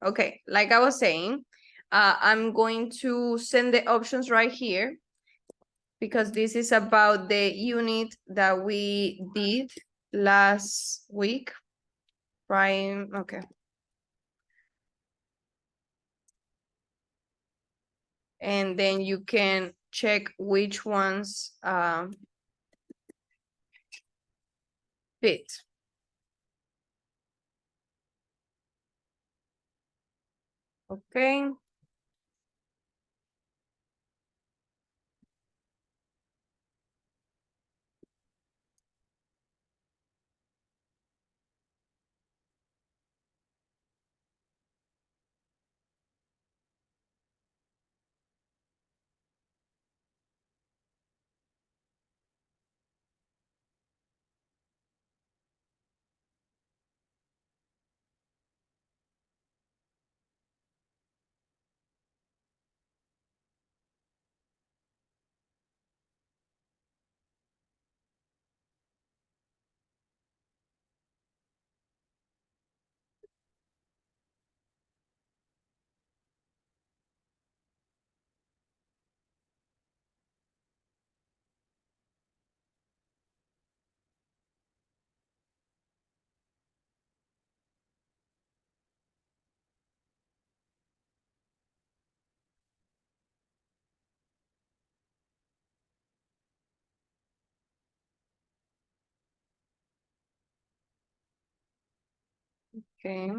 Okay, like I was saying, I'm going to send the options right here because this is about the unit that we did last week. Prime, okay. And then you can check which ones fit. Okay. Okay.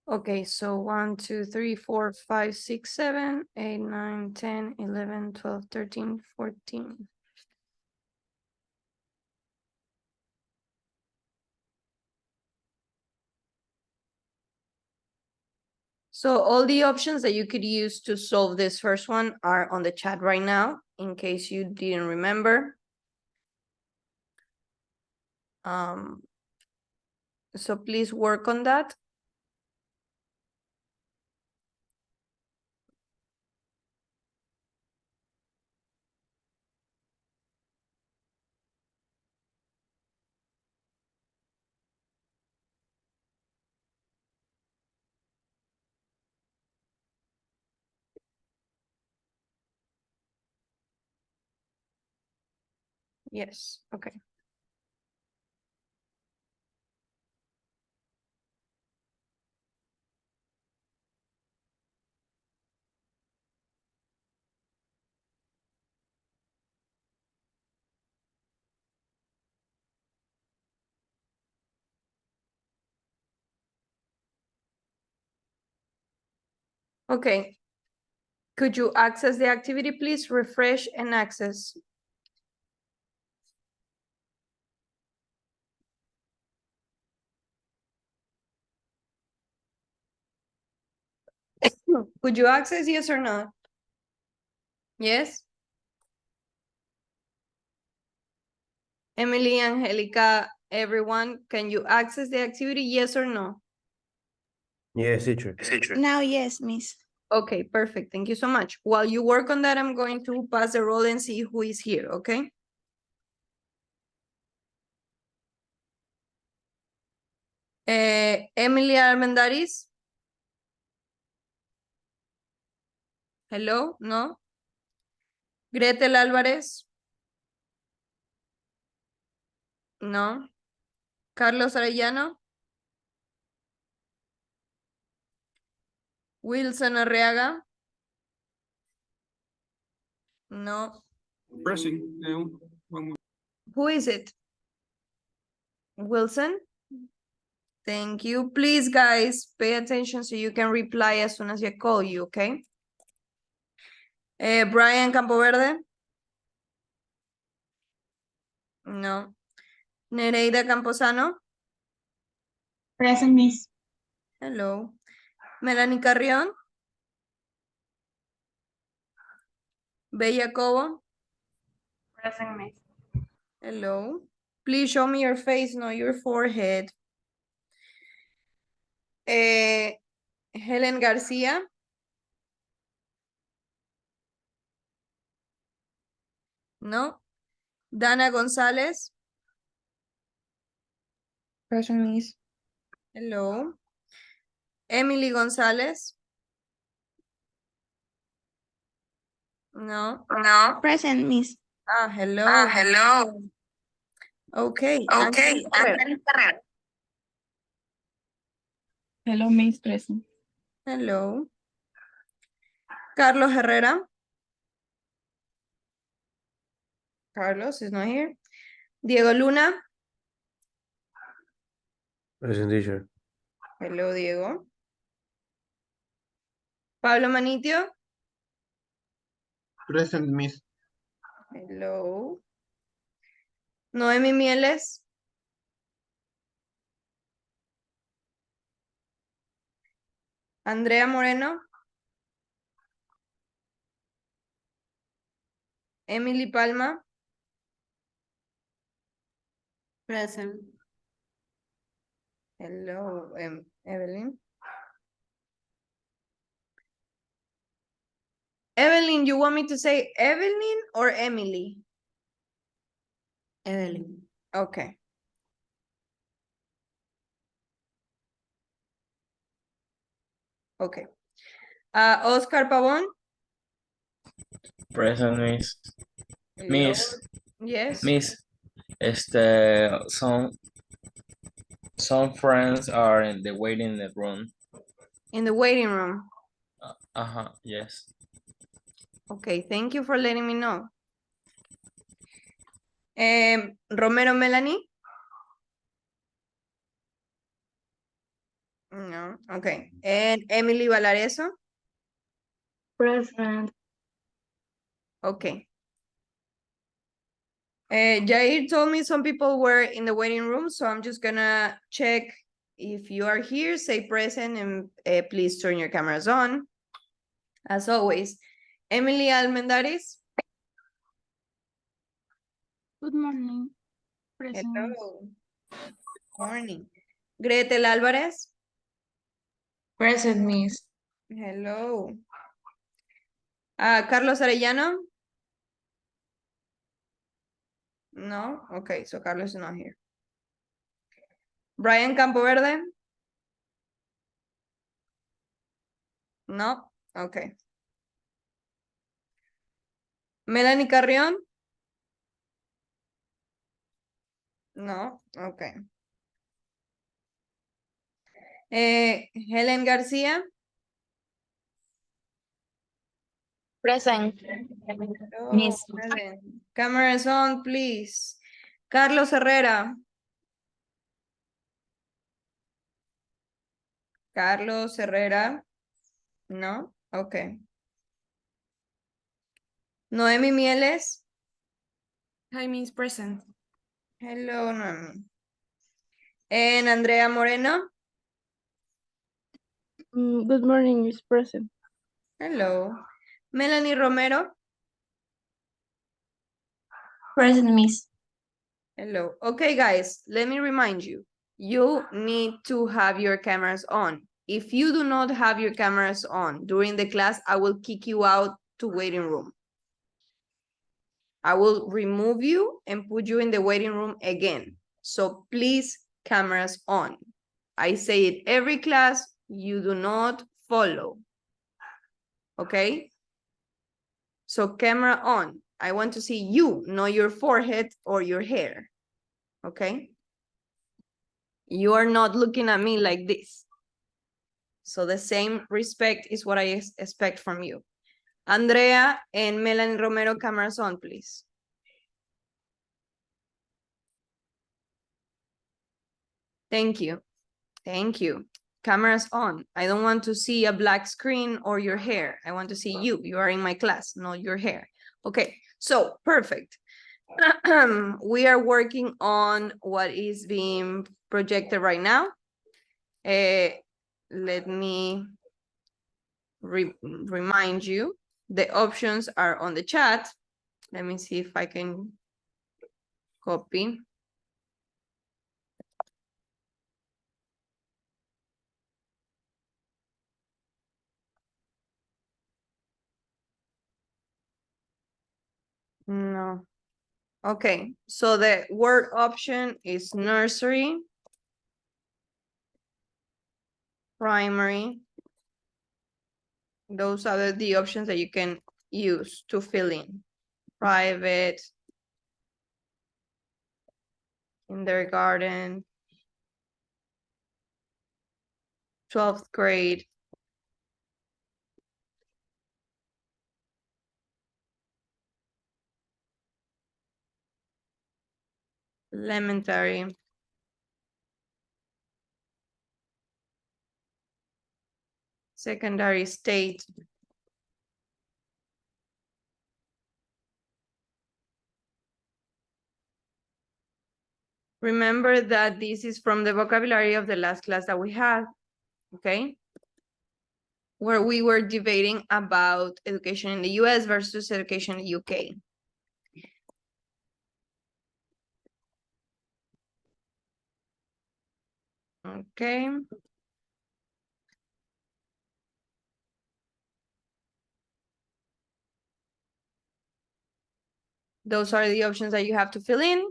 Okay, so 1, 2, 3, 4, 5, 6, 7, 8, 9, 10, 11, 12, 13, 14. So all the options that you could use to solve this first one are on the chat right now, in case you didn't remember. So please work on that. Yes, okay. Okay. Could you access the activity, please? Refresh and access. Could you access, yes or no? Yes? Emily, Angelica, everyone, can you access the activity, yes or no? Yes, teacher. Now, yes, Miss. Okay, perfect. Thank you so much. While you work on that, I'm going to pass the roll and see who is here, okay? Emily Armendariz. Hello, no? Gretel Álvarez. No. Carlos Arellano. Wilson Arriaga. No. Present. One more. Who is it? Wilson? Thank you. Please, guys, pay attention so you can reply as soon as I call you, okay? Brian Campoverde? No. Nereida Camposano? Present, Miss. Hello. Melanie Carrión? Bella Cobo? Present, Miss. Hello. Please show me your face, not your forehead. Helen Garcia? No. Dana González? Present, Miss. Hello. Emily González? No. No. Present, Miss. Hello. Hello. Okay. Okay. Ángel Carrera. Hello, Miss. Present. Hello. Carlos Herrera? Carlos is not here. Diego Luna? Present, teacher. Hello, Diego. Pablo Manitio? Present, Miss. Hello. Noemi Mieles? Andrea Moreno? Emily Palma? Present. Hello, Evelyn. Evelyn, you want me to say Evelyn or Emily? Evelyn. Okay. Okay. Oscar Pavón? Present, Miss. Hello. Miss, Yes. Miss, some friends are in the waiting room. In the waiting room. Yes. Okay, thank you for letting me know. Romero Melanie? No, okay. And Emily Valareso? Present. Okay. Jair told me some people were in the waiting room, so I'm just gonna check if you are here, say present, and please turn your cameras on. As always. Emily Almendaris? Good morning. Present. Hello. Morning. Gretel Alvarez? Present, Miss. Hello. Carlos Arellano? No? Okay, so Carlos is not here. Brian Campoverde? No? Okay. Melanie Carrión? No? Okay. Helen Garcia? Present. Hello, Miss. Helen. Cameras on, please. Carlos Herrera? Carlos Herrera? No? Okay. Noemi Mieles? Hi, Miss. Present. Hello, Noemi. And Andrea Moreno? Good morning, Miss. Present. Hello. Melanie Romero? Present, Miss. Hello. Okay, guys, let me remind you, you need to have your cameras on. If you do not have your cameras on during the class, I will kick you out to waiting room. I will remove you and put you in the waiting room again. So please, cameras on. I say it every class, you do not follow. Okay? So camera on. I want to see you, not your forehead or your hair. Okay? You are not looking at me like this. So the same respect is what I expect from you. Andrea and Melanie Romero, cameras on, please. Thank you. Thank you. Cameras on. I don't want to see a black screen or your hair. I want to see you. You are in my class, not your hair. Okay, so perfect. We are working on what is being projected right now. Let me remind you, the options are on the chat. Let me see if I can copy. No. Okay, so the word option is nursery, primary. Those are the options that you can use to fill in. Private, kindergarten, 12th grade. Elementary. Secondary state. Remember that this is from the vocabulary of the last class that we had, okay? Where we were debating about education in the US versus education in the UK. Okay. Those are the options that you have to fill in.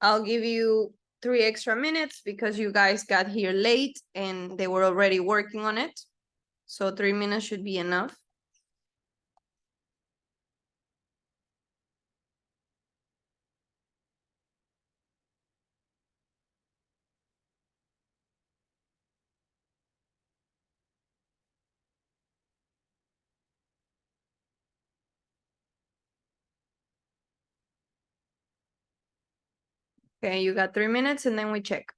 I'll give you 3 extra minutes because you guys got here late and they were already working on it. So 3 minutes should be enough. Okay, you got 3 minutes and then we check.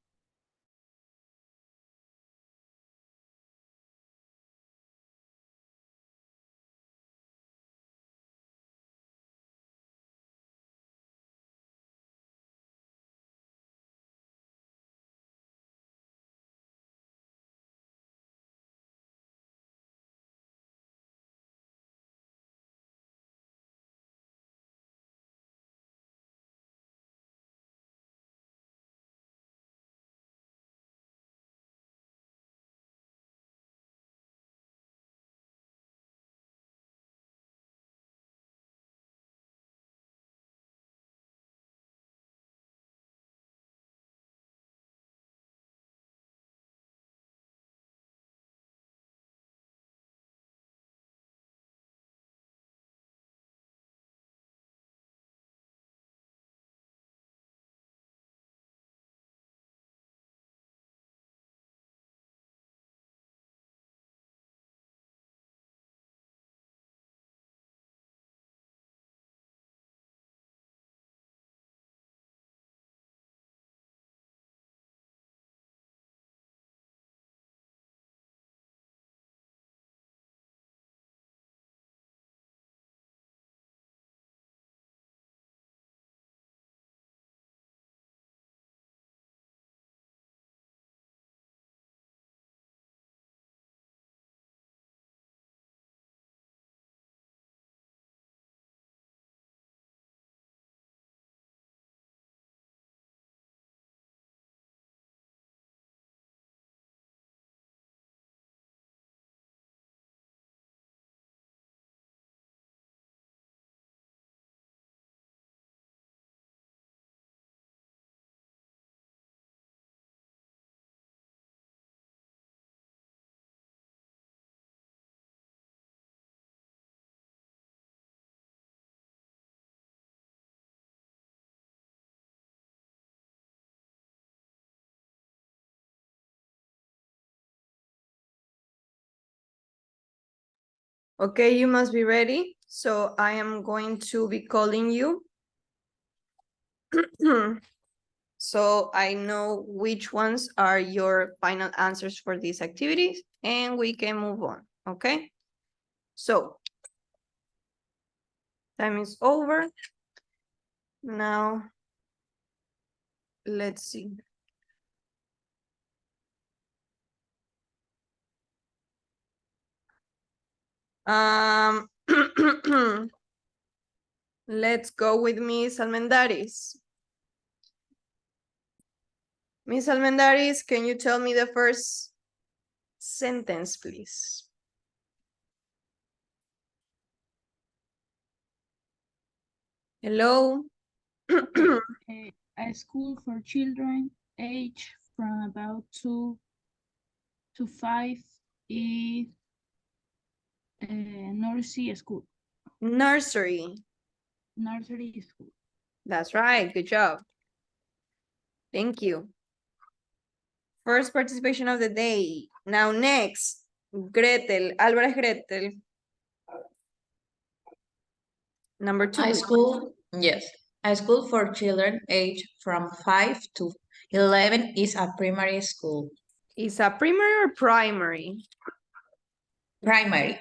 Okay, you must be ready. So I am going to be calling you. So I know which ones are your final answers for these activities and we can move on, okay? So time is over. Now, let's see. Let's go with Miss Almendaris. Miss Almendaris, can you tell me the first sentence, please? Hello? A school for children aged from about 2 to 5 is a nursery school. Nursery. Nursery school. That's right. Good job. Thank you. First participation of the day. Now next, Gretel, Alvarez Gretel. Number 2. A school, yes. A school for children aged from 5 to 11 is a primary school. Is a primary or primary? Primary.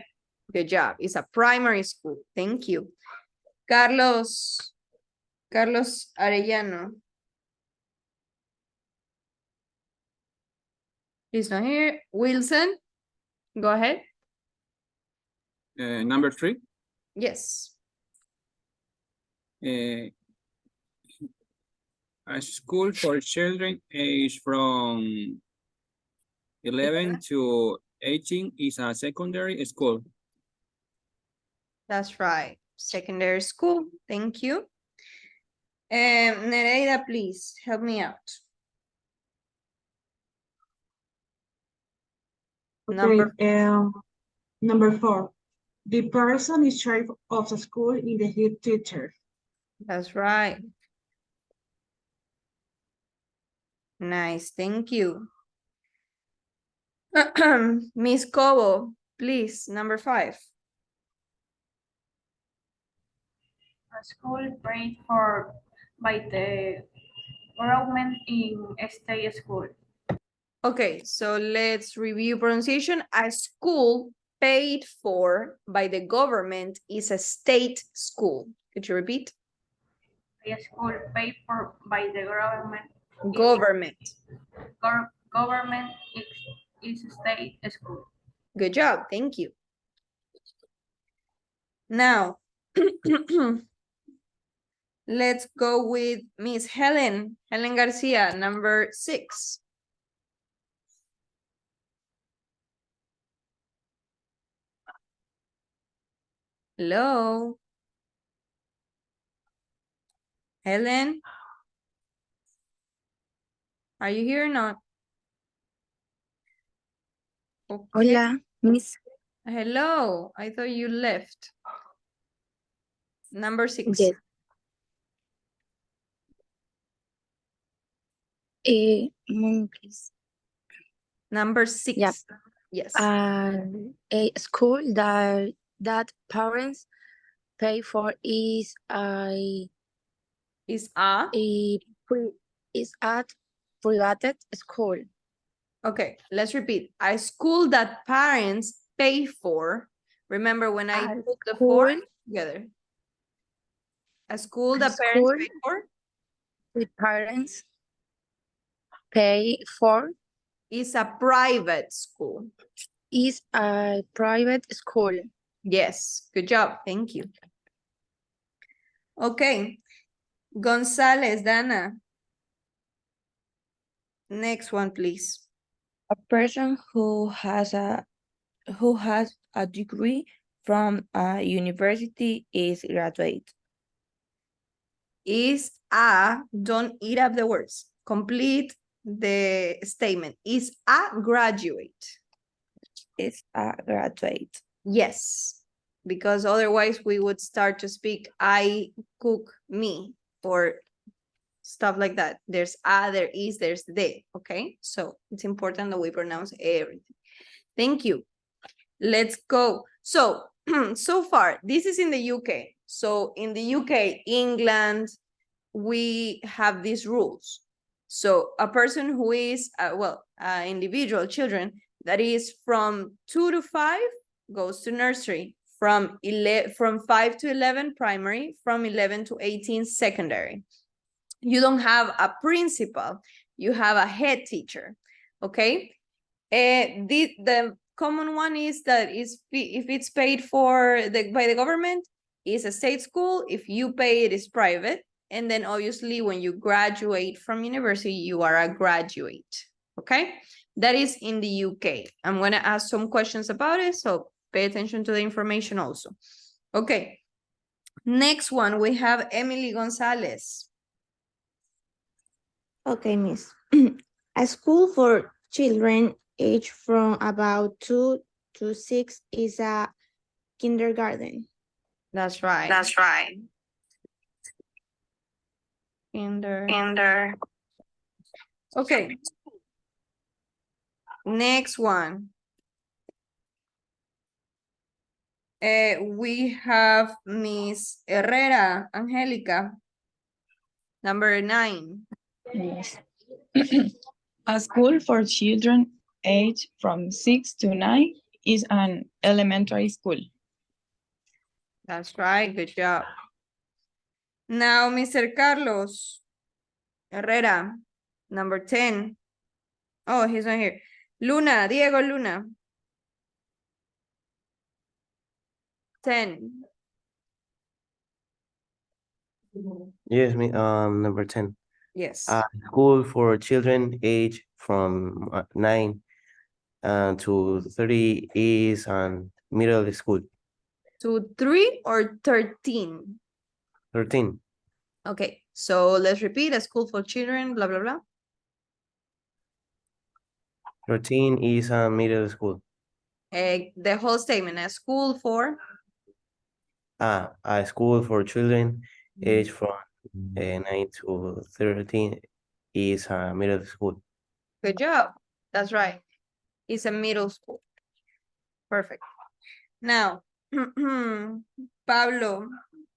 Good job. It's a primary school. Thank you. Carlos Arellano. He's not here. Wilson, go ahead. Number 3. Yes. A school for children aged from 11 to 18 is a secondary school. That's right. Secondary school. Thank you. Nereida, please help me out. Number 4. The person in charge of the school is the head teacher. That's right. Nice. Thank you. Miss Cobo, please, number 5. A school paid for by the government in a state school. Okay, so let's review pronunciation. A school paid for by the government is a state school. Could you repeat? A school paid for by the government. Government is a state school. Good job. Thank you. Now, let's go with Miss Helen Garcia, number 6. Hello. Helen? Are you here or not? Okay. Hola, Miss. Hello. I thought you left. Number 6. Yes. Moment, please. Number 6. Yep. Yes. A school that parents pay for is a private school. Okay, let's repeat. A school that parents pay for. Remember when I put the 4 together. A school that parents pay for? The parents pay for Is a private school. is a private school. Yes, good job. Thank you. Okay, Gonzalez, Dana. Next one, please. A person who has a degree from a university is graduate. Is a, don't eat up the words. Complete the statement. Is a graduate. Is a graduate. Yes, because otherwise we would start to speak I cook me or stuff like that. There's a, there is, there's the, okay? So it's important that we pronounce everything. Thank you. Let's go. So so far, this is in the UK. So in the UK, England, we have these rules. So a person who is, individual children that is from 2 to 5 goes to nursery, from 5 to 11 primary, from 11 to 18 secondary. You don't have a principal, you have a head teacher, okay? The common one is that if it's paid by the government, it's a state school. If you pay it, is private. And then obviously when you graduate from university, you are a graduate, okay? That is in the UK. I'm gonna ask some questions about it, so pay attention to the information also. Okay, next one, we have Emily Gonzalez. Okay, Miss. A school for children aged from about 2 to 6 is a kindergarten. That's right. That's right. Okay. Next one. We have Miss Herrera, Angelica. Number 9. Yes. A school for children aged from 6 to 9 is an elementary school. That's right, good job. Now, Mr. Carlos Herrera, number 10. Oh, he's not here. Luna, Diego Luna. 10. Yes, number 10. Yes. School for children age from 9 to 30 is middle school. To 3 or 13? 13. Okay, so let's repeat. A school for children, blah, blah, blah. 13 is middle school. The whole statement, a school for? A school for children age from 9 to 13 is middle school. Good job. That's right. It's a middle school. Perfect. Now, Pablo,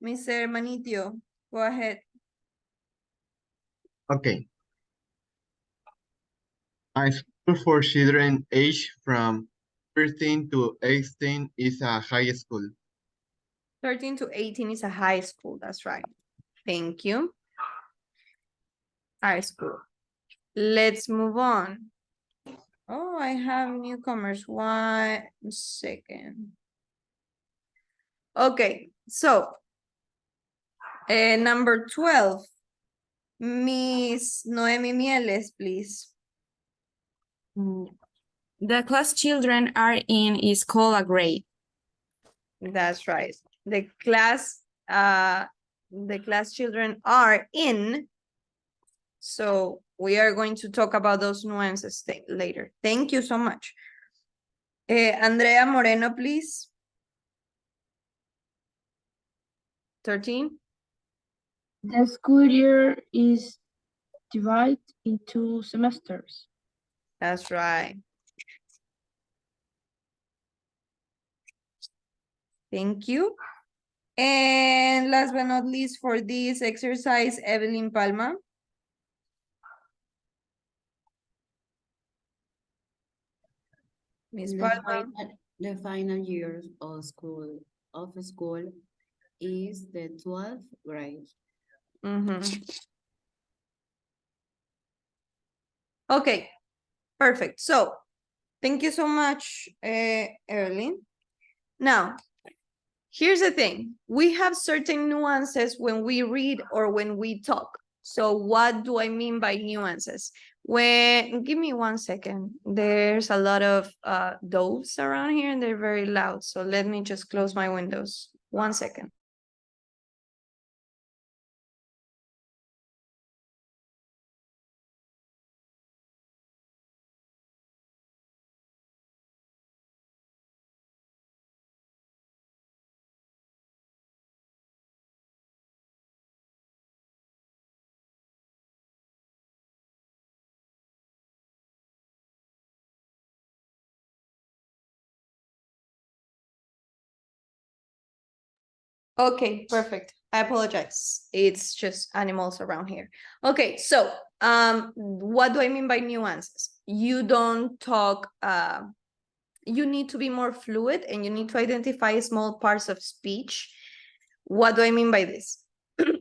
Mr. Manitio, go ahead. Okay. A school for children aged from 13 to 18 is a high school. 13 to 18 is a high school. That's right. Thank you. High school. Let's move on. Oh, I have newcomers. 1 second. Okay, so number 12, Miss Noemi Mieles, please. The class children are in is called a grade. That's right. The class children are in. So we are going to talk about those nuances later. Thank you so much. Andrea Moreno, please. 13. The school year is divided into semesters. That's right. Thank you. And last but not least for this exercise, Evelyn Palma. Miss Palma. The final year of school is the 12th grade. Okay, perfect. So thank you so much, Evelyn. Now, here's the thing. We have certain nuances when we read or when we talk. So what do I mean by nuances? Give me 1 second. There's a lot of doves around here and they're very loud. So let me just close my windows. 1 second. Okay, perfect. I apologize. It's just animals around here. Okay, so what do I mean by nuances? You don't talk, you need to be more fluid and you need to identify small parts of speech. What do I mean by this?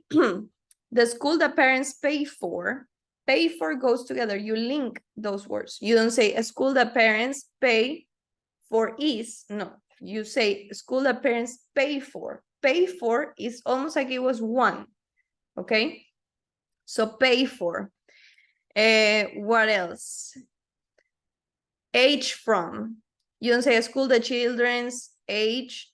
The school that parents pay for goes together. You link those words. You don't say a school that parents pay for is, no. You say school that parents pay for. Pay for is almost like it was one, okay? So pay for. What else? Age from. You don't say a school that children's age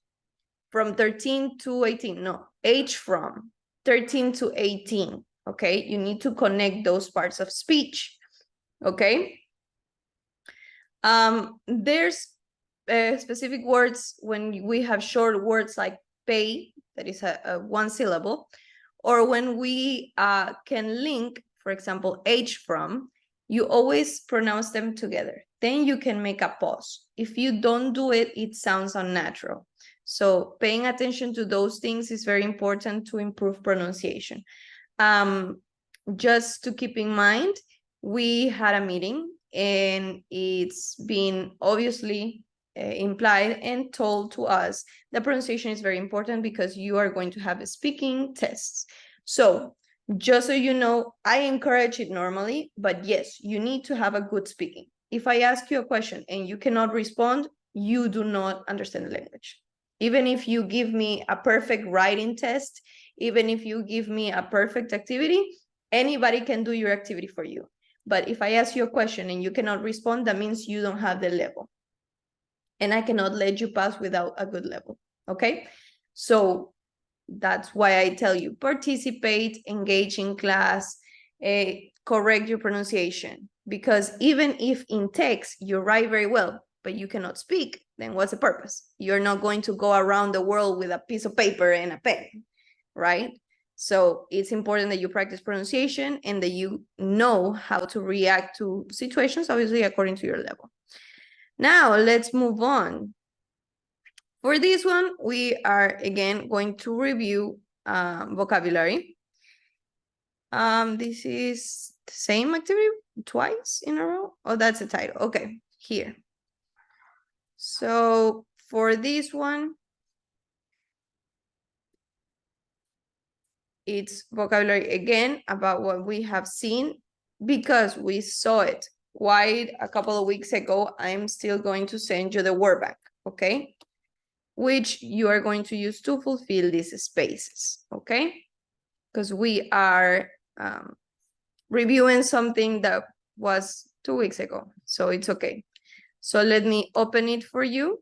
from 13 to 18. No, age from 13 to 18. Okay, you need to connect those parts of speech. Okay. There's specific words when we have short words like pay, that is a one syllable, or when we can link, for example, age from, you always pronounce them together. Then you can make a pause. If you don't do it, it sounds unnatural. So paying attention to those things is very important to improve pronunciation. Just to keep in mind, we had a meeting and it's been obviously implied and told to us that pronunciation is very important because you are going to have speaking tests. So just so you know, I encourage it normally, but yes, you need to have a good speaking. If I ask you a question and you cannot respond, you do not understand the language. Even if you give me a perfect writing test, even if you give me a perfect activity, anybody can do your activity for you. But if I ask you a question and you cannot respond, that means you don't have the level. And I cannot let you pass without a good level, okay? So that's why I tell you, participate, engage in class, correct your pronunciation. Because even if in text you write very well, but you cannot speak, then what's the purpose? You're not going to go around the world with a piece of paper and a pen, right? So it's important that you practice pronunciation and that you know how to react to situations, obviously according to your level. Now let's move on. For this one, we are again going to review vocabulary. This is the same activity twice in a row. Oh, that's the title. Okay, here. So for this one, it's vocabulary again about what we have seen because we saw it quite a couple of weeks ago. I'm still going to send you the word bank, okay? Which you are going to use to fulfill these spaces, okay? Because we are reviewing something that was 2 weeks ago, so it's okay. So let me open it for you.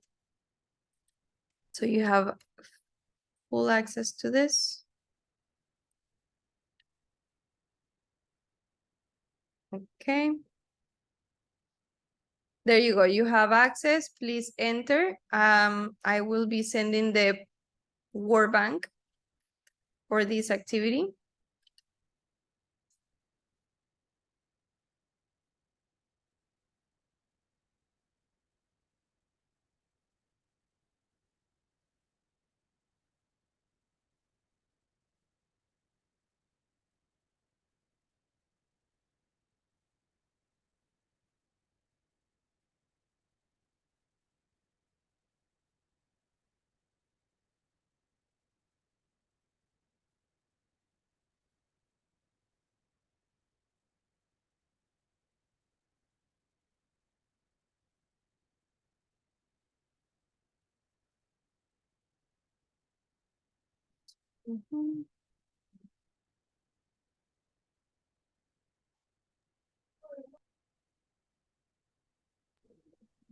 So you have full access to this. Okay. There you go. You have access. Please enter. I will be sending the word bank for this activity.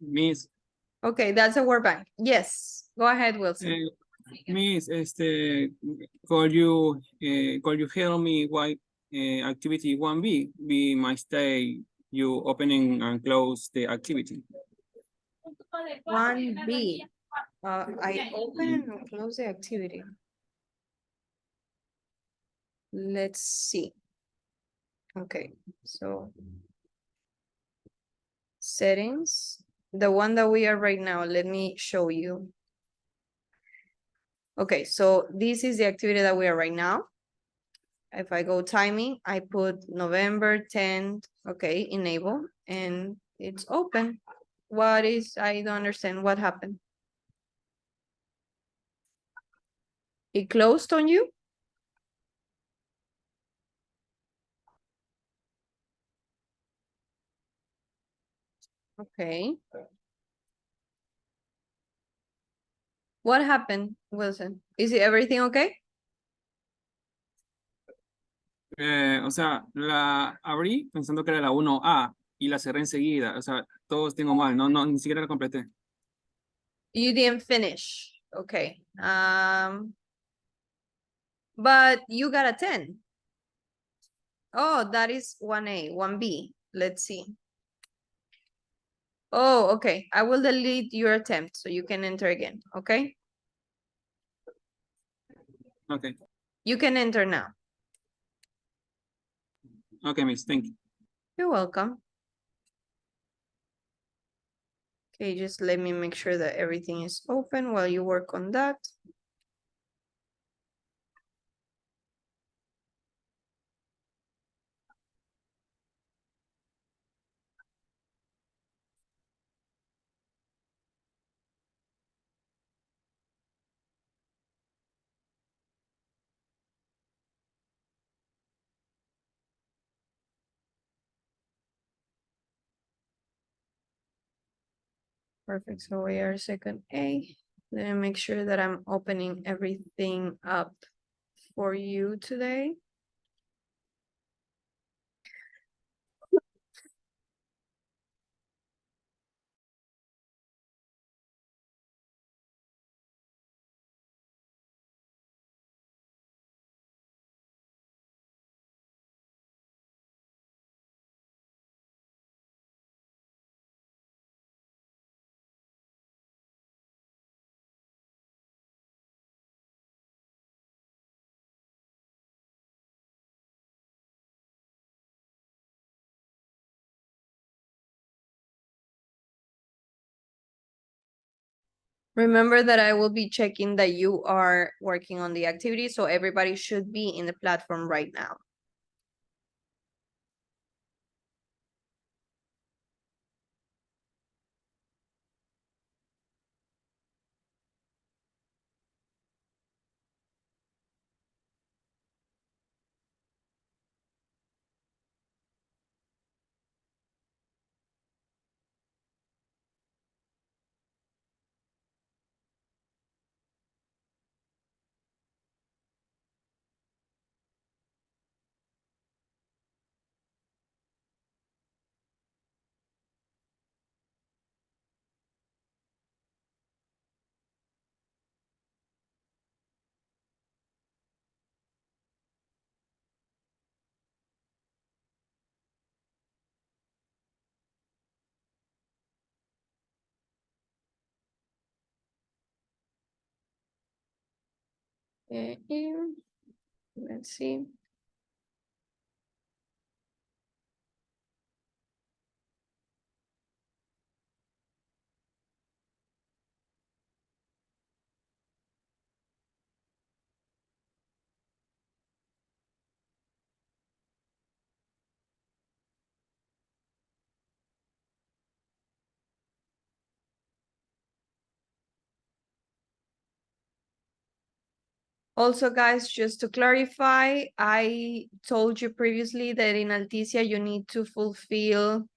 Miss. Okay, that's a word bank. Yes, go ahead, Wilson. Miss, could you help me why activity 1B be my stay you opening and close the activity? 1B. I open and close the activity. Let's see. Okay, so settings, the one that we are right now, let me show you. Okay, so this is the activity that we are right now. If I go timing, I put November 10th, okay, enable, and it's open. I don't understand what happened. It closed on you? Okay. What happened, Wilson? Is everything okay? O sea, la abrí pensando que era la 1A y la cerré enseguida. O sea, todos tengo mal, ni siquiera la completé. You didn't finish. Okay. But you got a 10. Oh, that is 1A, 1B. Let's see. Oh, okay. I will delete your attempt so you can enter again, okay? Okay. You can enter now. Okay, miss, thank you. You're welcome. Okay, just let me make sure that everything is open while you work on that. Perfect, so we are second A. Let me make sure that I'm opening everything up for you today. Remember that I will be checking that you are working on the activity, so everybody should be in the platform right now. Let's see. Also, guys, just to clarify, I told you previously that in Alticia you need to fulfill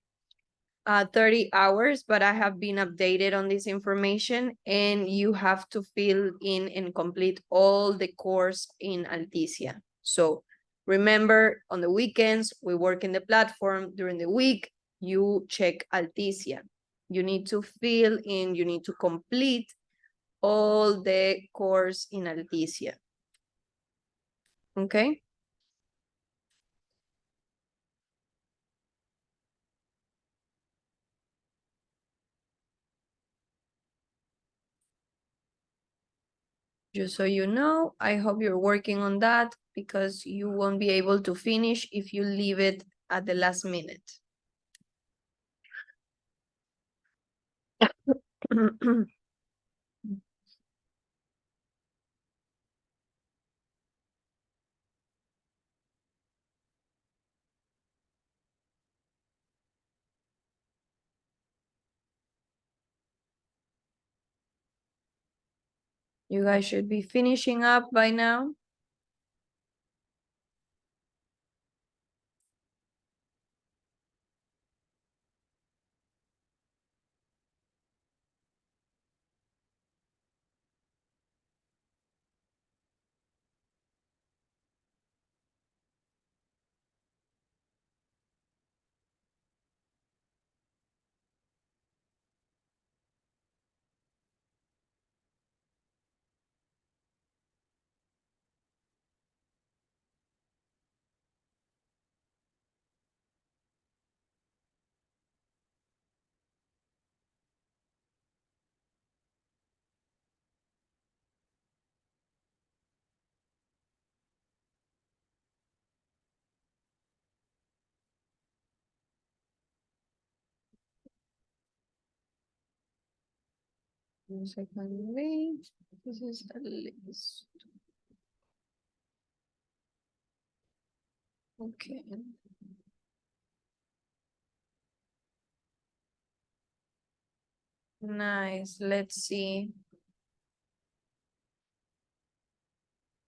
30 hours, but I have been updated on this information and you have to fill in and complete all the course in Alticia. So remember, on the weekends, we work in the platform. During the week, you check Alticia. You need to fill in, you need to complete all the course in Alticia. Okay? Just so you know, I hope you're working on that because you won't be able to finish if you leave it at the last minute. You guys should be finishing up by now. Second page. This is a list. Okay. Nice. Let's see.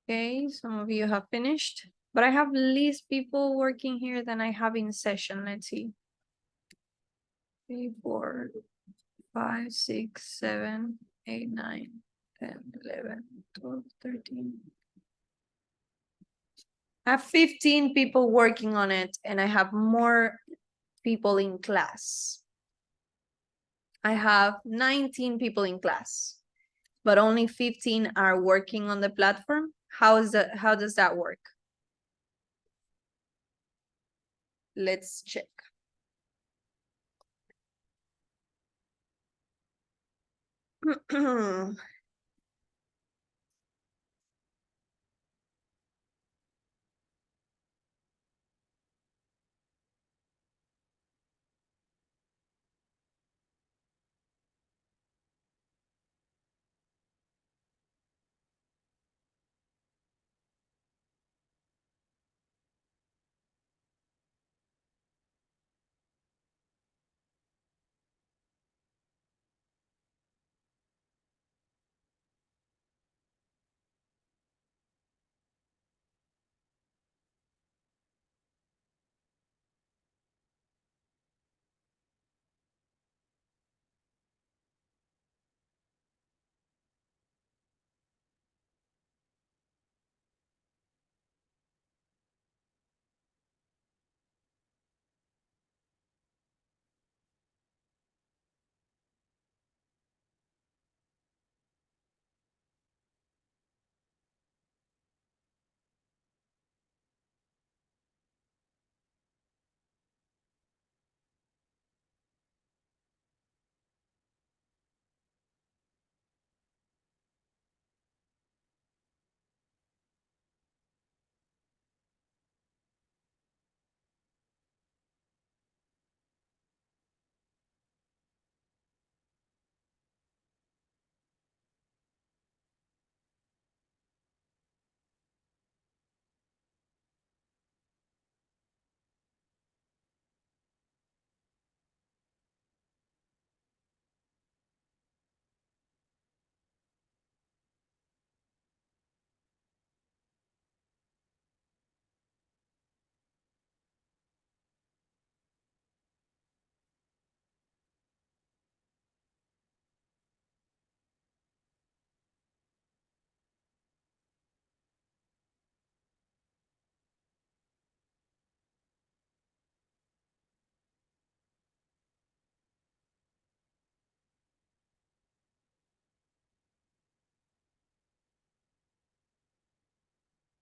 Okay, some of you have finished, but I have less people working here than I have in session. Let's see. 3, 4, 5, 6, 7, 8, 9, 10, 11, 12, 13. I have 15 people working on it, and I have more people in class. I have 19 people in class, but only 15 are working on the platform. How does that work? Let's check.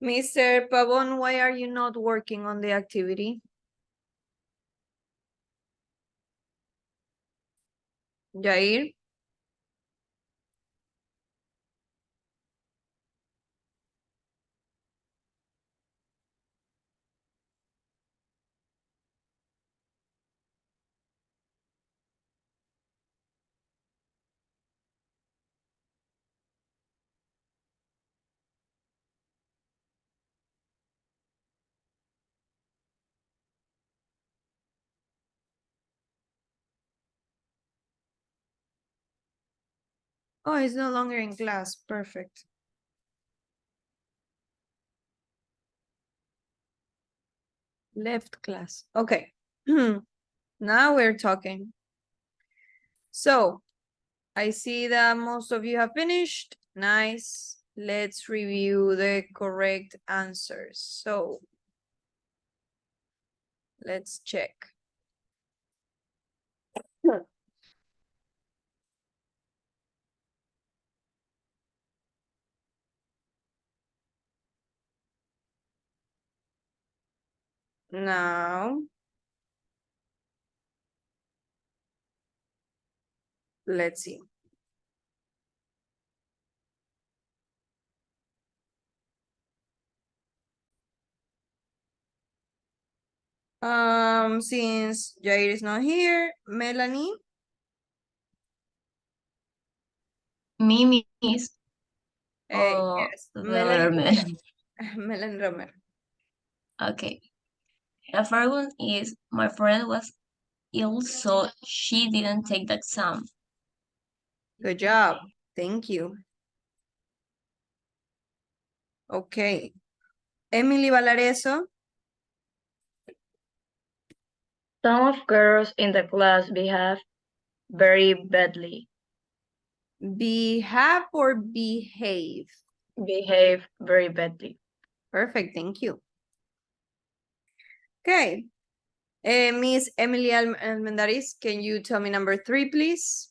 Mr. Pavon, why are you not working on the activity? Jair? Oh, he's no longer in class. Perfect. Left class. Okay. Now we're talking. So I see that most of you have finished. Nice. Let's review the correct answers. So let's check. Now, let's see. Since Jair is not here, Melanie. Mimi is Yes, the Melanie. Romer. Melanie Romer. Okay. The first one is my friend was ill, so she didn't take the exam. Good job. Thank you. Okay. Emily Valareso. Some of girls in the class behave very badly. Behave or behave? Behave very badly. Perfect, thank you. Okay. Miss Emily Almendaris, can you tell me number 3, please?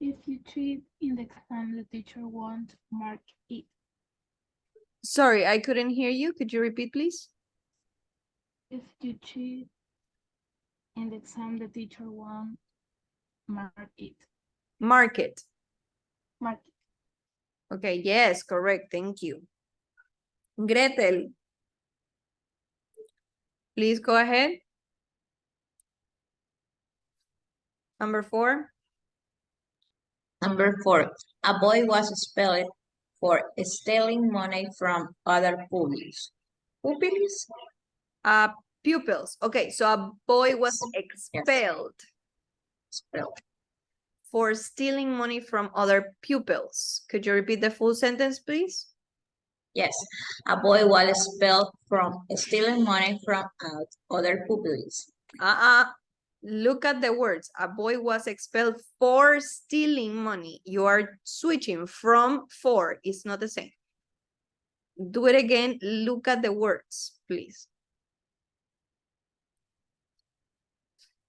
If you cheat in the exam, the teacher won't mark it. Sorry, I couldn't hear you. Could you repeat, please? If you cheat in the exam, the teacher won't mark it. Mark it. Mark it. Okay, yes, correct. Thank you. Gretel. Please go ahead. Number 4. Number 4, a boy was expelled for stealing money from other pupils. Pupils? Pupils. Okay, so a boy was expelled for stealing money from other pupils. Could you repeat the full sentence, please? Yes, a boy was expelled from stealing money from other pupils. Look at the words. A boy was expelled for stealing money. You are switching from for. It's not the same. Do it again. Look at the words, please.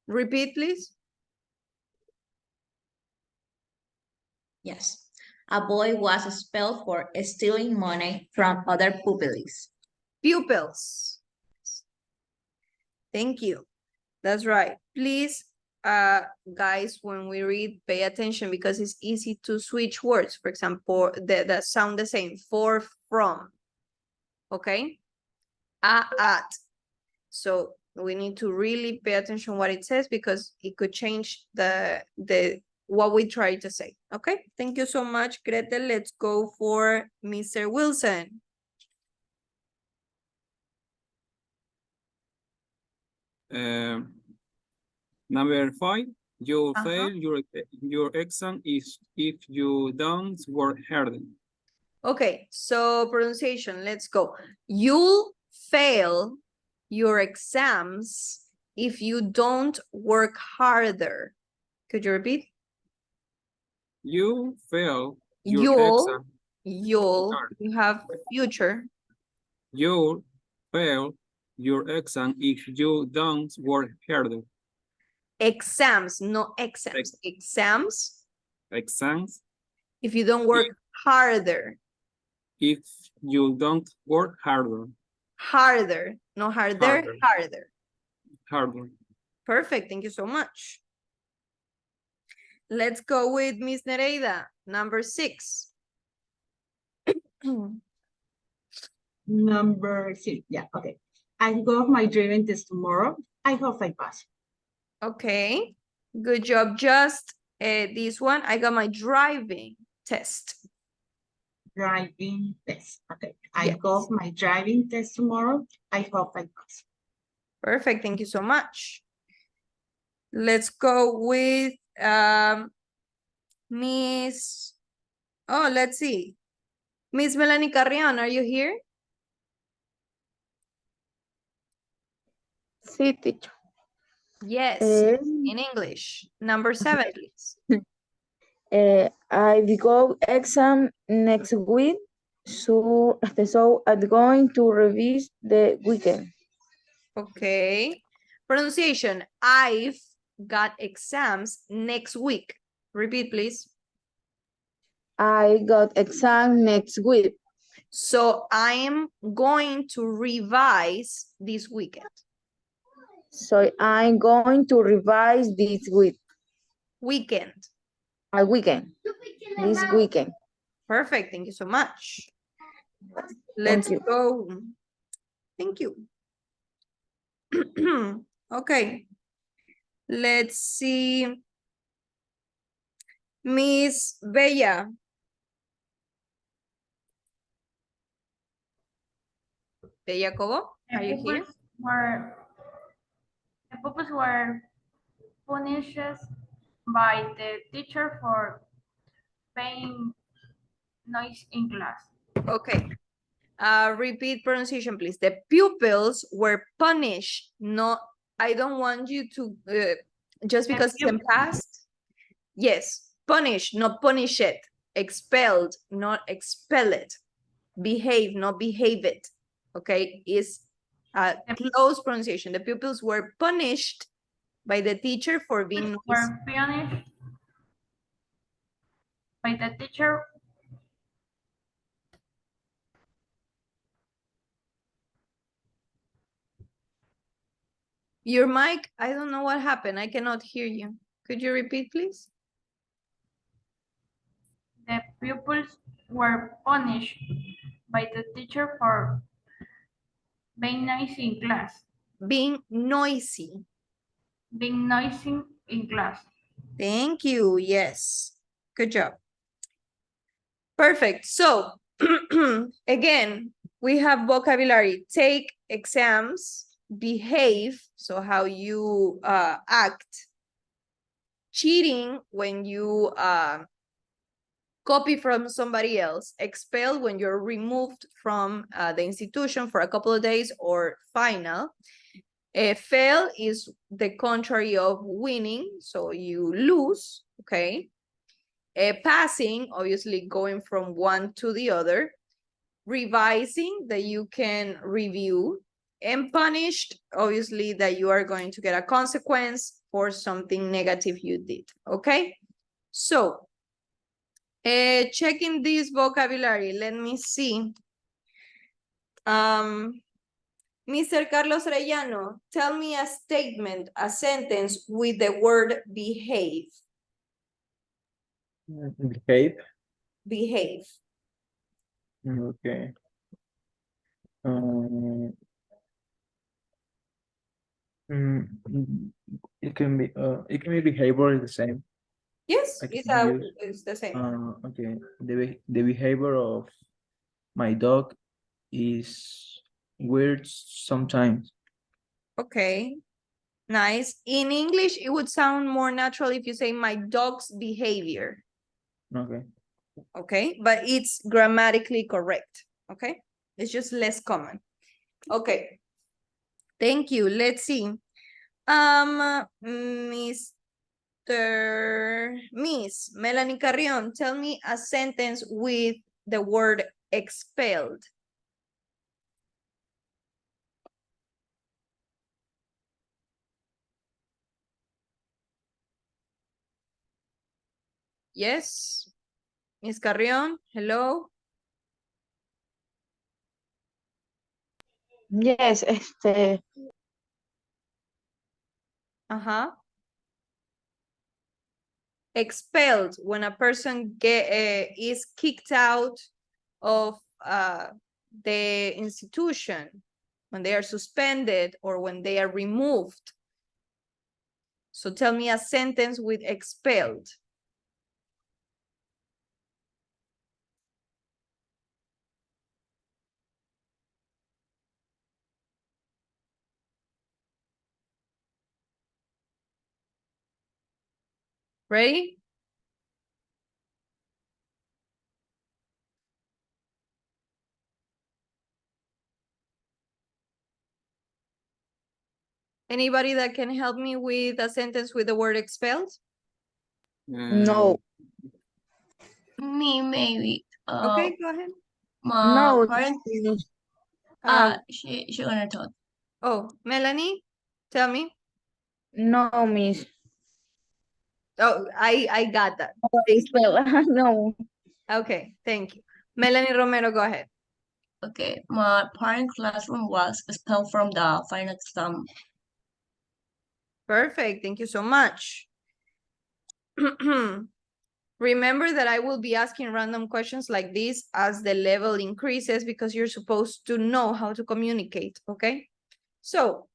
Repeat, please. Yes, a boy was expelled for stealing money from other pupils. Pupils. Thank you. That's right. Please, guys, when we read, pay attention because it's easy to switch words. For example, that sound the same. For, from. Okay? At. So we need to really pay attention what it says because it could change what we try to say. Okay? Thank you so much, Gretel. Let's go for Mr. Wilson. Number 5, you fail your exam if you don't work harder. Okay, so pronunciation, let's go. You'll fail your exams if you don't work harder. Could you repeat? You fail your exam. You have future. You'll fail your exam if you don't work harder. Exams, no exams. Exams. Exams. If you don't work harder. If you don't work harder. Harder, no harder, harder. Harder. Perfect, thank you so much. Let's go with Miss Nereida, number 6. Number 6, yeah, okay. I got my driving test tomorrow. I hope I pass. Okay, good job. Just this one, I got my driving test. Driving test, okay. I got my driving test tomorrow. I hope I pass. Perfect, thank you so much. Let's go with Miss Oh, let's see. Miss Melanie Carrion, are you here? Sí, teacher. Yes, Eh, in English. Number 7, please. I go exam next week, so I'm going to revise the weekend. Okay. Pronunciation. I've got exams next week. Repeat, please. I got exam next week. So I'm going to revise this weekend. So I'm going to revise this week. Weekend. Weekend. This weekend. Perfect. Thank you so much. Thank Let's you. go. Thank you. Okay. Let's see. Miss Bella. Bella Cobo, are you here? The pupils were punished by the teacher for being noise in class. Okay. Repeat pronunciation, please. The pupils were punished. No, I don't want you to, just because it's in past. Yes, punish, not punish it. Expelled, not expel it. Behave, not behave it. Okay, is a close pronunciation. The pupils were punished by the teacher for being noisy. Were punished by the teacher Your mic, I don't know what happened. I cannot hear you. Could you repeat, please? The pupils were punished by the teacher for being noisy in class. Being noisy. Being noisy in class. Thank you. Yes. Good job. Perfect. So, again, we have vocabulary. Take exams, behave, so how you act. Cheating when you copy from somebody else. Expel when you're removed from the institution for a couple of days or final. Fail is the contrary of winning, so you lose, okay? Passing, obviously going from one to the other. Revising, that you can review. And punished, obviously, that you are going to get a consequence for something negative you did, okay? So, checking this vocabulary, let me see. Mr. Carlos Rellano, tell me a statement, a sentence with the word behave. Behave. Behave. Okay. It can be behavior is the same. Yes, I can use, it's the same. okay. The behavior of my dog is weird sometimes. Okay, nice. In English, it would sound more natural if you say my dog's behavior. Okay. Okay, but it's grammatically correct. Okay, it's just less common. Okay, thank you. Let's see. Miss Melanie Carrion, tell me a sentence with the word expelled. Yes, Miss Carrion, hello. Yes, Expelled, when a person is kicked out of the institution, when they are suspended or when they are removed. So tell me a sentence with expelled. Ready? Anybody that can help me with a sentence with the word expelled? No. Me, maybe. Okay, go ahead. My No. parents, Uh, she gonna talk. oh, Melanie, tell me. No, miss. Oh, I got that. No. Okay, thank you. Melanie Romero, go ahead. Okay, my parent classroom was expelled from the final exam. Perfect, thank you so much. Remember that I will be asking random questions like this as the level increases because you're supposed to know how to communicate, okay? So,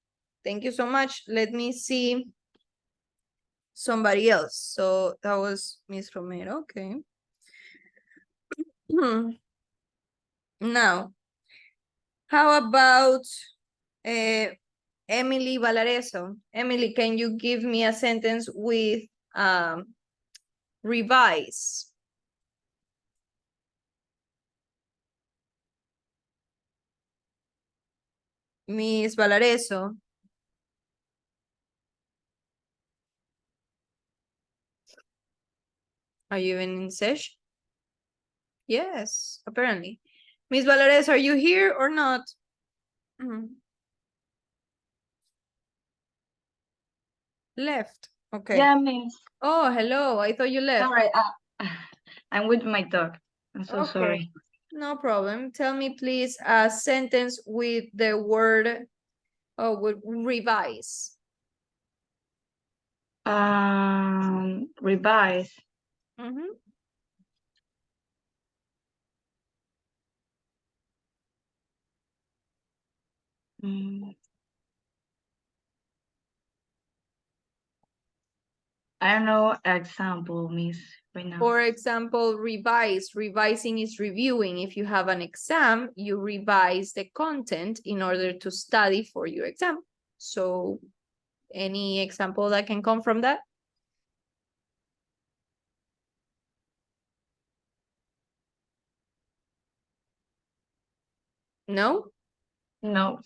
thank you so much. Let me see somebody else. So that was Miss Romero, okay. Now, how about Emily Valareso? Emily, can you give me a sentence with revise? Miss Valareso. Are you even in session? Yes, apparently. Miss Valareso, are you here or not? Left. Okay. Yeah, miss. Oh, hello. I thought you left. Sorry, I'm with my dog. I'm so Okay. sorry. No problem. Tell me, please, a sentence with the word, with revise. Revise. I don't know example, miss, right now. For example, revise. Revising is reviewing. If you have an exam, you revise the content in order to study for your exam. So, any example that can come from that? No? No.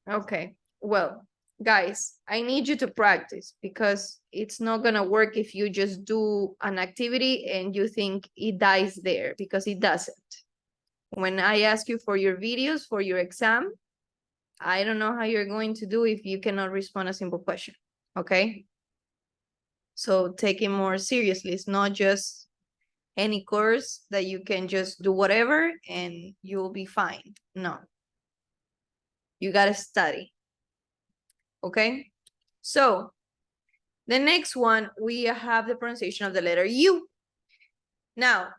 Okay. Well, guys, I need you to practice because it's not gonna work if you just do an activity and you think it dies there, because it doesn't. When I ask you for your videos for your exam, I don't know how you're going to do if you cannot respond a simple question, okay? So take it more seriously. It's not just any course that you can just do whatever and you'll be fine. No. You gotta study. Okay? So the next one, we have the pronunciation of the letter U. Now,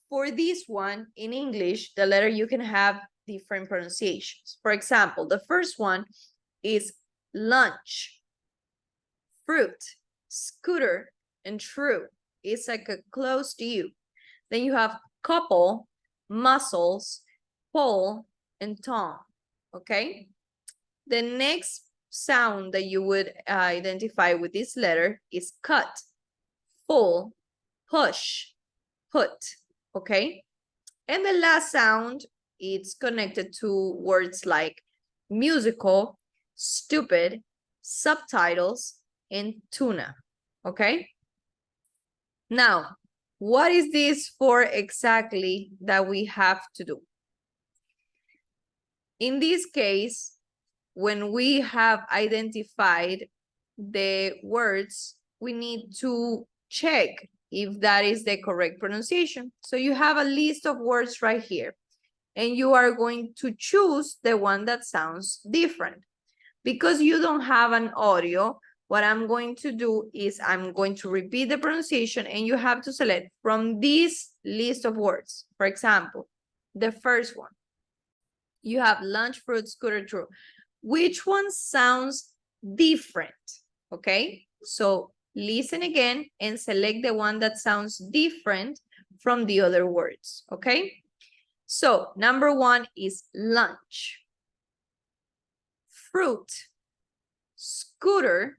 for this one in English, the letter U can have different pronunciations. For example, the first one is lunch, fruit, scooter, and true. It's like a close to you. Then you have couple, muscles, pole, and tongue. Okay? The next sound that you would identify with this letter is cut, pull, push, put, okay? And the last sound, it's connected to words like musical, stupid, subtitles, and tuna, okay? Now, what is this for exactly that we have to do? In this case, when we have identified the words, we need to check if that is the correct pronunciation. So you have a list of words right here, and you are going to choose the one that sounds different. Because you don't have an audio, what I'm going to do is I'm going to repeat the pronunciation, and you have to select from this list of words. For example, the first one, you have lunch, fruit, scooter, true. Which one sounds different? Okay, so listen again and select the one that sounds different from the other words, okay? So number one is lunch, fruit, scooter,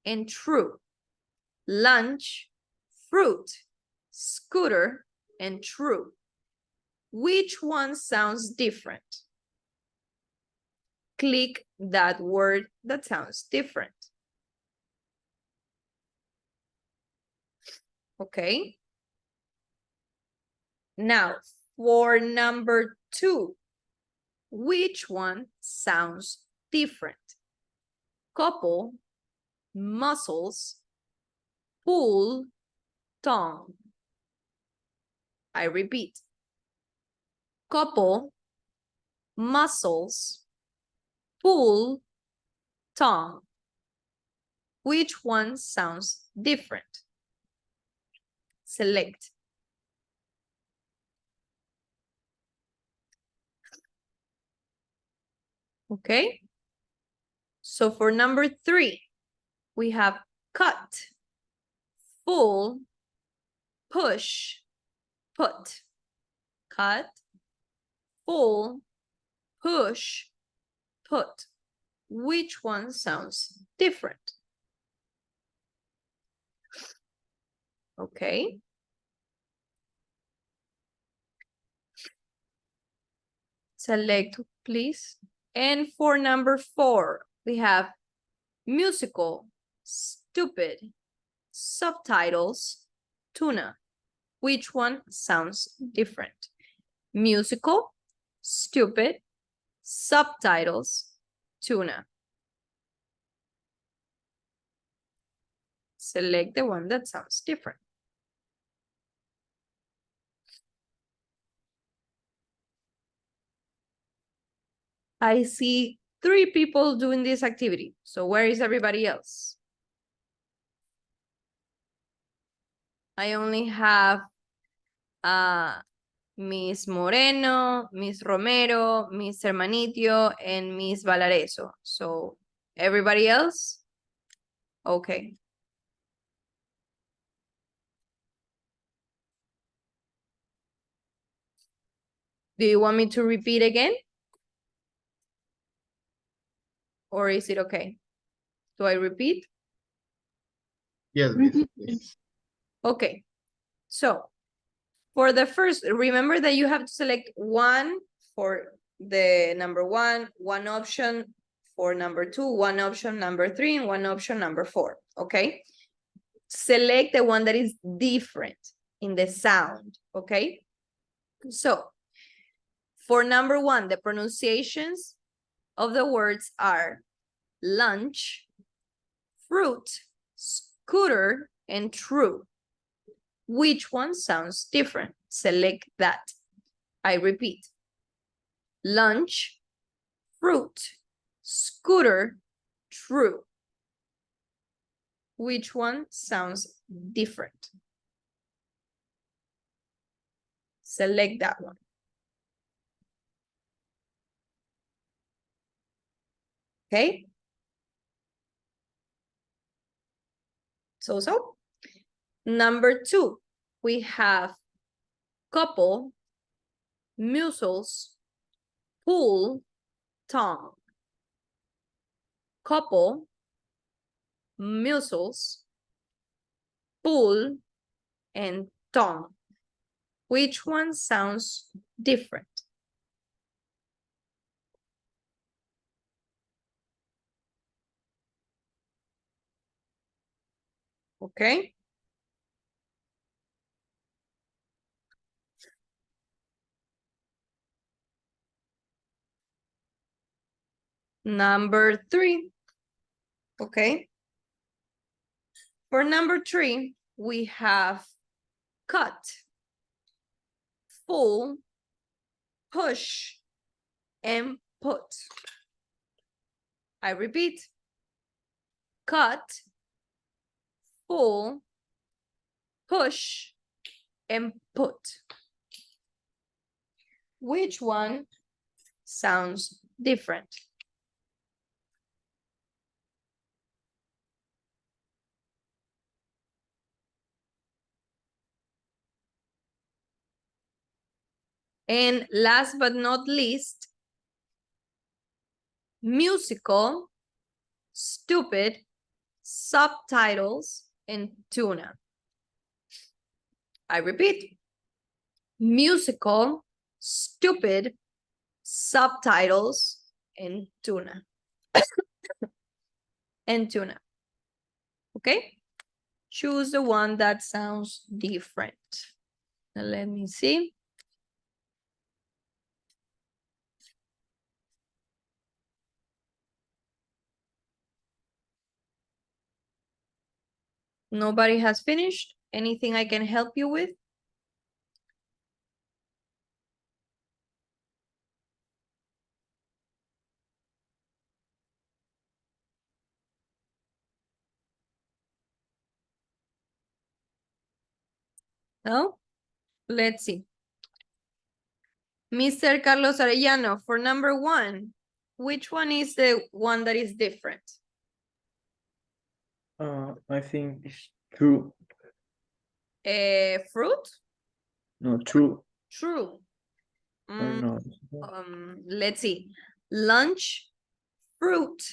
and true. Lunch, fruit, scooter, and true. Which one sounds different? click that word that sounds different. Okay. Now, for number 2, which one sounds different? Couple, muscles, pull, tongue. I repeat. Couple, muscles, pull, tongue. Which one sounds different? Select. Okay. So for number 3, we have cut, pull, push, put. Cut, pull, push, put. Which one sounds different? Okay. Select, please. And for number 4, we have musical, stupid, subtitles, tuna. Which one sounds different? Musical, stupid, subtitles, tuna. Select the one that sounds different. I see 3 people doing this activity. So where is everybody else? I only have Miss Moreno, Miss Romero, Mr. Manitio, and Miss Valareso. So everybody else? Okay. Do you want me to repeat again? Or is it okay? Do I repeat? Yes, miss, please. Okay. So for the first, remember that you have to select one for the number 1, one option for number 2, one option number 3, and one option number 4. Okay. Select the one that is different in the sound. Okay. So for number 1, the pronunciations of the words are lunch, fruit, scooter, and true. Which one sounds different? Select that. I repeat. Lunch, fruit, scooter, true. Which one sounds different? Select that one. Okay. So. Number 2, we have couple, muscles, pull, tongue. Couple, muscles, pull, and tongue. Which one sounds different? Okay. Number 3. Okay. For number 3, we have cut, pull, push, and put. I repeat. Cut, pull, push, and put. Which one sounds different? And last but not least, musical, stupid, subtitles, and tuna. I repeat. Musical, stupid, subtitles, and tuna. And tuna. Okay? Choose the one that sounds different. Now let me see. Nobody has finished? Anything I can help you with? No? Let's see. Mr. Carlos Arellano, for number 1, which one is the one that is different? I think it's true. Fruit? No, true. True. I don't know. Let's see. Lunch, fruit,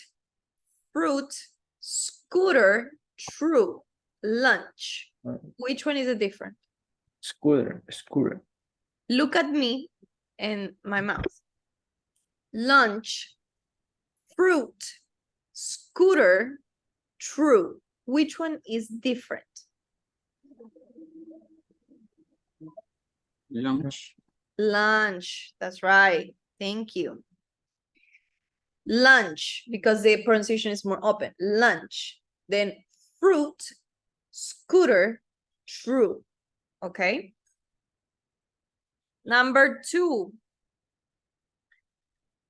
scooter, true. Lunch. Which one is the different? Scooter. Look at me and my mouth. Lunch, fruit, scooter, true. Which one is different? Lunch. Lunch. That's right. Thank you. Lunch, because the pronunciation is more open. Lunch. Then fruit, scooter, true. Okay. Number 2.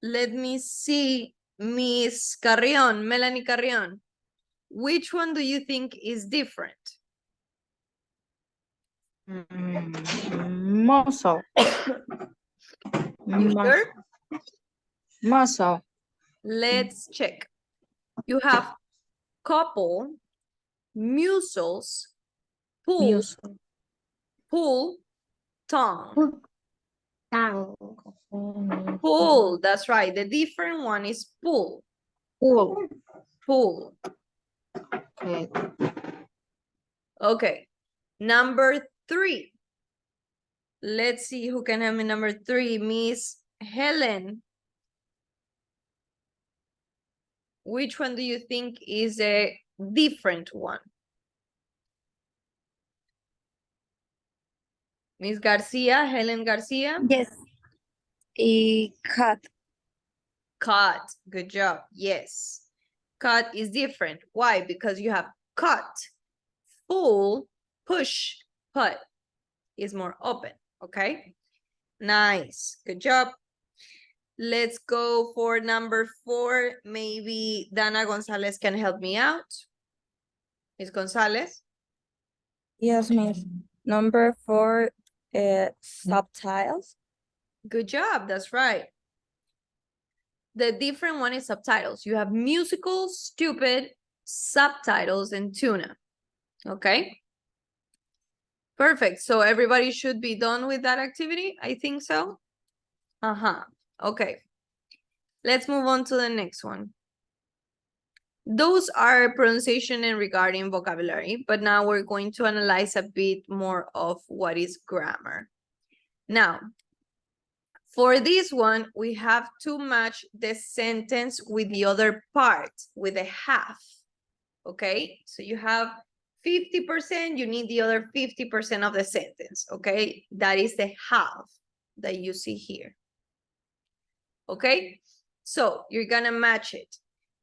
Let me see, Miss Carrion, Melanie Carrion. Which one do you think is different? Muscle. You sure? Muscle. Let's check. You have couple, muscles, pull, tongue. Pull, that's right. The different one is pull. Pull. Okay. Number 3. Let's see who can have me number 3. Miss Helen. Which one do you think is a different one? Miss Garcia, Helen Garcia? Yes. Cut. Cut. Good job. Yes. Cut is different. Why? Because you have cut. Pull, push, put is more open. Okay. Nice. Good job. Let's go for number 4. Maybe Dana Gonzalez can help me out. Miss Gonzalez? Yes, miss. Number 4, subtitles. Good job. That's right. The different one is subtitles. You have musicals, stupid, subtitles, and tuna. Okay. Perfect. So everybody should be done with that activity. I think so. Okay. Let's move on to the next one. Those are pronunciation and regarding vocabulary, but now we're going to analyze a bit more of what is grammar. Now, for this one, we have to match the sentence with the other part, with the half. Okay, so you have 50%, you need the other 50% of the sentence. Okay, that is the half that you see here. Okay, so you're gonna match it.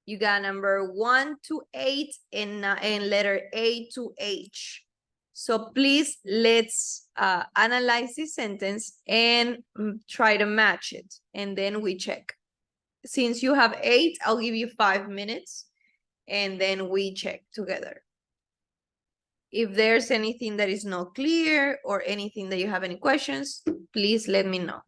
You got number 1 to 8 and letter A to H. So please, let's analyze this sentence and try to match it. And then we check. Since you have 8, I'll give you 5 minutes. And then we check together. If there's anything that is not clear or anything that you have any questions, please let me know.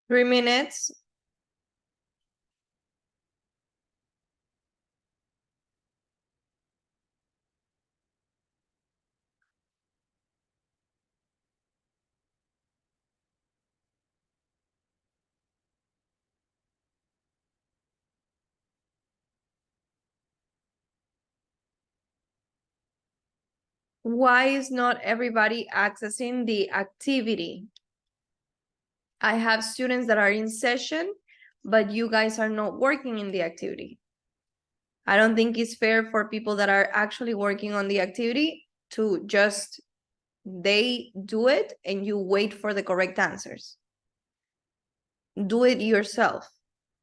3 minutes. Why is not everybody accessing the activity? I have students that are in session, but you guys are not working in the activity. I don't think it's fair for people that are actually working on the activity to just, they do it and you wait for the correct answers. Do it yourself.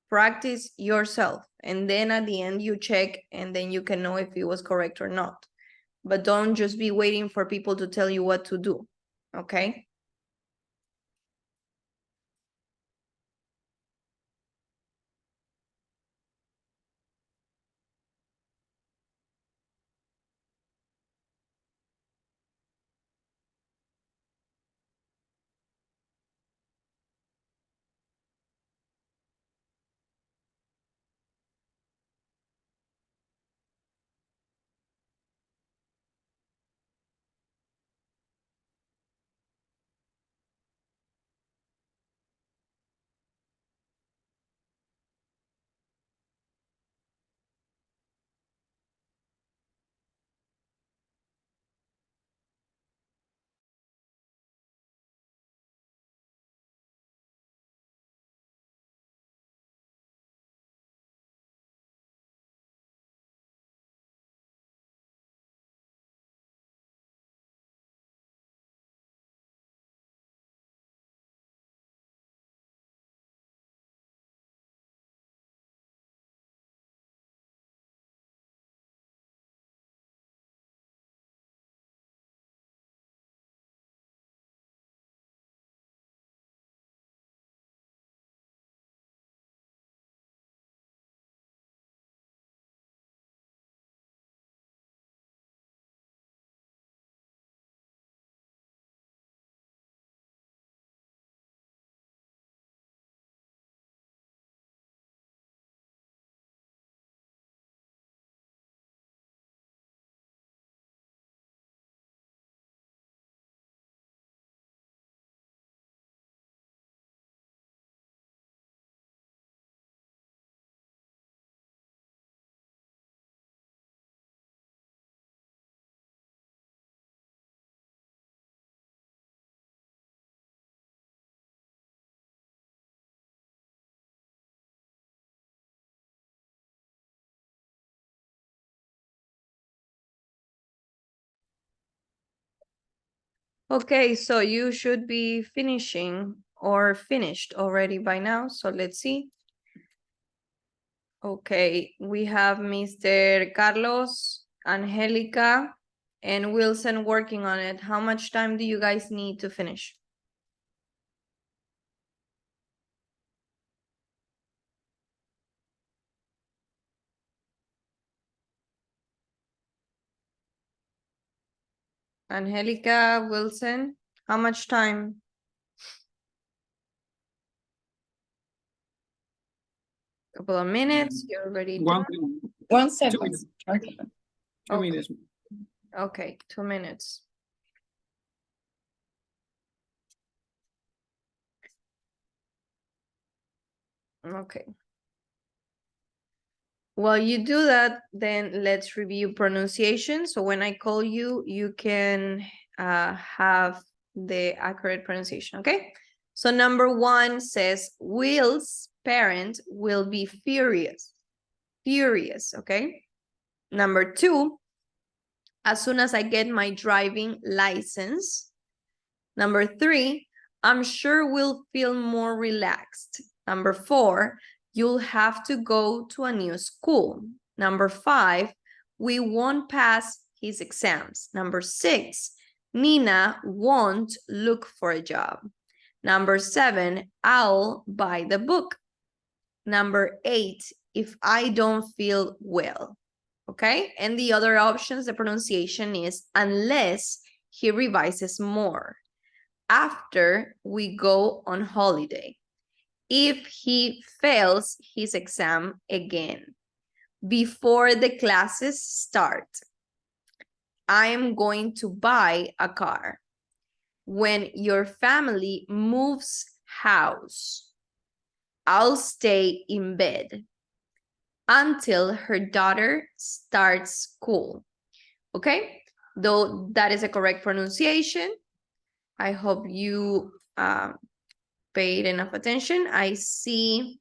Practice yourself. And then at the end you check and then you can know if it was correct or not. But don't just be waiting for people to tell you what to do, okay? Okay, so you should be finishing or finished already by now. So let's see. Okay, we have Mr. Carlos, Angelica, and Wilson working on it. How much time do you guys need to finish? Angelica, Wilson, how much time? Couple of minutes, you're already done. 1 second. minutes. Okay. 2 minutes. Okay, 2 minutes. Okay. While you do that, then let's review pronunciation. So when I call you, you can have the accurate pronunciation, okay? So number 1 says, Will's parent will be furious. Furious, okay? Number 2, as soon as I get my driving license. Number 3, I'm sure we'll feel more relaxed. Number 4, you'll have to go to a new school. Number 5, we won't pass his exams. Number 6, Nina won't look for a job. Number 7, I'll buy the book. Number 8, if I don't feel well. Okay, and the other options, the pronunciation is unless he revises more. After we go on holiday. if he fails his exam again before the classes start. I am going to buy a car. When your family moves house, I'll stay in bed until her daughter starts school. Okay? Though that is a correct pronunciation. I hope you paid enough attention. I see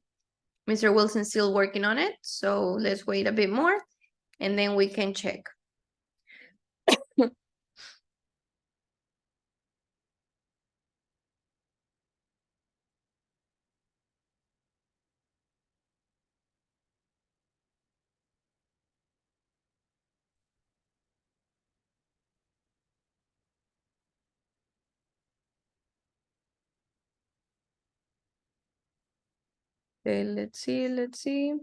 Mr. Wilson still working on it, so let's wait a bit more and then we can check. Okay, let's see.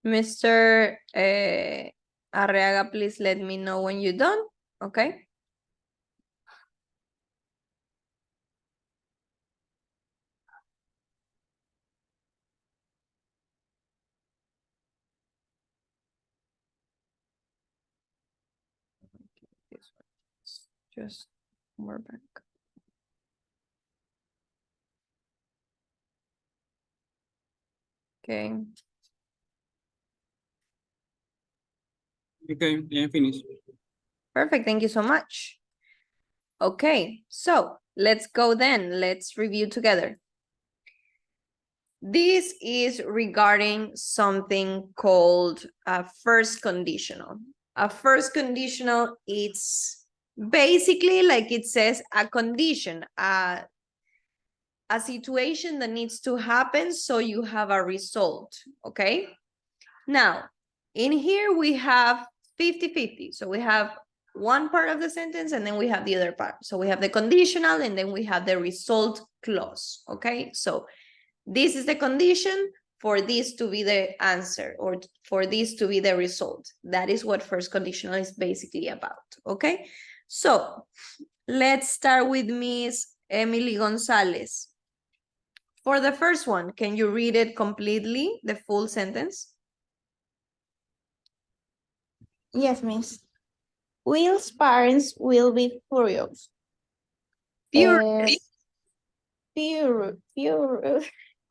Mr. Arriaga, please let me know when you're done, okay? This one. Just more back. Okay. Okay, yeah, finish. Perfect, thank you so much. Okay, so let's go then. Let's review together. This is regarding something called a first conditional. A first conditional, it's basically like it says a condition, a situation that needs to happen so you have a result, okay? Now, in here we have 50-50. So we have one part of the sentence and then we have the other part. So we have the conditional and then we have the result clause, okay? So this is the condition for this to be the answer or for this to be the result. That is what first conditional is basically about, okay? So let's start with Miss Emily Gonzalez. For the first one, can you read it completely, the full sentence? Yes, miss. Will's parents will be furious. Furious. Furious.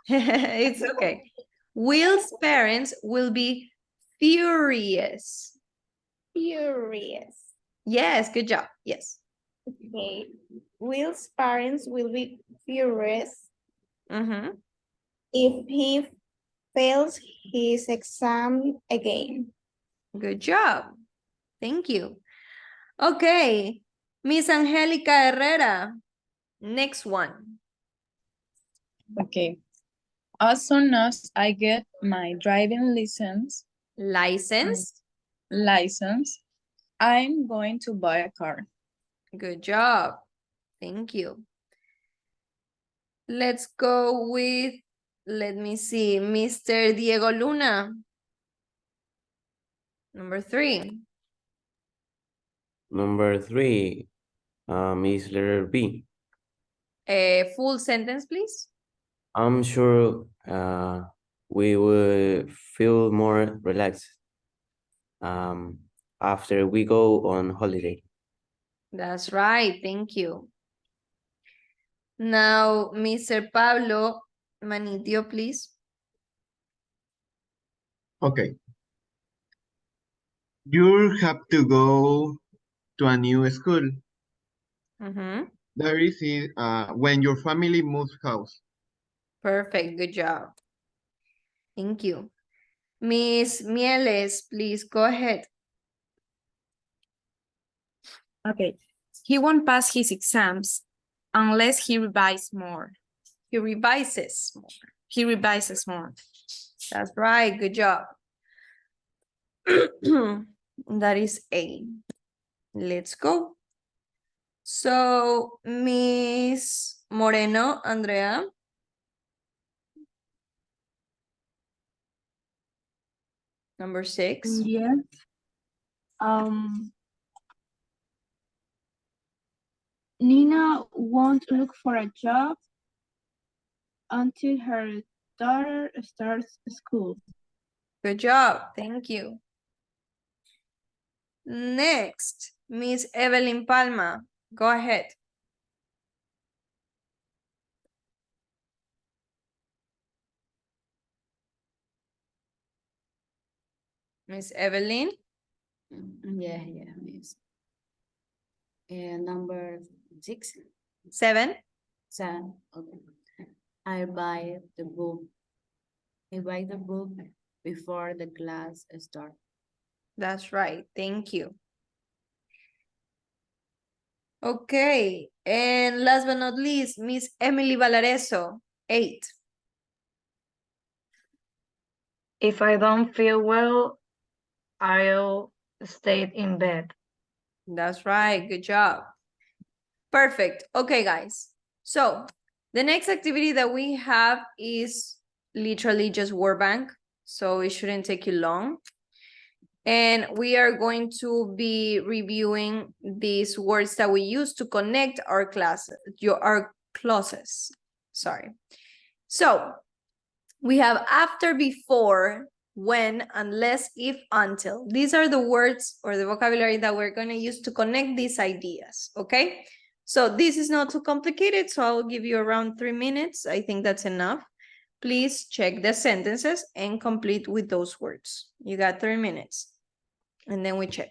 It's okay. Will's parents will be furious. Furious. Yes, good job. Yes. Okay. Will's parents will be furious if he fails his exam again. Good job. Thank you. Okay. Miss Angelica Herrera. Next one. Okay. As soon as I get my driving license, I'm going to buy a car. Good job. Thank you. Let's go with, let me see, Mr. Diego Luna. Number 3. Number 3 is letter B. Full sentence, please. I'm sure we will feel more relaxed after we go on holiday. That's right. Thank you. Now, Mr. Pablo Manitio, please. Okay. You have to go to a new school. That is when your family moves house. Perfect. Good job. Thank you. Miss Mieles, please go ahead. Okay. He won't pass his exams unless he revises more. He revises more. He revises more. That's right. Good job. That is A. Let's go. So, Miss Moreno, Andrea. Number 6. Yes. Nina won't look for a job until her daughter starts school. Good job. Thank you. Next, Miss Evelyn Palma. Go ahead. Miss Evelyn. Yeah, miss. Number 6. 7. 7. Okay. I buy the book. I buy the book before the class starts. That's right. Thank you. Okay. And last but not least, Miss Emily Valareso. 8. If I don't feel well, I'll stay in bed. That's right. Good job. Perfect. Okay, guys. So the next activity that we have is literally just word bank. So it shouldn't take you long. And we are going to be reviewing these words that we use to connect our clauses. Sorry. So we have after, before, when, unless, if, until. These are the words or the vocabulary that we're going to use to connect these ideas, okay? So this is not too complicated, so I'll give you around 3 minutes. I think that's enough. Please check the sentences and complete with those words. You got 3 minutes. And then we check.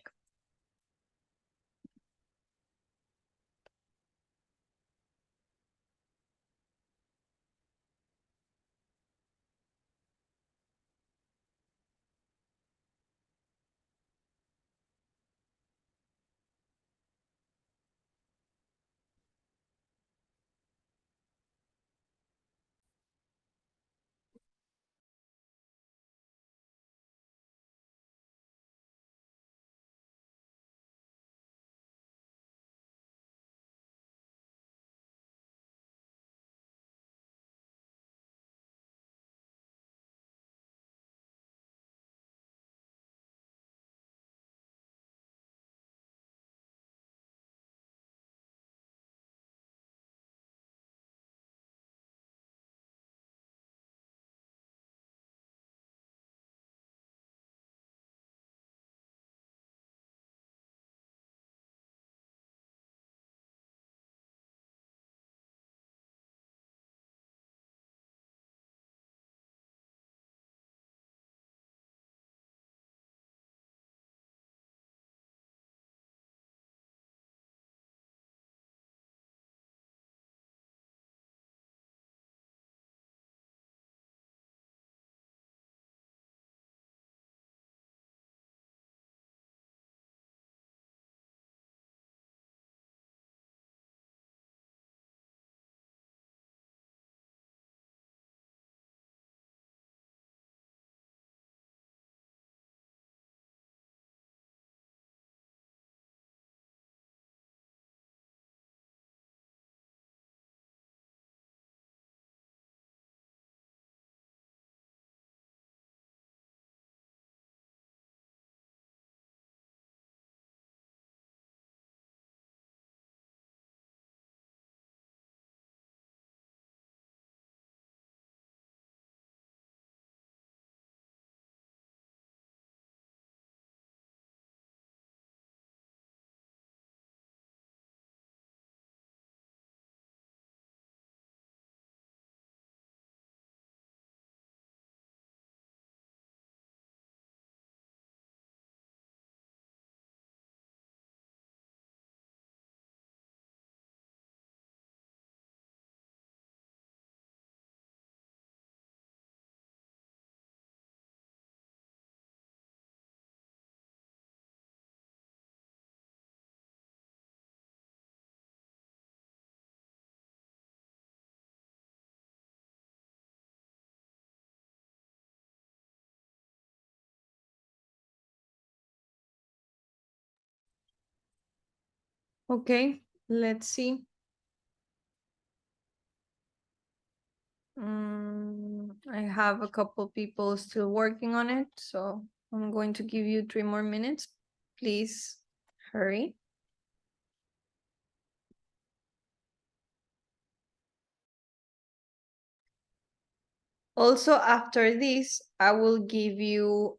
Okay, let's see. I have a couple people still working on it, so I'm going to give you 3 more minutes. Please hurry. Also, after this, I will give you,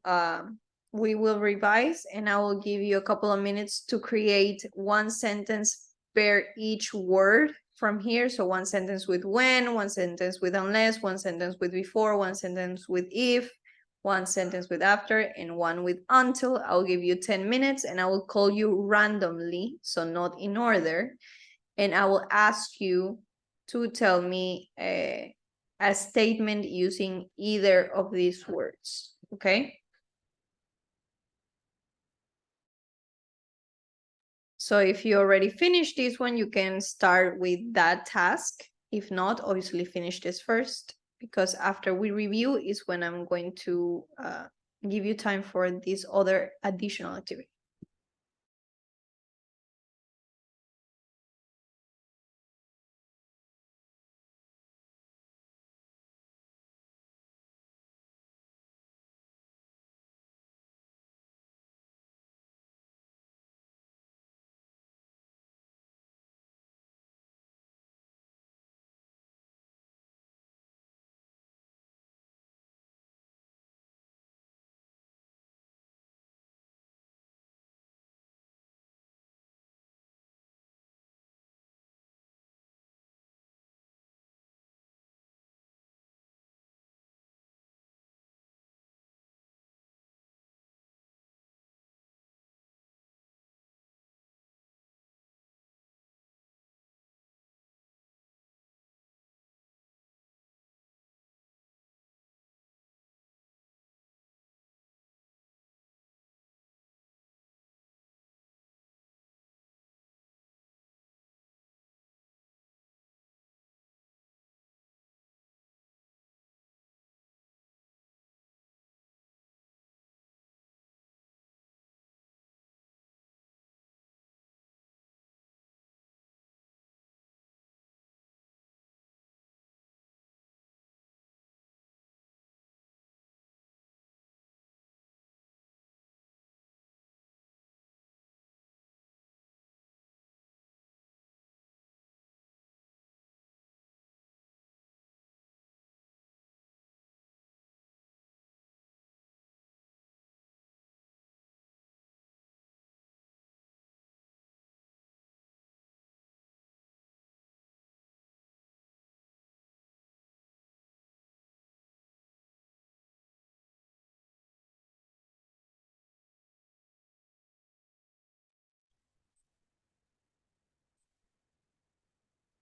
we will revise and I will give you a couple of minutes to create one sentence per each word from here. So one sentence with when, one sentence with unless, one sentence with before, one sentence with if, one sentence with after, and one with until. I'll give you 10 minutes and I will call you randomly, so not in order. And I will ask you to tell me a statement using either of these words, okay? So if you already finished this one, you can start with that task. If not, obviously finish this first, because after we review is when I'm going to give you time for this other additional activity.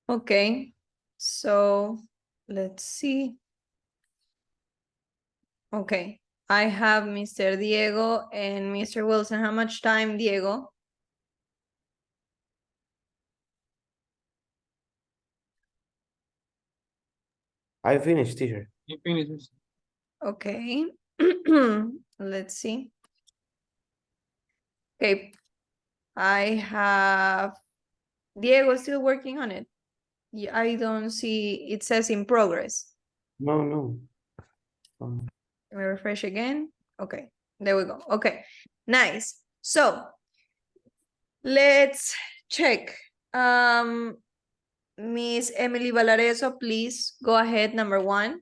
Okay, so let's see. Okay, I have Mr. Diego and Mr. Wilson. How much time, Diego? I finished, teacher. You finish. Okay, let's see. Okay, I have Diego still working on it. Yeah, I don't see, it says in progress. No. Let me refresh again. Okay, there we go. Okay, nice. So let's check. Miss Emily Valareso, please go ahead, number 1.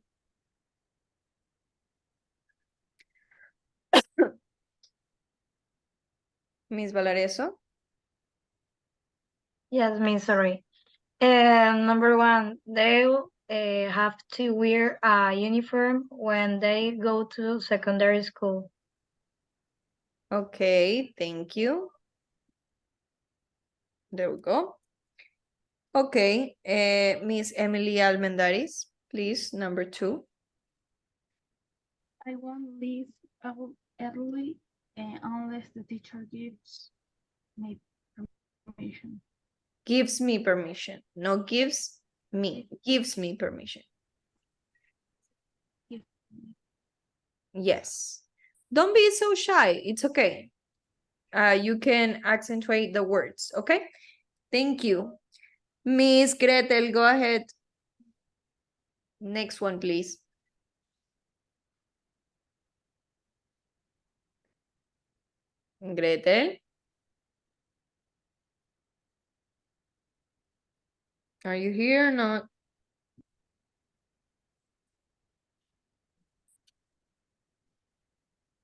Miss Valareso. Yes, Miss, sorry. Number 1, they'll have to wear a uniform when they go to secondary school. Okay, thank you. There we go. Okay, Miss Emily Almendaris, please, number 2. I won't leave out early unless the teacher gives me permission. Gives me permission. No, gives me permission. Give Yes. Don't be so shy. It's okay. You can accentuate the words, okay? Thank you. Miss Gretel, go ahead. Next one, please. Gretel. Are you here or not?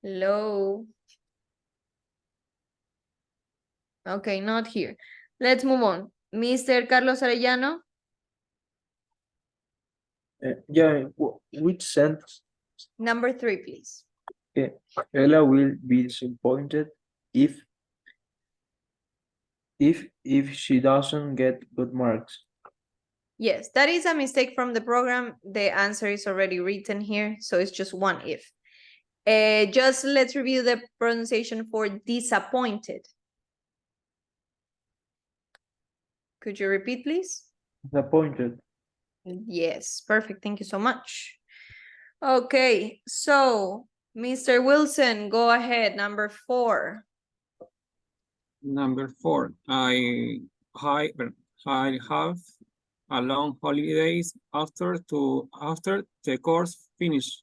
Hello. Okay, not here. Let's move on. Mr. Carlos Arellano. Which sentence? Number 3, please. Ella will be disappointed if she doesn't get good marks. Yes, that is a mistake from the program. The answer is already written here, so it's just one if. Just let's review the pronunciation for disappointed. Could you repeat, please? Disappointed. Yes, perfect. Thank you so much. Okay, so Mr. Wilson, go ahead. Number 4. Number 4, I have a long holidays after the course finish.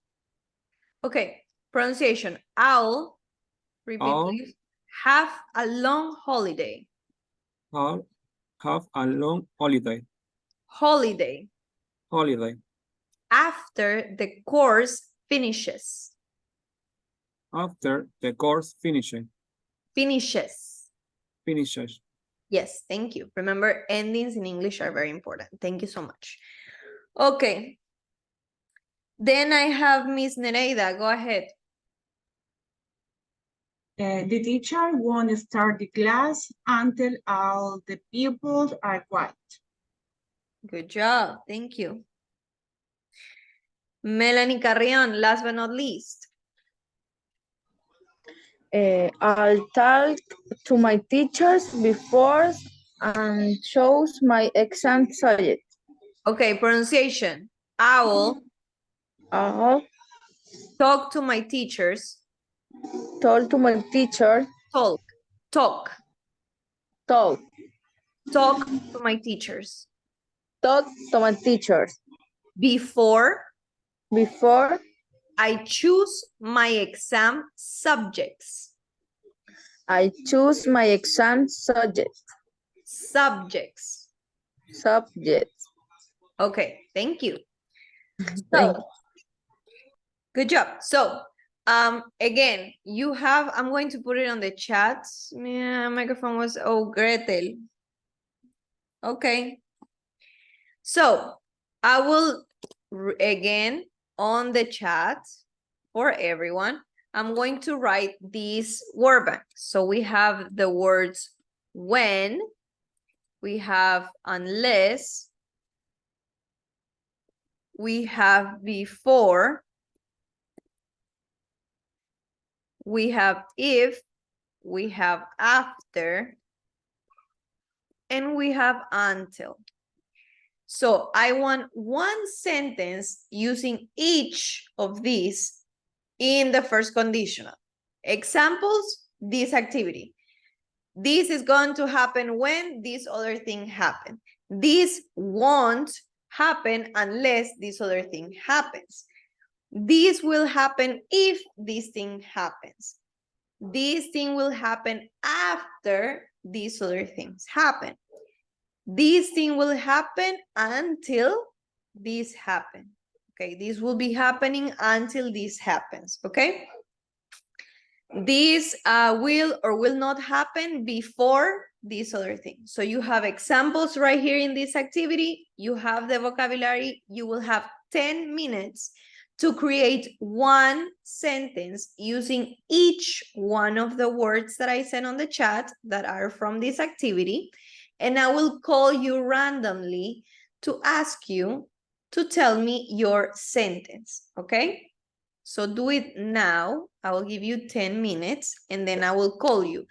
Okay, pronunciation. I'll repeat, I'll please. Have a long holiday. have a long holiday. Holiday. Holiday. After the course finishes. After the course finishes. Finishes. Yes, thank you. Remember, endings in English are very important. Thank you so much. Okay. Then I have Miss Nereida. Go ahead. The teacher won't start the class until all the pupils are quiet. Good job. Thank you. Melanie Carrion, last but not least. I'll talk to my teachers before and choose my exam subject. Okay, pronunciation. I'll talk to my teachers. Talk to my teacher. Talk to my teachers. Talk to my teachers. Before I choose my exam subjects. I choose my exam subject. Subjects. Okay, thank you. Good job. So, again, you have, I'm going to put it on the chat. Yeah, microphone was, Gretel. Okay. So, I will, again, on the chat for everyone, I'm going to write these word banks. So we have the words when, we have unless, we have before, we have if, we have after, and we have until. So I want one sentence using each of these in the first conditional. Examples, this activity. This is going to happen when this other thing happens. This won't happen unless this other thing happens. This will happen if this thing happens. This thing will happen after these other things happen. This thing will happen until this happens. Okay, this will be happening until this happens, okay? This will or will not happen before this other thing. So you have examples right here in this activity. You have the vocabulary. You will have 10 minutes to create one sentence using each one of the words that I sent on the chat that are from this activity. And I will call you randomly to ask you to tell me your sentence, okay? So do it now. I will give you 10 minutes and then I will call you.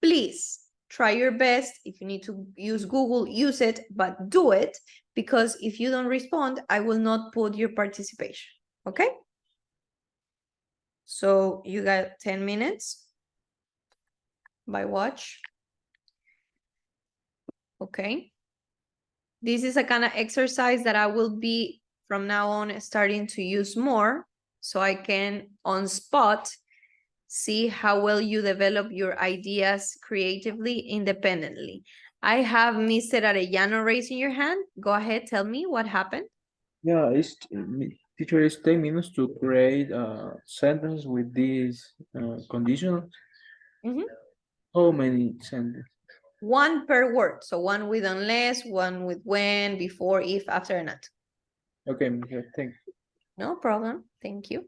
Please try your best. If you need to use Google, use it, but do it, because if you don't respond, I will not put your participation, okay? So you got 10 minutes by watch. Okay. This is a kind of exercise that I will be from now on starting to use more so I can on spot see how well you develop your ideas creatively, independently. I have Mr. Arellano raising your hand. Go ahead, tell me what happened. Yeah, Teacher, it's 10 minutes to create a sentence with this conditional. Mhm. How many sentences? One per word. So one with unless, one with when, before, if, after, and not. Okay, Miguel, thank you. No problem. Thank you.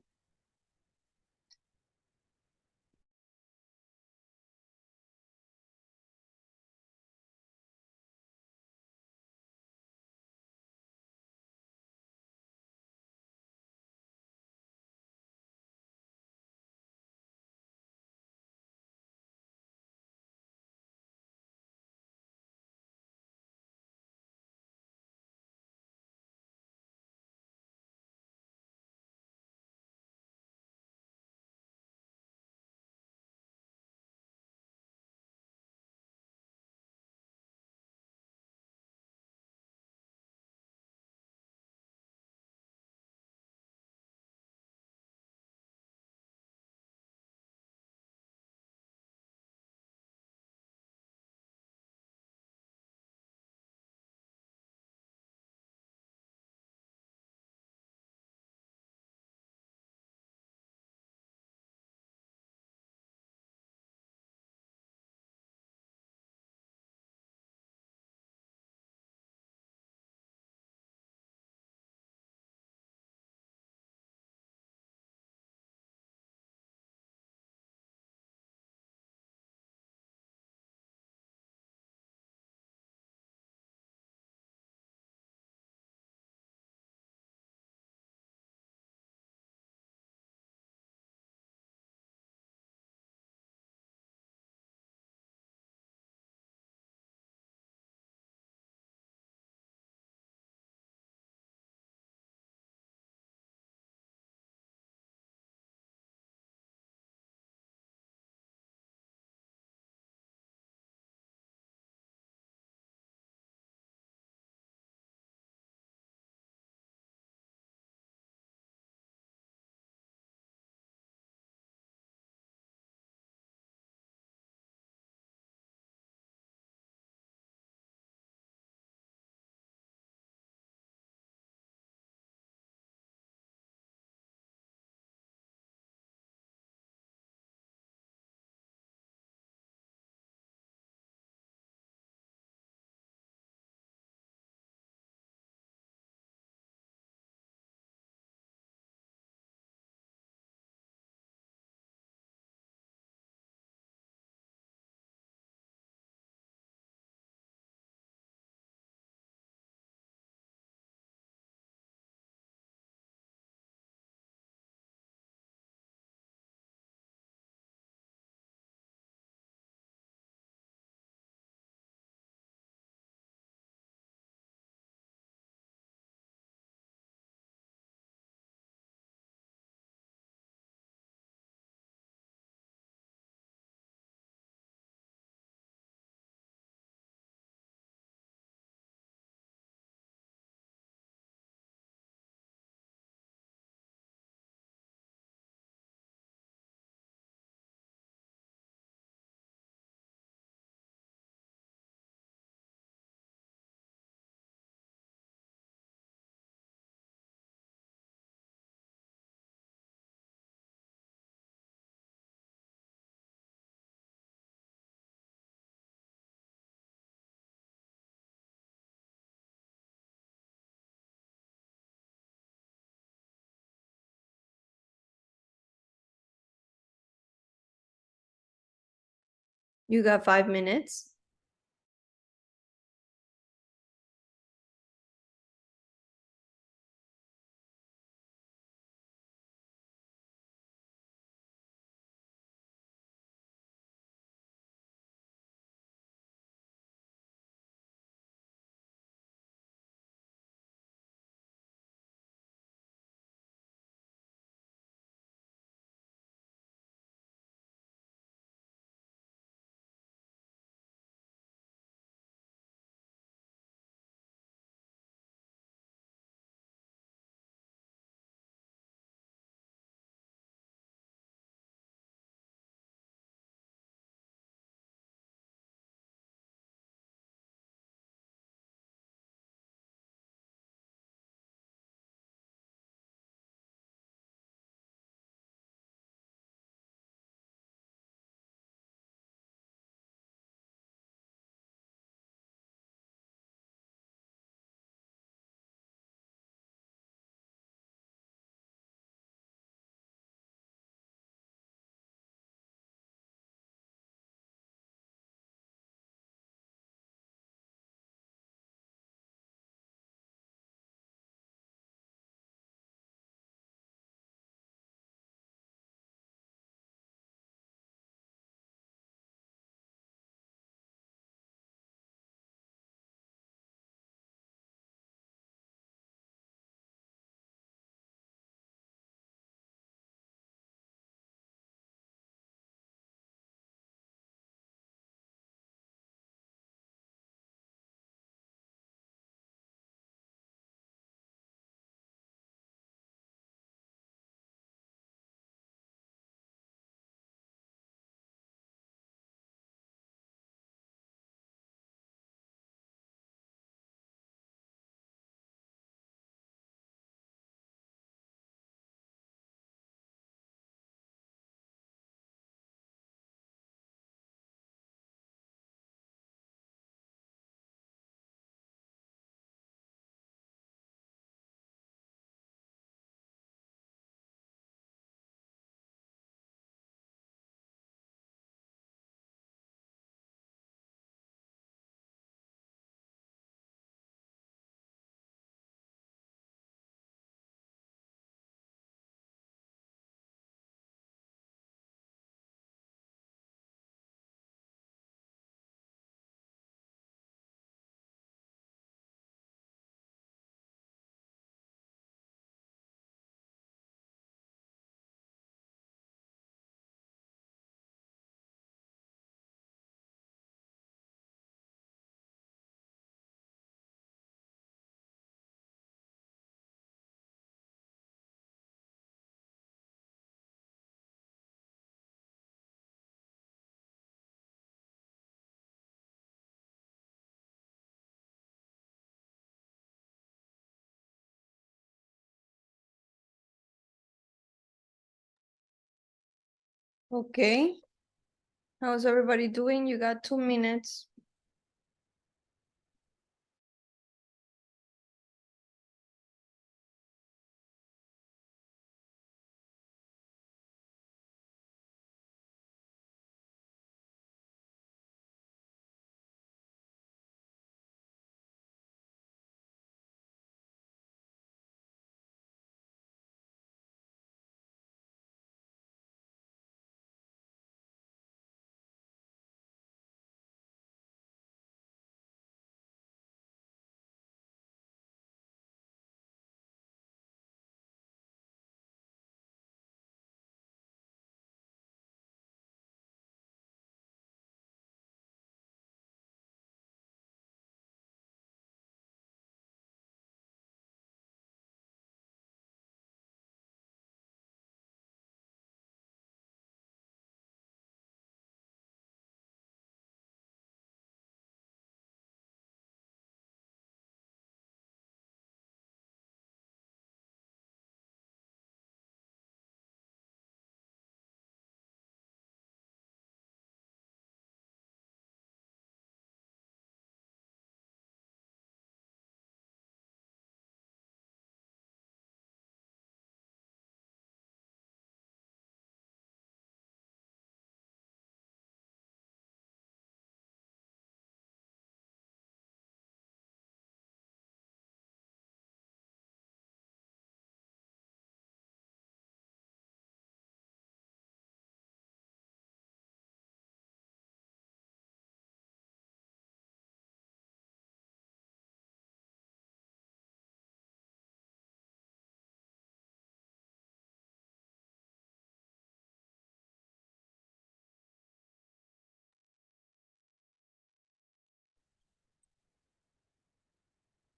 You got 5 minutes. Okay. How's everybody doing? You got 2 minutes.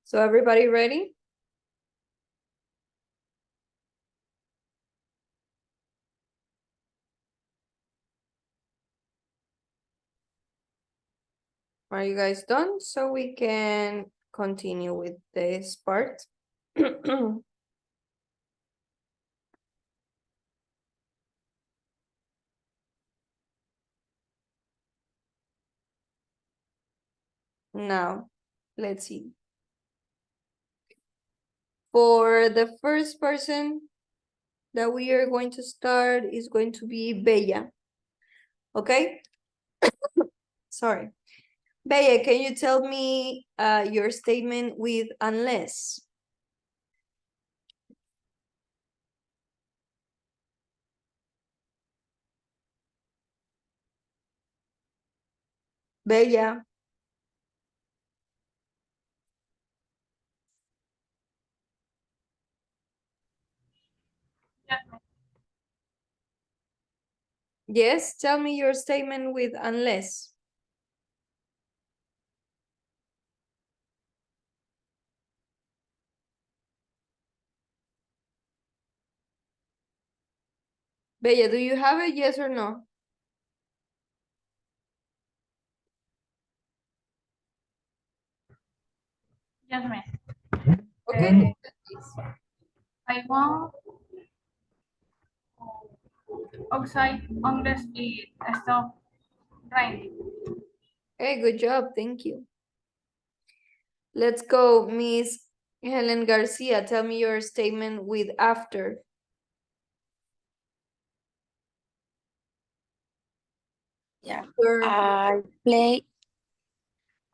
So everybody ready? Are you guys done? So we can continue with this part. Now, let's see. For the first person that we are going to start is going to be Bella. Okay? Sorry. Bella, can you tell me your statement with unless? Bella. Yes, tell me your statement with unless. Bella, do you have it? Yes or no? Yes, ma'am. Okay. I want outside unless it stops raining. Hey, good job. Thank you. Let's go, Miss Helen Garcia. Tell me your statement with after. Yeah. Sure.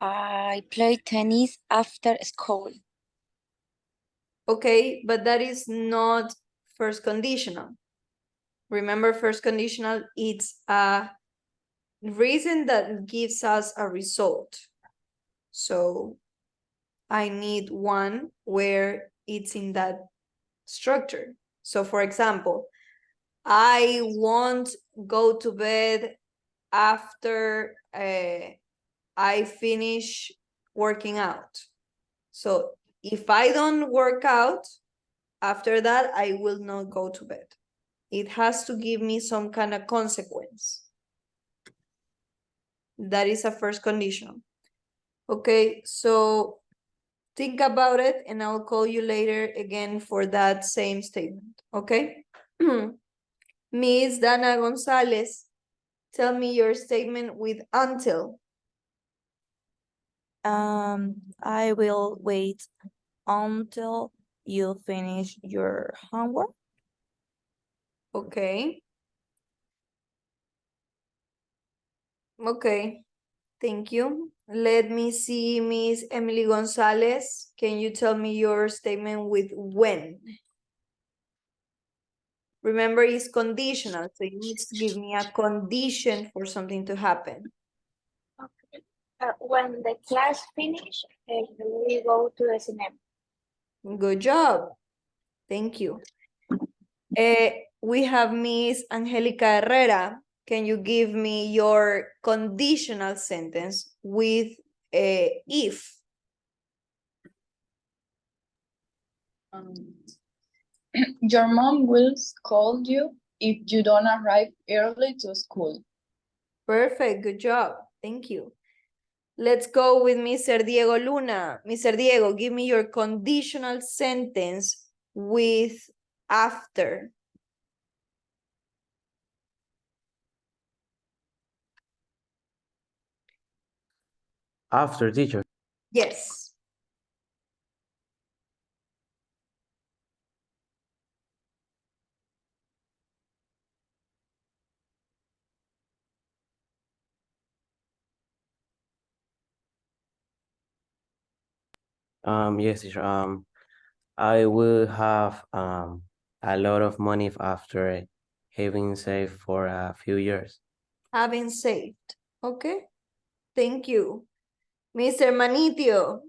I play tennis after school. Okay, but that is not first conditional. Remember, first conditional, it's a reason that gives us a result. So I need one where it's in that structure. So for example, I won't go to bed after I finish working out. So if I don't work out, after that, I will not go to bed. It has to give me some kind of consequence. That is a first condition. Okay, so think about it and I'll call you later again for that same statement, okay? Miss Dana Gonzalez, tell me your statement with until. I will wait until you finish your homework. Okay. Okay, thank you. Let me see, Miss Emily Gonzalez. Can you tell me your statement with when? Remember, it's conditional, so you need to give me a condition for something to happen. When the class finish, we go to the cinema. Good job. Thank you. We have Miss Angelica Herrera. Can you give me your conditional sentence with if? Your mom will scold you if you don't arrive early to school. Perfect, good job. Thank you. Let's go with Mr. Diego Luna. Mr. Diego, give me your conditional sentence with after. After, teacher. Yes. Yes, teacher. I will have a lot of money after having saved for a few years. Having saved. Okay. Thank you. Mr. Manitio,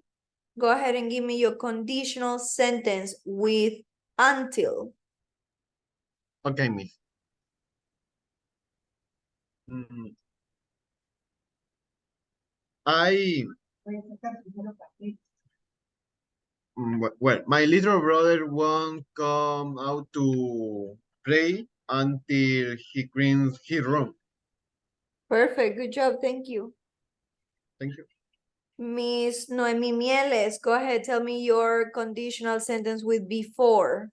go ahead and give me your conditional sentence with until. Okay, Miss. Mm, I well, my little brother won't come out to play until he cleans his room. Perfect. Good job. Thank you. Thank you. Miss Noemi Mieles, go ahead. Tell me your conditional sentence with before.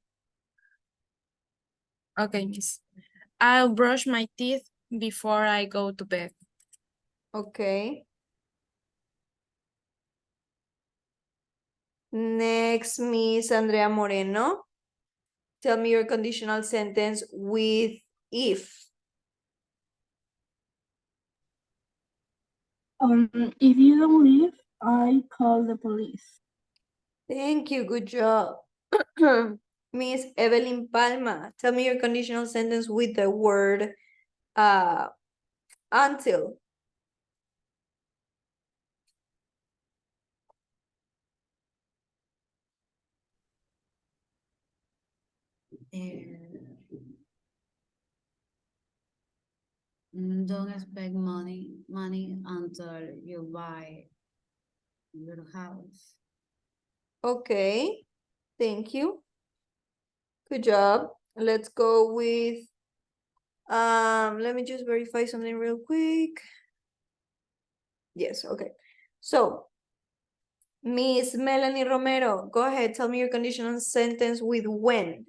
Okay, miss. I'll brush my teeth before I go to bed. Okay. Next, Miss Andrea Moreno. Tell me your conditional sentence with if. If you don't leave, I call the police. Thank you. Good job. Miss Evelyn Palma, tell me your conditional sentence with the word until. Don't expect money until you buy your house. Okay. Thank you. Good job. Let's go with let me just verify something real quick. Yes, okay. So Miss Melanie Romero, go ahead. Tell me your conditional sentence with when.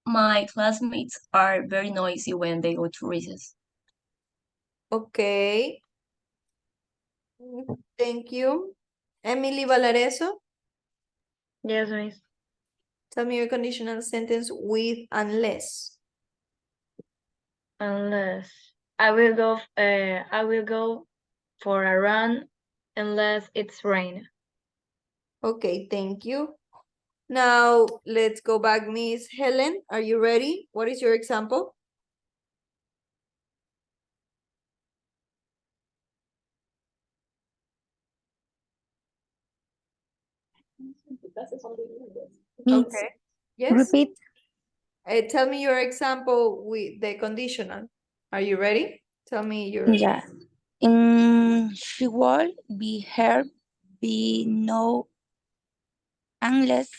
My classmates are very noisy when they go to recess. Okay. Thank you. Emily Valareso, Yes, miss. tell me your conditional sentence with unless. Unless I will go for a run unless it's rain. Okay, thank you. Now let's go back, Miss Helen. Are you ready? What is your example? Okay. Yes. Repeat. Tell me your example with the conditional. Are you ready? Tell me your. Yeah. She will be here be no unless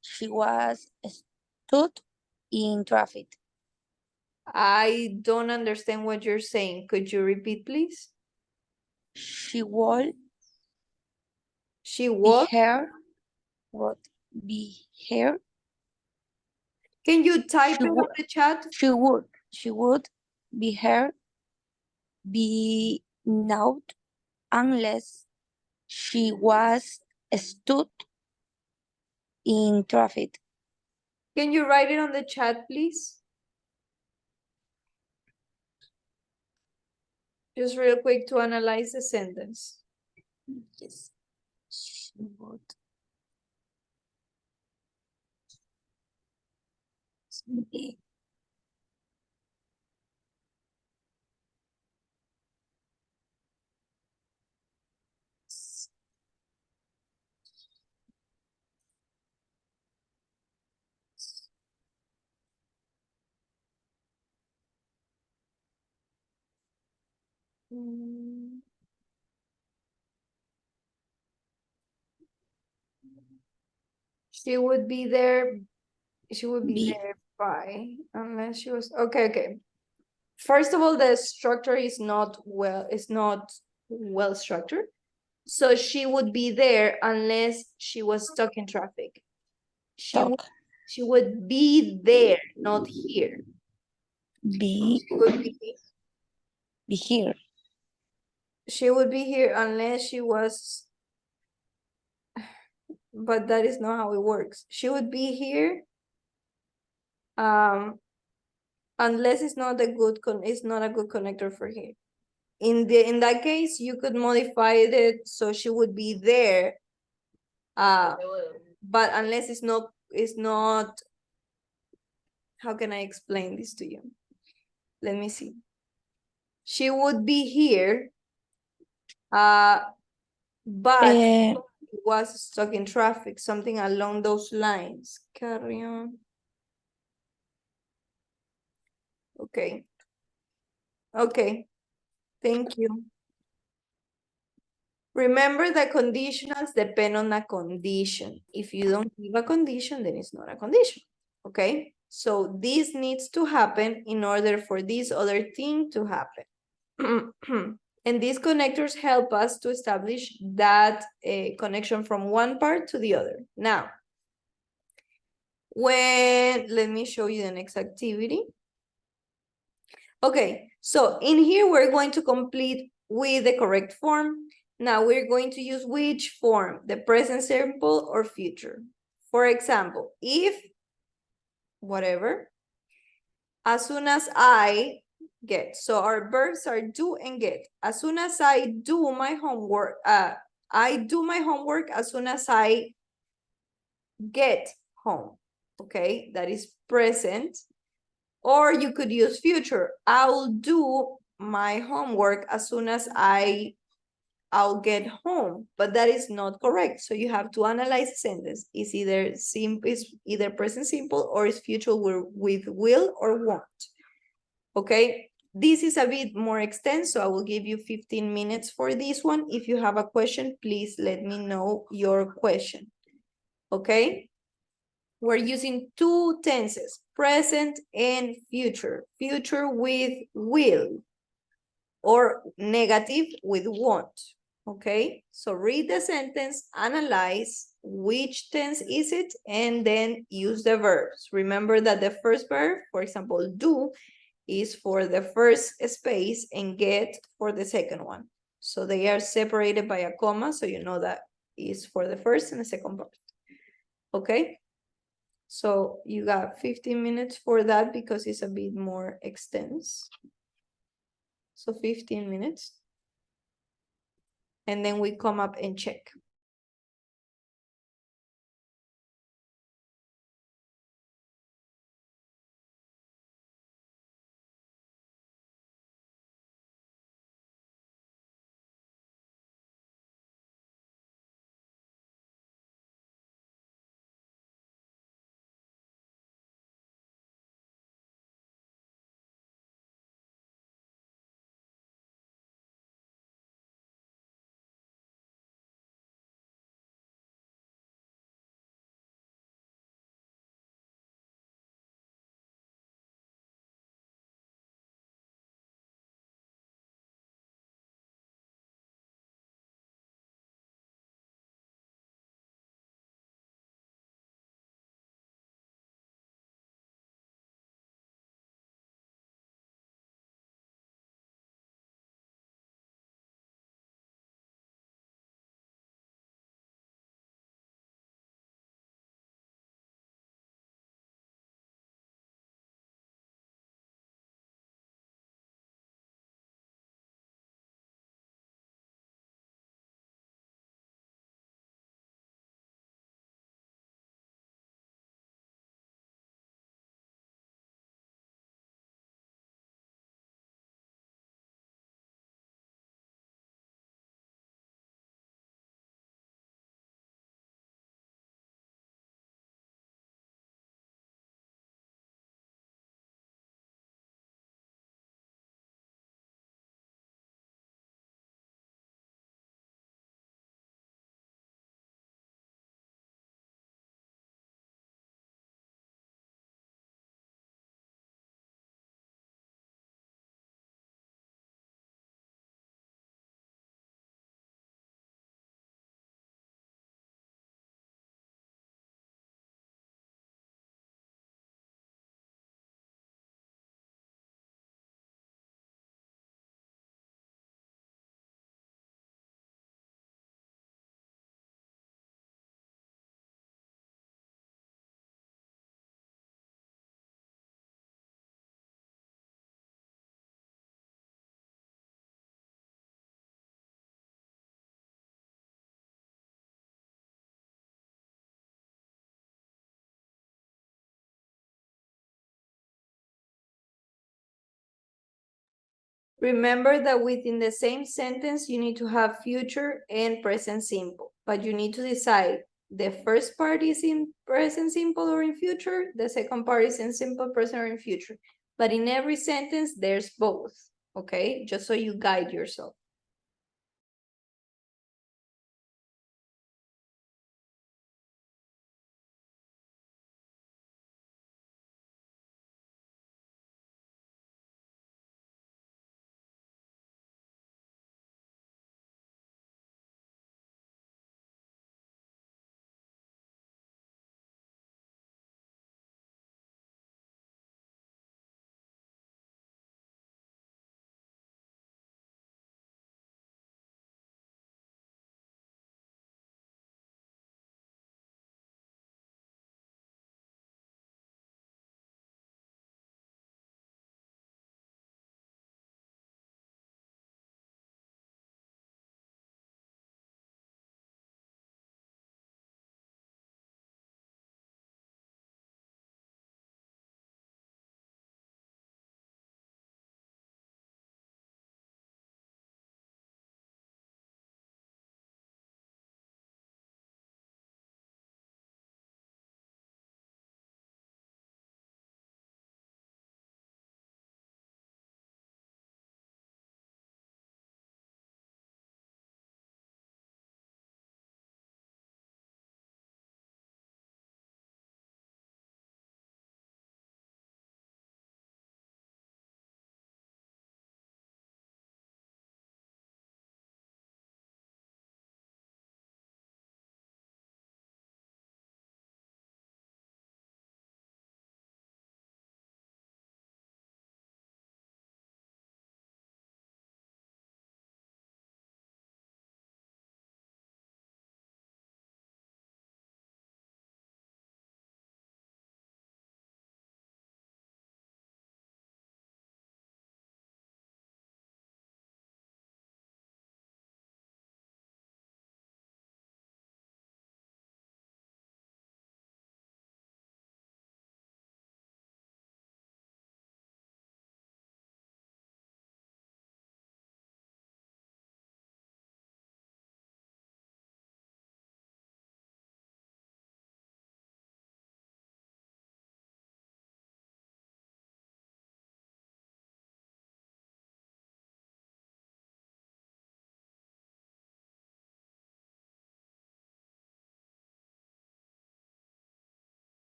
she was stood in traffic. I don't understand what you're saying. Could you repeat, please? She will She be will. here. What be here Can you type She it on would, the chat? she would be her, be not unless she was stood in traffic. Can you write it on the chat, please? Just real quick to analyze the sentence. Yes. She would be She would be there. She would be Be- there by, unless she was, okay. First of all, the structure is not well structured. So she would be there unless she was stuck in traffic. She would be there, not here. be She would be here. She would be here unless she was, but that is not how it works. She would be here unless it's not a good connector for here. In that case, you could modify it so she would be there. But unless it's not, how can I explain this to you? Let me see. She would be here, but was stuck in traffic, something along those lines. Carry on. Okay. Thank you. Remember that conditionals depend on a condition. If you don't give a condition, then it's not a condition. Okay? So this needs to happen in order for this other thing to happen. And these connectors help us to establish that connection from one part to the other. Now, let me show you the next activity. Okay, so in here, we're going to complete with the correct form. Now we're going to use which form, the present simple or future. For example, if, whatever, as soon as I get, so our verbs are do and get. As soon as I do my homework, I do my homework as soon as I get home. Okay, that is present. Or you could use future. I'll do my homework as soon as I'll get home, but that is not correct. So you have to analyze the sentence. It's either present simple or it's future with will or won't. Okay, this is a bit more extensive, so I will give you 15 minutes for this one. If you have a question, please let me know your question. Okay, we're using two tenses, present and future. Future with will or negative with won't. Okay, so read the sentence, analyze which tense is it, and then use the verbs. Remember that the first verb, for example, do, is for the first space and get for the second one. So they are separated by a comma, so you know that is for the first and the second part. Okay, so you got 15 minutes for that because it's a bit more extensive. So 15 minutes. And then we come up and check. Remember that within the same sentence, you need to have future and present simple, but you need to decide the first part is in present simple or in future, the second part is in simple present or in future. But in every sentence, there's both, okay? Just so you guide yourself.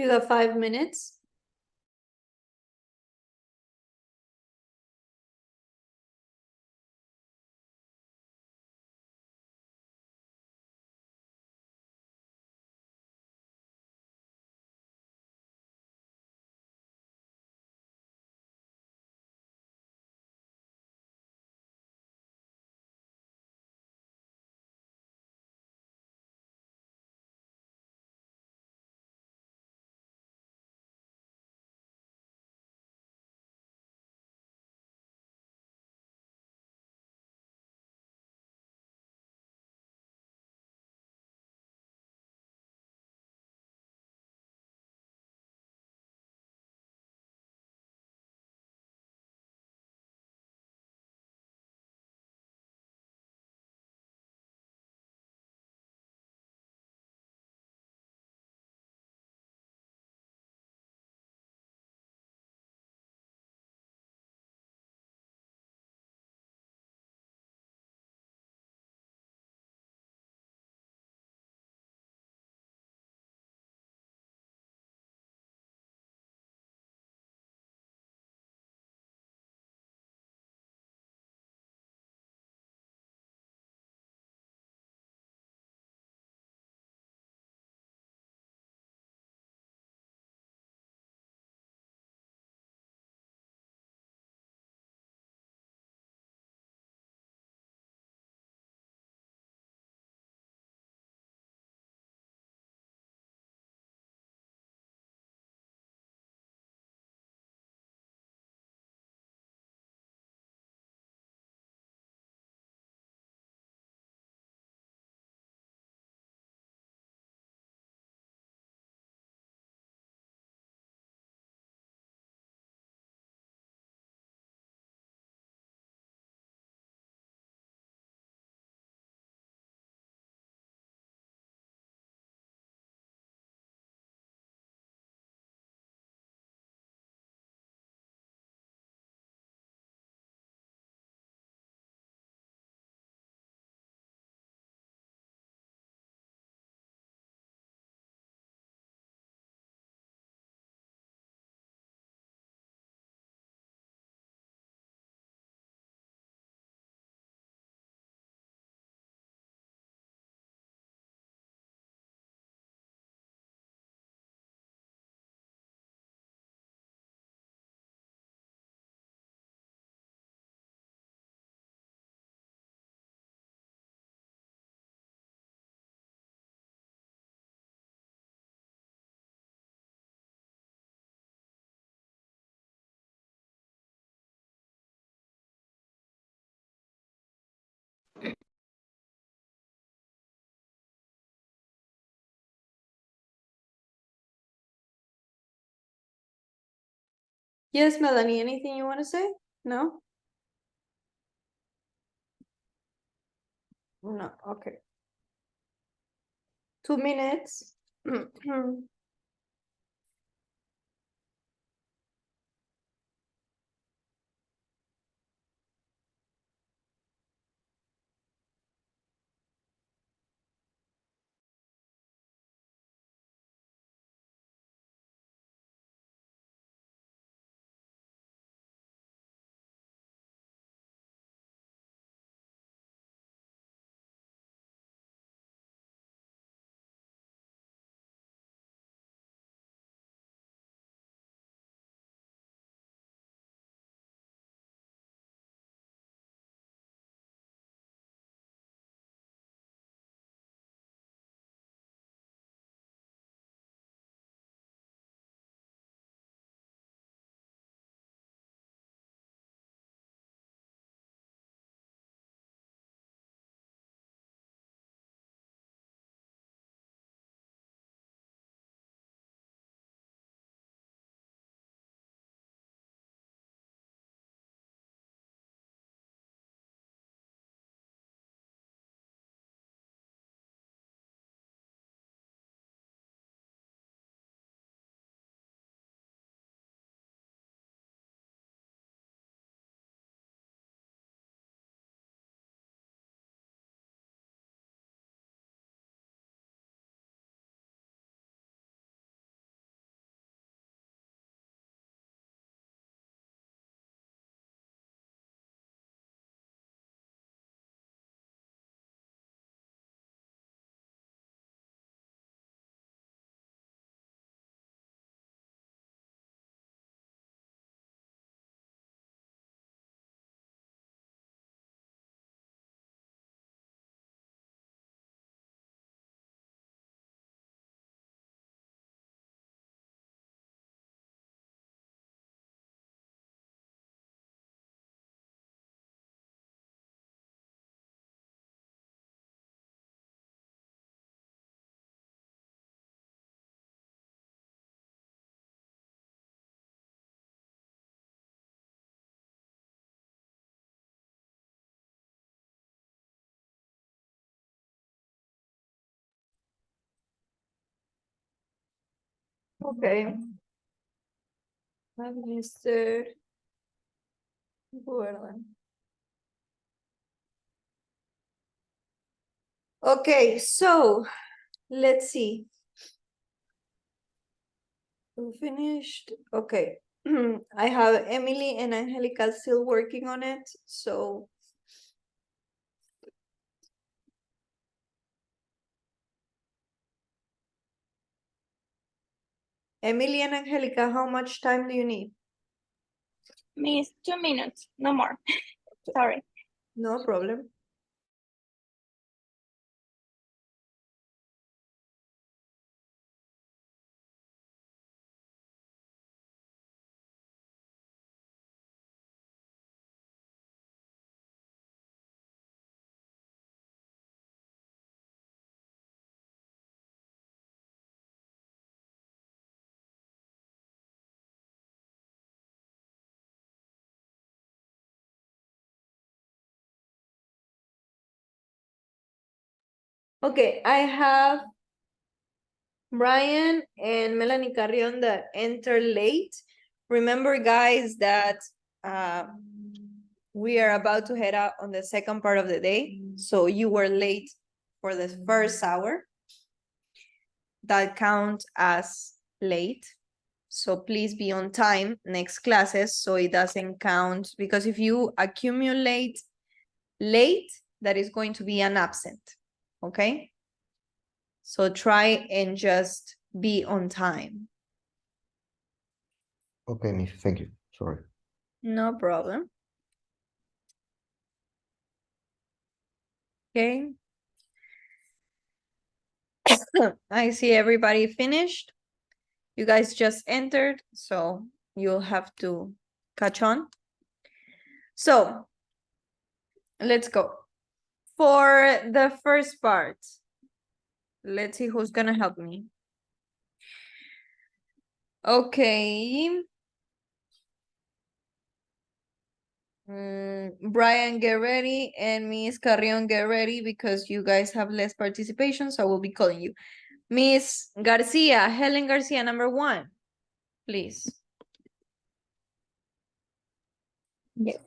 You got 5 minutes. Yes, Melanie, anything you want to say? No? No, okay. 2 minutes. Okay. Mr. Gordon. Okay, so let's see. We finished. Okay. I have Emily and Angelica still working on it, so. Emily and Angelica, how much time do you need? Miss, 2 minutes, no more. Sorry. No problem. Okay, I have Brian and Melanie Carrion that enter late. Remember, guys, that we are about to head out on the second part of the day. So you were late for the first hour. That counts as late. So please be on time next classes so it doesn't count, because if you accumulate late, that is going to be an absent. Okay? So try and just be on time. Okay, Miss, thank you. Sorry. No problem. Okay. I see everybody finished. You guys just entered, so you'll have to catch on. So let's go. For the first part, let's see who's gonna help me. Okay. Brian, get ready, and Miss Carrion, get ready, because you guys have less participation, so I will be calling you. Miss Garcia, Helen Garcia, number 1, please. Yes.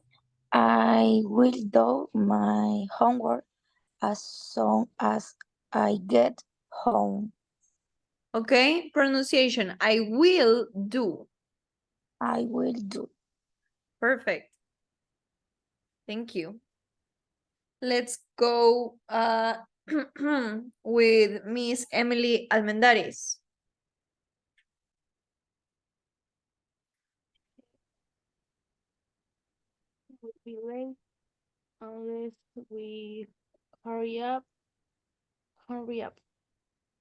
I will do my homework as soon as I get home. Okay, pronunciation. I will do. I will do. Perfect. Thank you. Let's go with Miss Emily Almendares. Would be late unless we hurry up. Hurry up.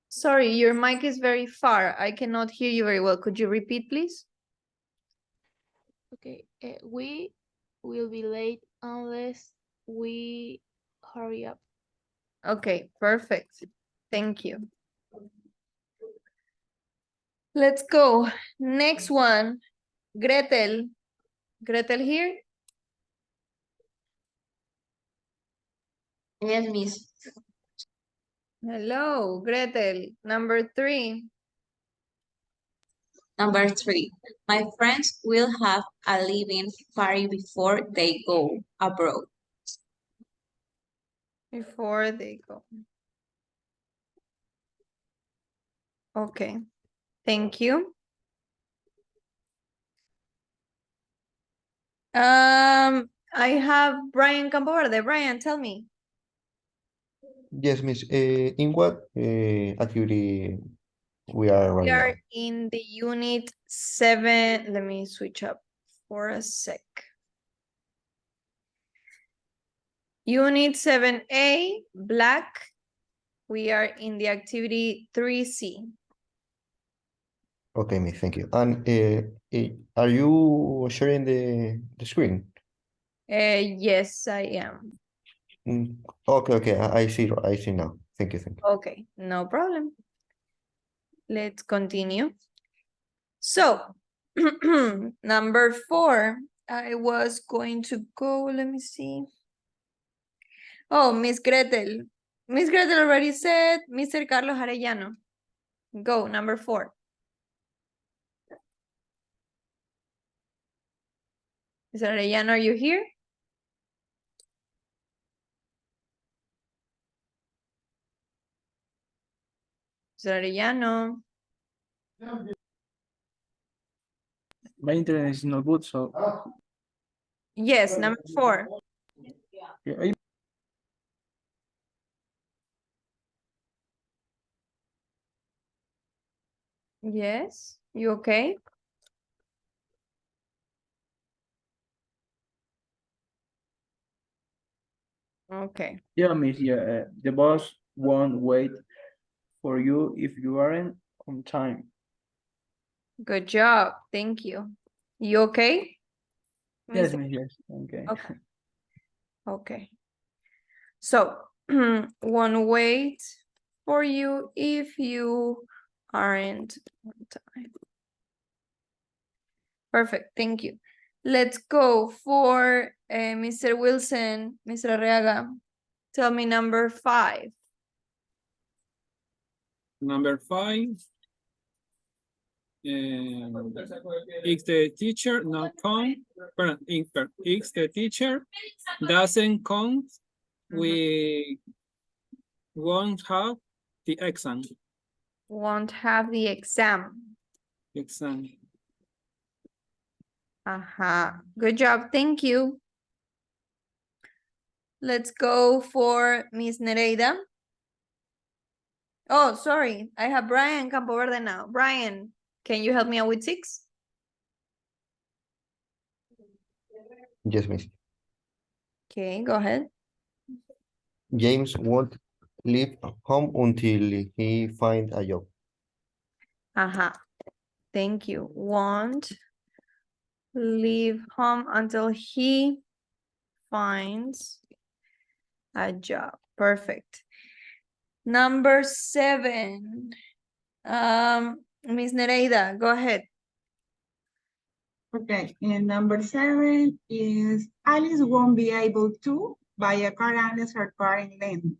Sorry, your mic is very far. I cannot hear you very well. Could you repeat, please? Okay, we will be late unless we hurry up. Okay, perfect. Thank you. Let's go. Next one, Gretel. Gretel here? Yes, Miss. Hello, Gretel. Number 3. Number 3, my friends will have a leaving party before they go abroad. Before they go. Okay, thank you. I have Brian Campoverde. Brian, tell me. Yes, Miss. In what activity we are We right now? are in the unit 7. Let me switch up for a sec. Unit 7A, black. We are in the activity 3C. Okay, Miss, thank you. And are you sharing the screen? Yes, I am. Okay, I see now. Thank you. Okay, no problem. Let's continue. So, number 4, I was going to go, let me see. Oh, Miss Gretel. Miss Gretel already said, Mr. Carlos Arellano. Go, number 4. Mr. Arellano, are you here? Mr. Arellano. My internet is not good, so Yes, number 4. yeah, I- Yes, you okay? Okay. yeah, miss. Yeah, the boss won't wait for you if you aren't on time. Good job. Thank you. You okay? Yes, Miss- miss. Yes. Okay. Okay. Okay. So, won't wait for you if you aren't on time. Perfect. Thank you. Let's go for Mr. Wilson, Mr. Arriaga. Tell me number 5. Number 5. If the teacher not come, if the teacher doesn't come, we won't have the exam. Won't have the exam. Good job. Thank you. Let's go for Miss Nereida. Oh, sorry. I have Brian Campoverde now. Brian, can you help me out with 6? Yes, miss. Okay, go ahead. James won't leave home until he finds a job. Thank you. Won't leave home until he finds a job. Perfect. Number 7. Miss Nereida, go ahead. Okay, and number 7 is Alice won't be able to buy a car unless her parents lend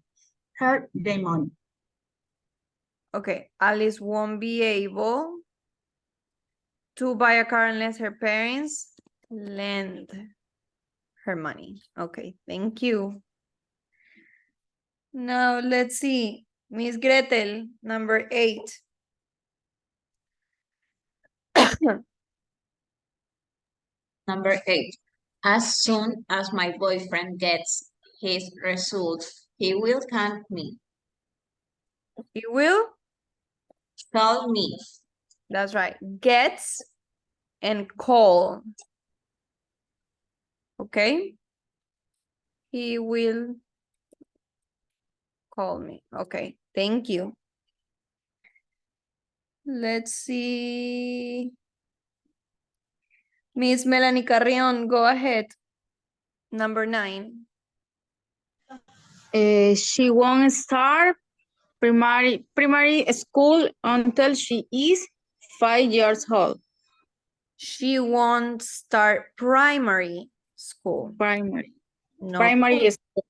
her the money. Okay, Alice won't be able to buy a car unless her parents lend her money. Okay, thank you. Now let's see. Miss Gretel, number 8. Number 8. As soon as my boyfriend gets his results, he will thank me. He will? Call me. That's right. Gets and call. Okay? He will call me. Okay, thank you. Let's see. Miss Melanie Carrion, go ahead. Number 9. She won't start primary school until she is 5 years old. She won't start primary school. Primary. No. Primary school.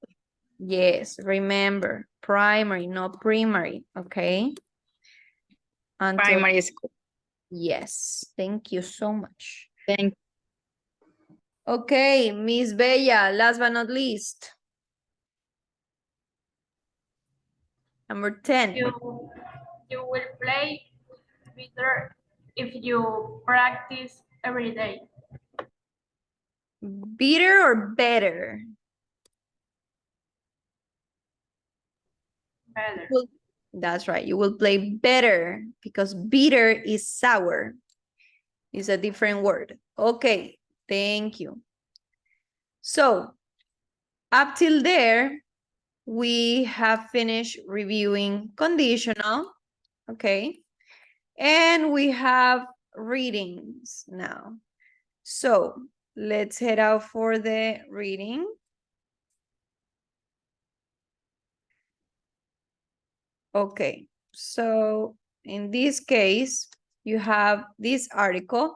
Yes, remember, primary, not primary, okay? Until, Primary school. yes, thank you so much. Thank you. Okay, Miss Bella, last but not least. Number 10. You will play better if you practice every day. Bitter or better? Better. That's right. You will play better because bitter is sour. It's a different word. Okay, thank you. So, up till there, we have finished reviewing conditional, okay? And we have readings now. So, let's head out for the reading. Okay, so in this case, you have this article.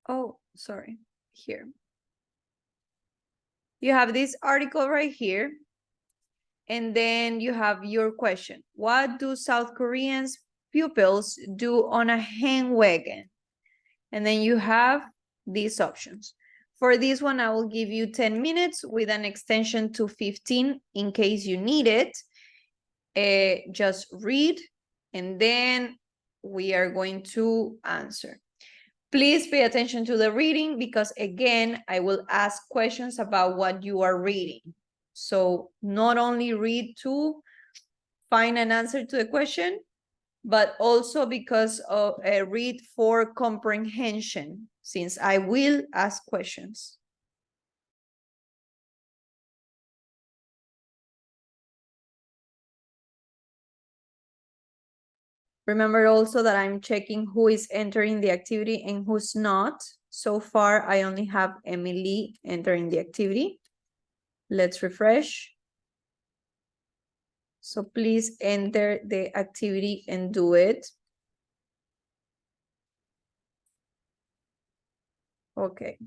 Oh, sorry, here. You have this article right here. And then you have your question. What do South Koreans pupils do on a hand wagon? And then you have these options. For this one, I will give you 10 minutes with an extension to 15 in case you need it. Just read, and then we are going to answer. Please pay attention to the reading because, again, I will ask questions about what you are reading. So not only read to find an answer to the question, but also because of read for comprehension, since I will ask questions. Remember also that I'm checking who is entering the activity and who's not. So far, I only have Emily entering the activity. Let's refresh. So please enter the activity and do it. Okay.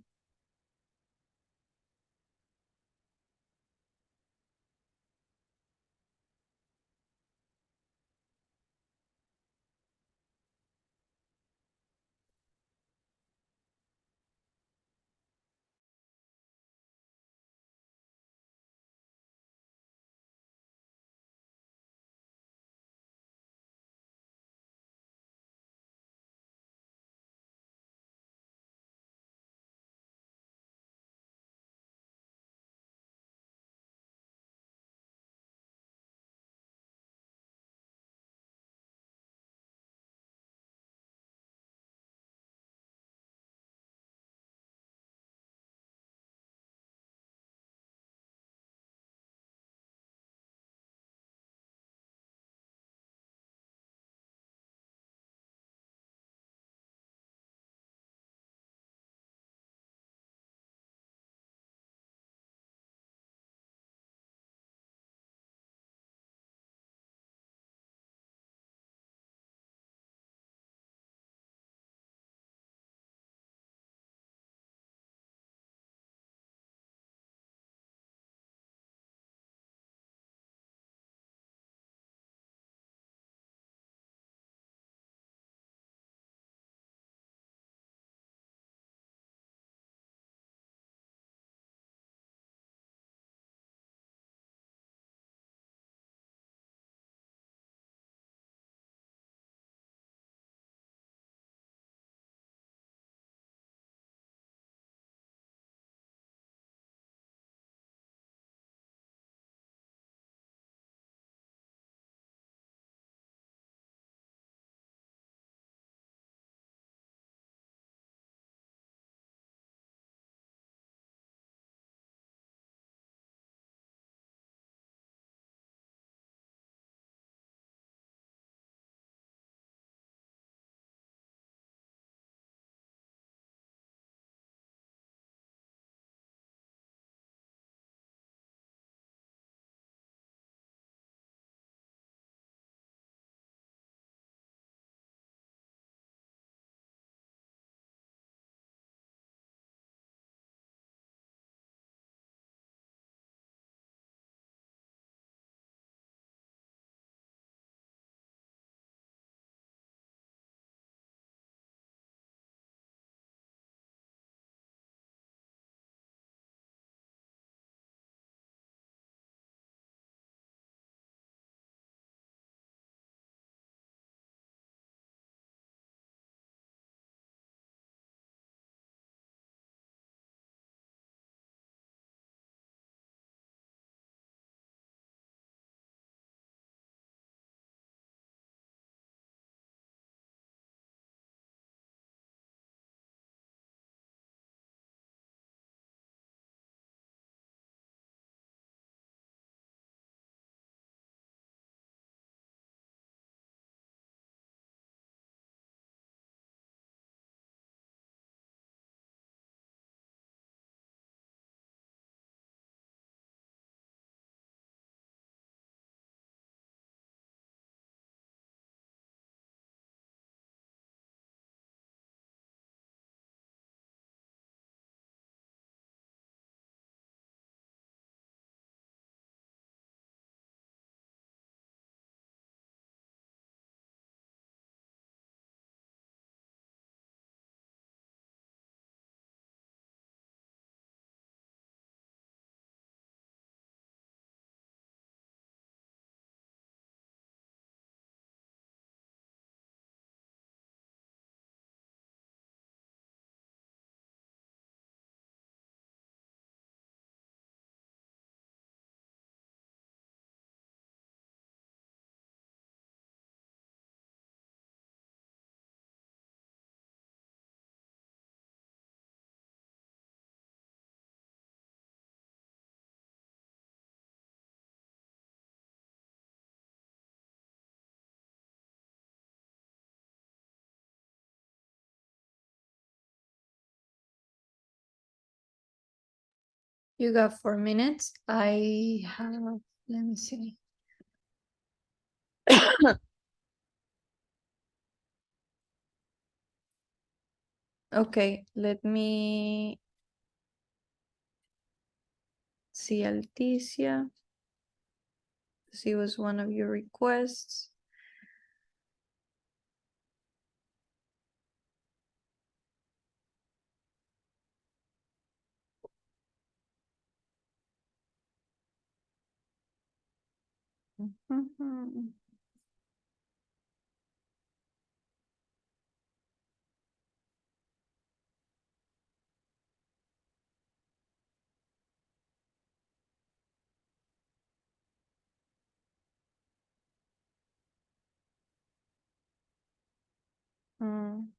You got 4 minutes. I have, let me see. Okay, let me see Alticia. See was one of your requests. Mhm. Mm.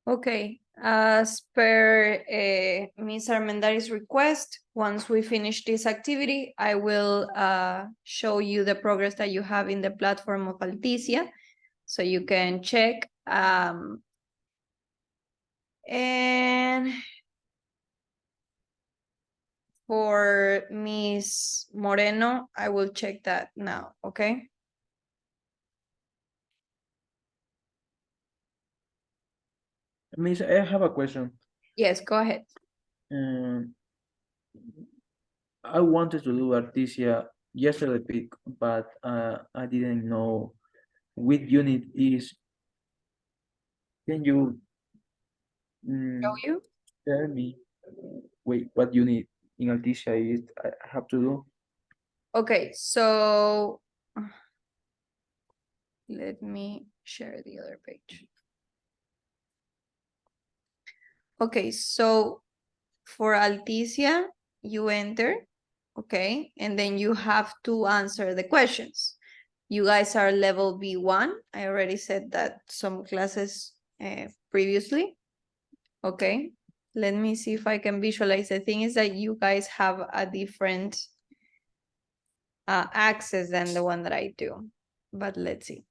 Okay, as per Ms. Armendari's request, once we finish this activity, I will show you the progress that you have in the platform of Alticia, so you can check. And for Ms. Moreno, I will check that now, okay? Miss, I have a question. Yes, go ahead. I wanted to do Artesia yesterday, but I didn't know which unit is. Can you Show you? tell me what unit in Artesia is I have to do? Okay, so let me share the other page. Okay, so for Alticia, you enter, okay, and then you have to answer the questions. You guys are level B1. I already said that some classes previously. Okay, let me see if I can visualize. The thing is that you guys have a different access than the one that I do, but let's see.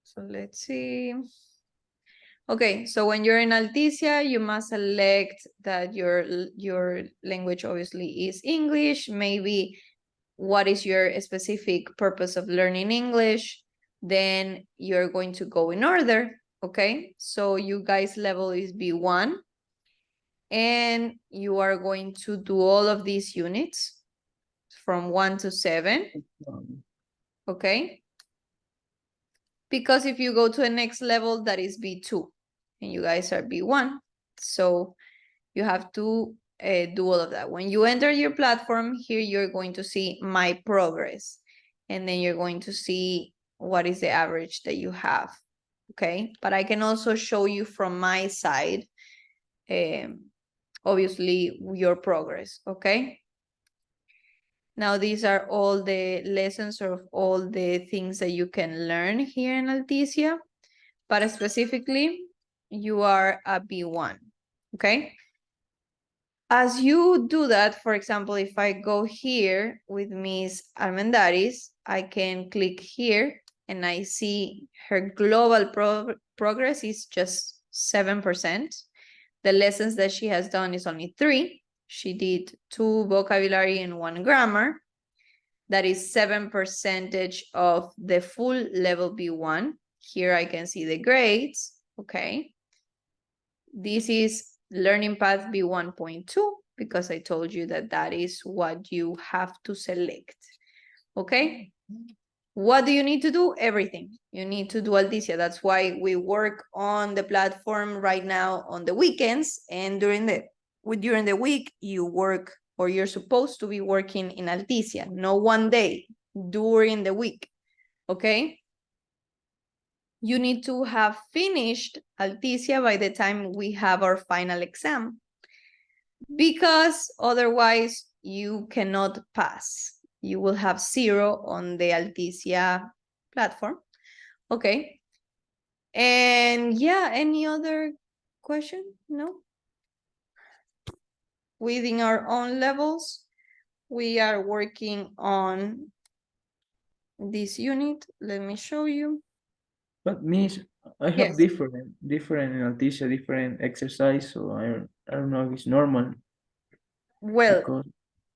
So let's see. Okay, so when you're in Alticia, you must select that your language obviously is English. Maybe what is your specific purpose of learning English? Then you're going to go in order, okay? So you guys level is B1. And you are going to do all of these units from 1 to 7, okay? Because if you go to the next level, that is B2, and you guys are B1. So you have to do all of that. When you enter your platform, here you're going to see my progress. And then you're going to see what is the average that you have, okay? But I can also show you from my side, obviously, your progress, okay? Now, these are all the lessons of all the things that you can learn here in Alticia, but specifically, you are a B1, okay? As you do that, for example, if I go here with Ms. Armendariz, I can click here and I see her global progress is just 7%. The lessons that she has done is only 3. She did 2 vocabulary and 1 grammar. That is 7% of the full level B1. Here I can see the grades, okay? This is learning path B1.2 because I told you that that is what you have to select, okay? What do you need to do? Everything. You need to do Alticia. That's why we work on the platform right now on the weekends, and during the week you work, or you're supposed to be working in Alticia, no one day during the week, okay? You need to have finished Alticia by the time we have our final exam, because otherwise you cannot pass. You will have 0 on the Alticia platform, okay? And yeah, any other question? No? Within our own levels, we are working on this unit. Let me show you. But Miss, I have Yes. different in Alticia, different exercise, so I don't know if it's normal. Well, Because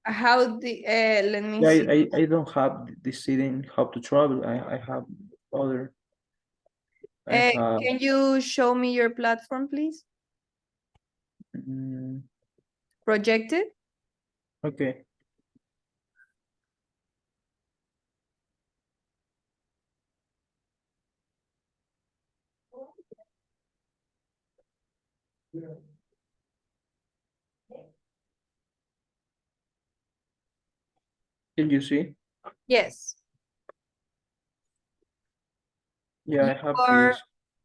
how the let me yeah, see. I don't have deciding how to travel. I have other. I have. Can you show me your platform, please? mm, Projected. okay. Can you see? Yes. Yeah, I have this.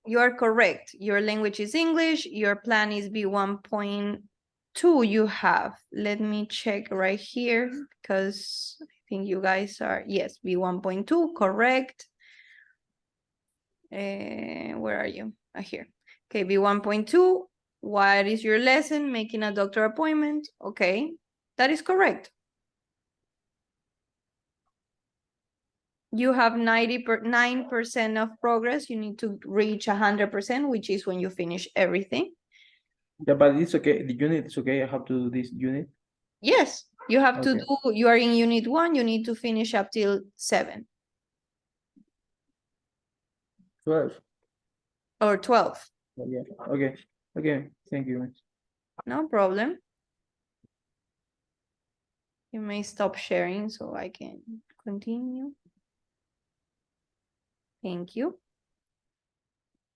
You are correct. Your language is English. Your plan is B1.2 you have. Let me check right here because I think you guys are, yes, B1.2, correct. Where are you? Here. Okay, B1.2. What is your lesson? Making a doctor appointment. Okay, that is correct. You have 99% of progress. You need to reach 100%, which is when you finish everything. Yeah, but it's okay. The unit is okay. I have to do this unit. Yes, you have to Okay. do, you are in unit 1, you need to finish up till 7 12. or 12. Oh, yeah. Okay. Okay. Thank you, Miss. No problem. You may stop sharing so I can continue. Thank you.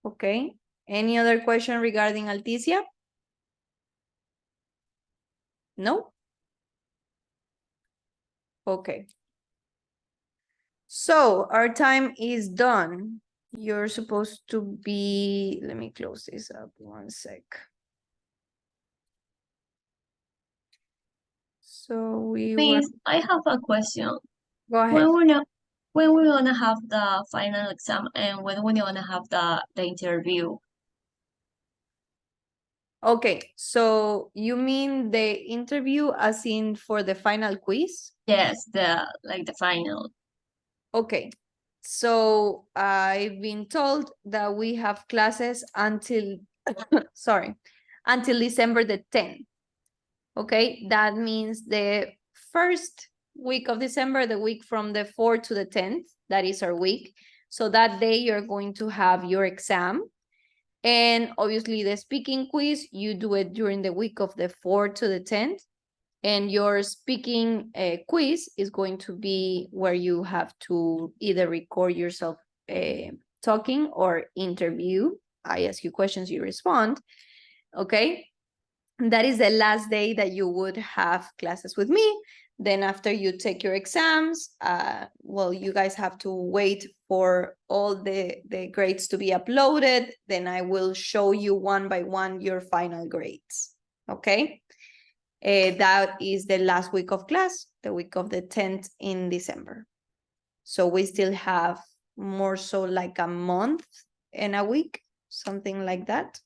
Okay. Any other question regarding Alticia? No? Okay. So our time is done. You're supposed to be, let me close this up 1 sec. So we were, Miss, I have a question. go ahead. When we gonna have the final exam and when we gonna have the interview? Okay, so you mean the interview as in for the final quiz? Yes, the final. Okay, so I've been told that we have classes until, sorry, until December the 10th. Okay, that means the first week of December, the week from the 4th to the 10th, that is our week. So that day you're going to have your exam. And obviously the speaking quiz, you do it during the week of the 4th to the 10th. And your speaking quiz is going to be where you have to either record yourself talking or interview. I ask you questions, you respond. Okay. That is the last day that you would have classes with me. Then after you take your exams, well, you guys have to wait for all the grades to be uploaded. Then I will show you one by one your final grades. Okay. That is the last week of class, the week of the 10th in December. So we still have more so like a month and a week, something like that.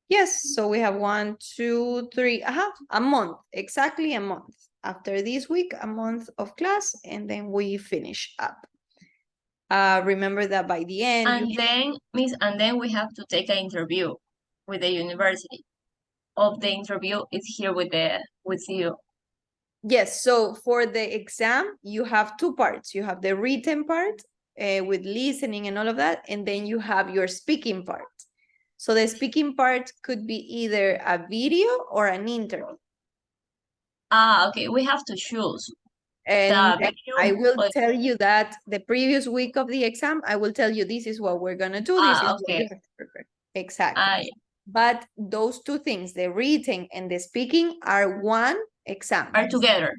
Yes, so we have 1, 2, 3, a month, exactly a month. After this week, a month of class, and then we finish up. Remember that by the end. And then, Miss, and then we have to take an interview with the university. of the interview is here with you. Yes, so for the exam, you have two parts. You have the written part with listening and all of that, and then you have your speaking part. So the speaking part could be either a video or an interview. Ah, okay, we have to choose. And The I video will or- tell you that the previous week of the exam, I will tell you this is what we're gonna do. This is what okay. you have to prepare. Exactly. Ah, yeah. But those two things, the reading and the speaking, are one exam. Are together.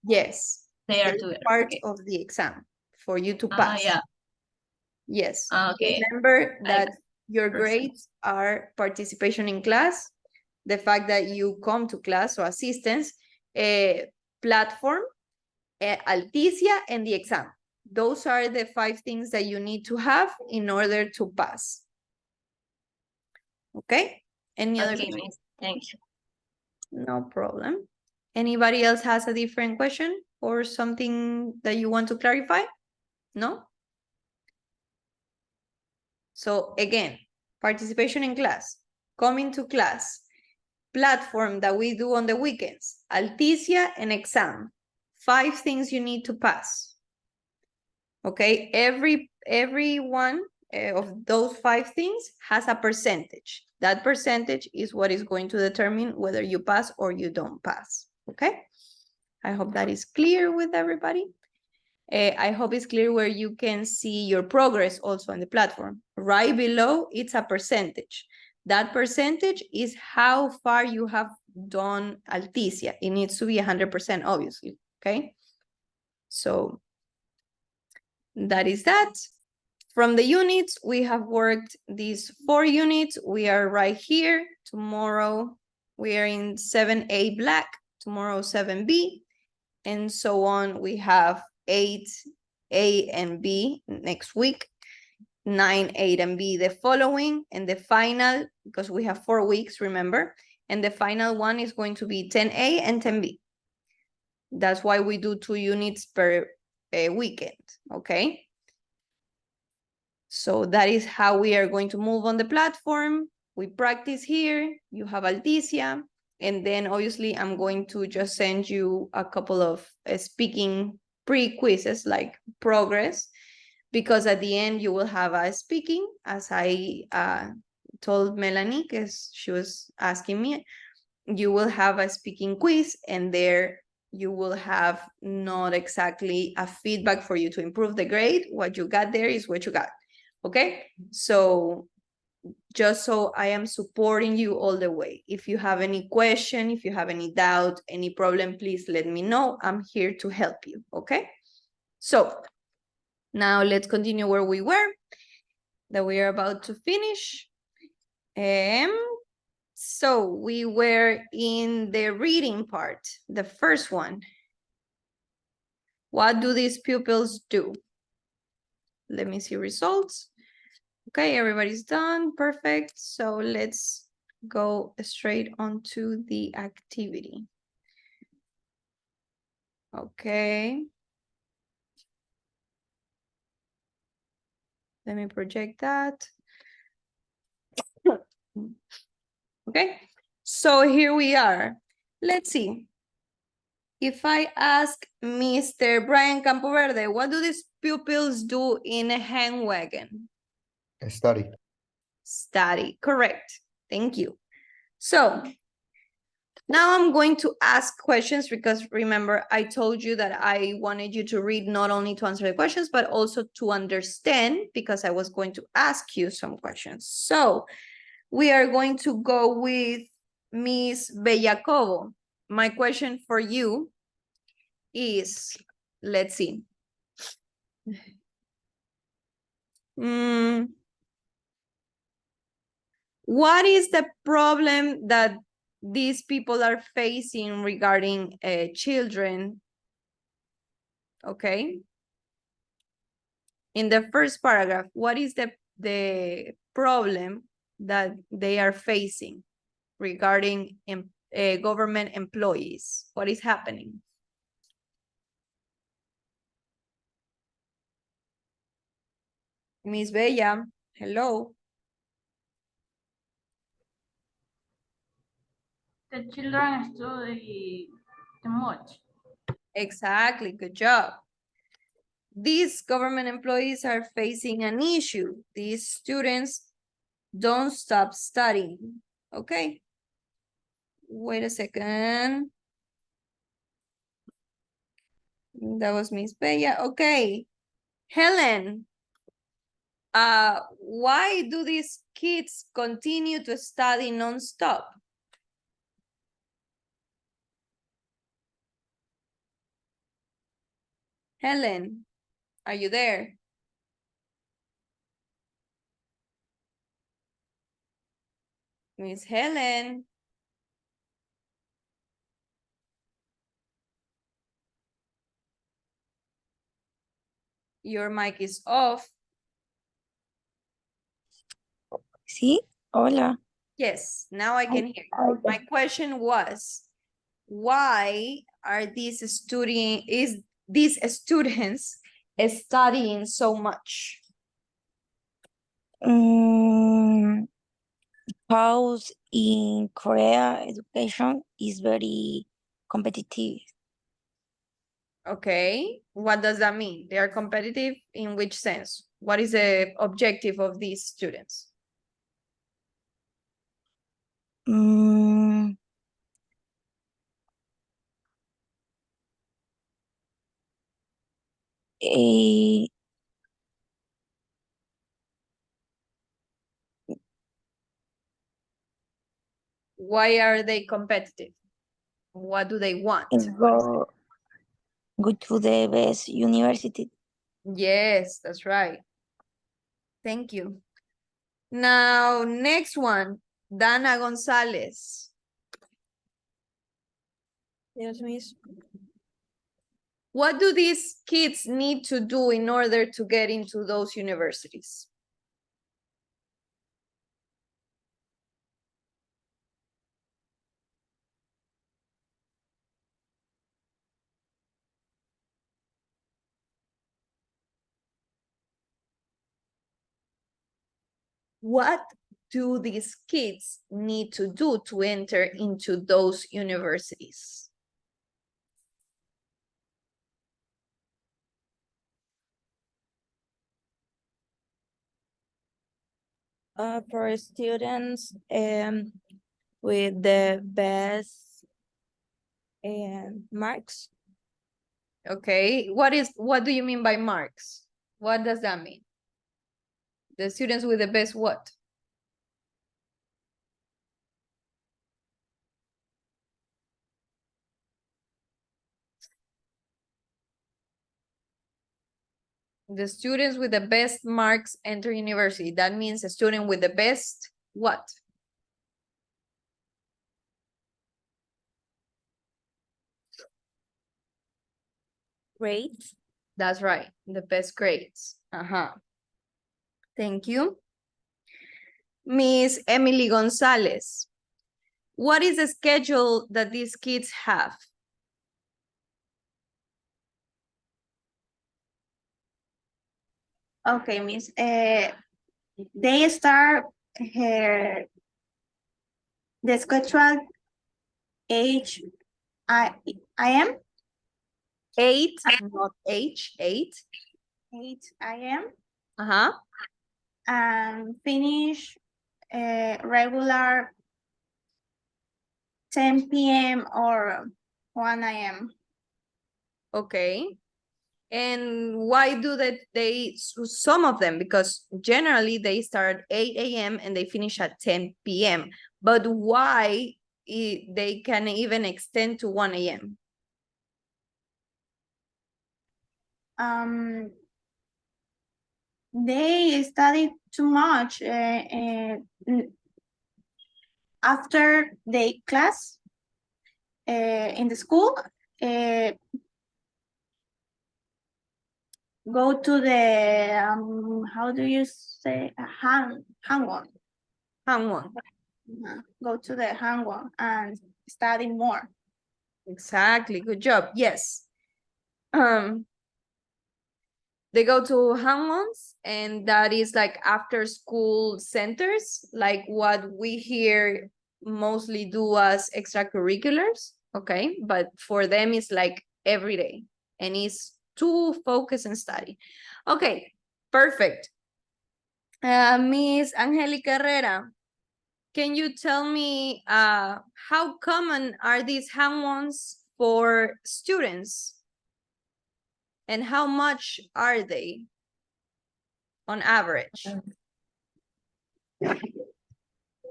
Yes. They are They're together. part Okay. of the exam for you to Ah, pass. yeah. Yes. Okay. Remember that your Perfect. grades are participation in class, the fact that you come to class, so assistance, platform, Alticia, and the exam. Those are the 5 things that you need to have in order to pass. Okay? Any other Okay, question? miss. Thank you. No problem. Anybody else has a different question or something that you want to clarify? No? So again, participation in class, coming to class, platform that we do on the weekends, Alticia, and exam. 5 things you need to pass. Okay, every one of those 5 things has a percentage. That percentage is what is going to determine whether you pass or you don't pass. Okay, I hope that is clear with everybody. I hope it's clear where you can see your progress also on the platform. Right below, it's a percentage. That percentage is how far you have done Alticia. It needs to be 100%, obviously, okay? So that is that. From the units, we have worked these 4 units. We are right here. Tomorrow, we are in 7A black, tomorrow 7B, and so on. We have 8A and B next week, 9, 8, and B the following, and the final, because we have 4 weeks, remember, and the final one is going to be 10A and 10B. That's why we do 2 units per weekend, okay? So that is how we are going to move on the platform. We practice here, you have Alticia, and then obviously I'm going to just send you a couple of speaking pre-quizzes like progress, because at the end you will have a speaking, as I told Melanie, because she was asking me, you will have a speaking quiz, and there you will have not exactly a feedback for you to improve the grade. What you got there is what you got. Okay, so just so I am supporting you all the way. If you have any question, if you have any doubt, any problem, please let me know. I'm here to help you, okay? So now let's continue where we were, that we are about to finish. So we were in the reading part, the first one. What do these pupils do? Let me see results. Okay, everybody's done. Perfect. So let's go straight on to the activity. Okay. Let me project that. Okay, so here we are. Let's see. If I ask Mr. Brian Campoverde, what do these pupils do in a hand wagon? Study. Study, correct. Thank you. So now I'm going to ask questions, because remember, I told you that I wanted you to read not only to answer the questions, but also to understand, because I was going to ask you some questions. So we are going to go with Miss Bellacobo. My question for you is, let's see. What is the problem that these people are facing regarding children? Okay. In the first paragraph, what is the problem that they are facing regarding government employees? What is happening? Miss Bella, hello. The children study too much. Exactly, good job. These government employees are facing an issue. These students don't stop studying. Okay. Wait a second. That was Miss Bella. Okay. Helen. Why do these kids continue to study non-stop? Helen, are you there? Miss Helen. Your mic is off. Sí, hola. Yes, now I can hear you. My question was, why are these students studying so much? Because in Korea, education is very competitive. Okay, what does that mean? They are competitive in which sense? What is the objective of these students? Mm, eh, Why are they competitive? What do they want? go to the best university. Yes, that's right. Thank you. Now, next one, Dana Gonzalez. Yes, miss. What do these kids need to do in order to get into those universities? What do these kids need to do to enter into those universities? For students with the best marks. Okay, what do you mean by marks? What does that mean? The students with the best what? The students with the best marks enter university. That means a student with the best what? Grades. That's right, the best grades. Thank you. Miss Emily Gonzalez, what is the schedule that these kids have? Okay, miss. They start the schedule age I am 8, not H, 8. 8 a.m. And finish regular 10 p.m. or 1 a.m. Okay. And why do some of them, because generally they start 8 a.m. and they finish at 10 p.m. But why they can even extend to 1 a.m.? They study too much after the class in the school. Go to the how do you say hangwon? Go to the hangwon and study more. Exactly, good job. Yes. They go to hangwons, and that is like after school centers, like what we hear mostly do as extracurriculars, okay? But for them, it's like every day, and it's to focus and study. Okay, perfect. Miss Angelica Herrera, can you tell me how common are these hand-ons for students? And how much are they on average?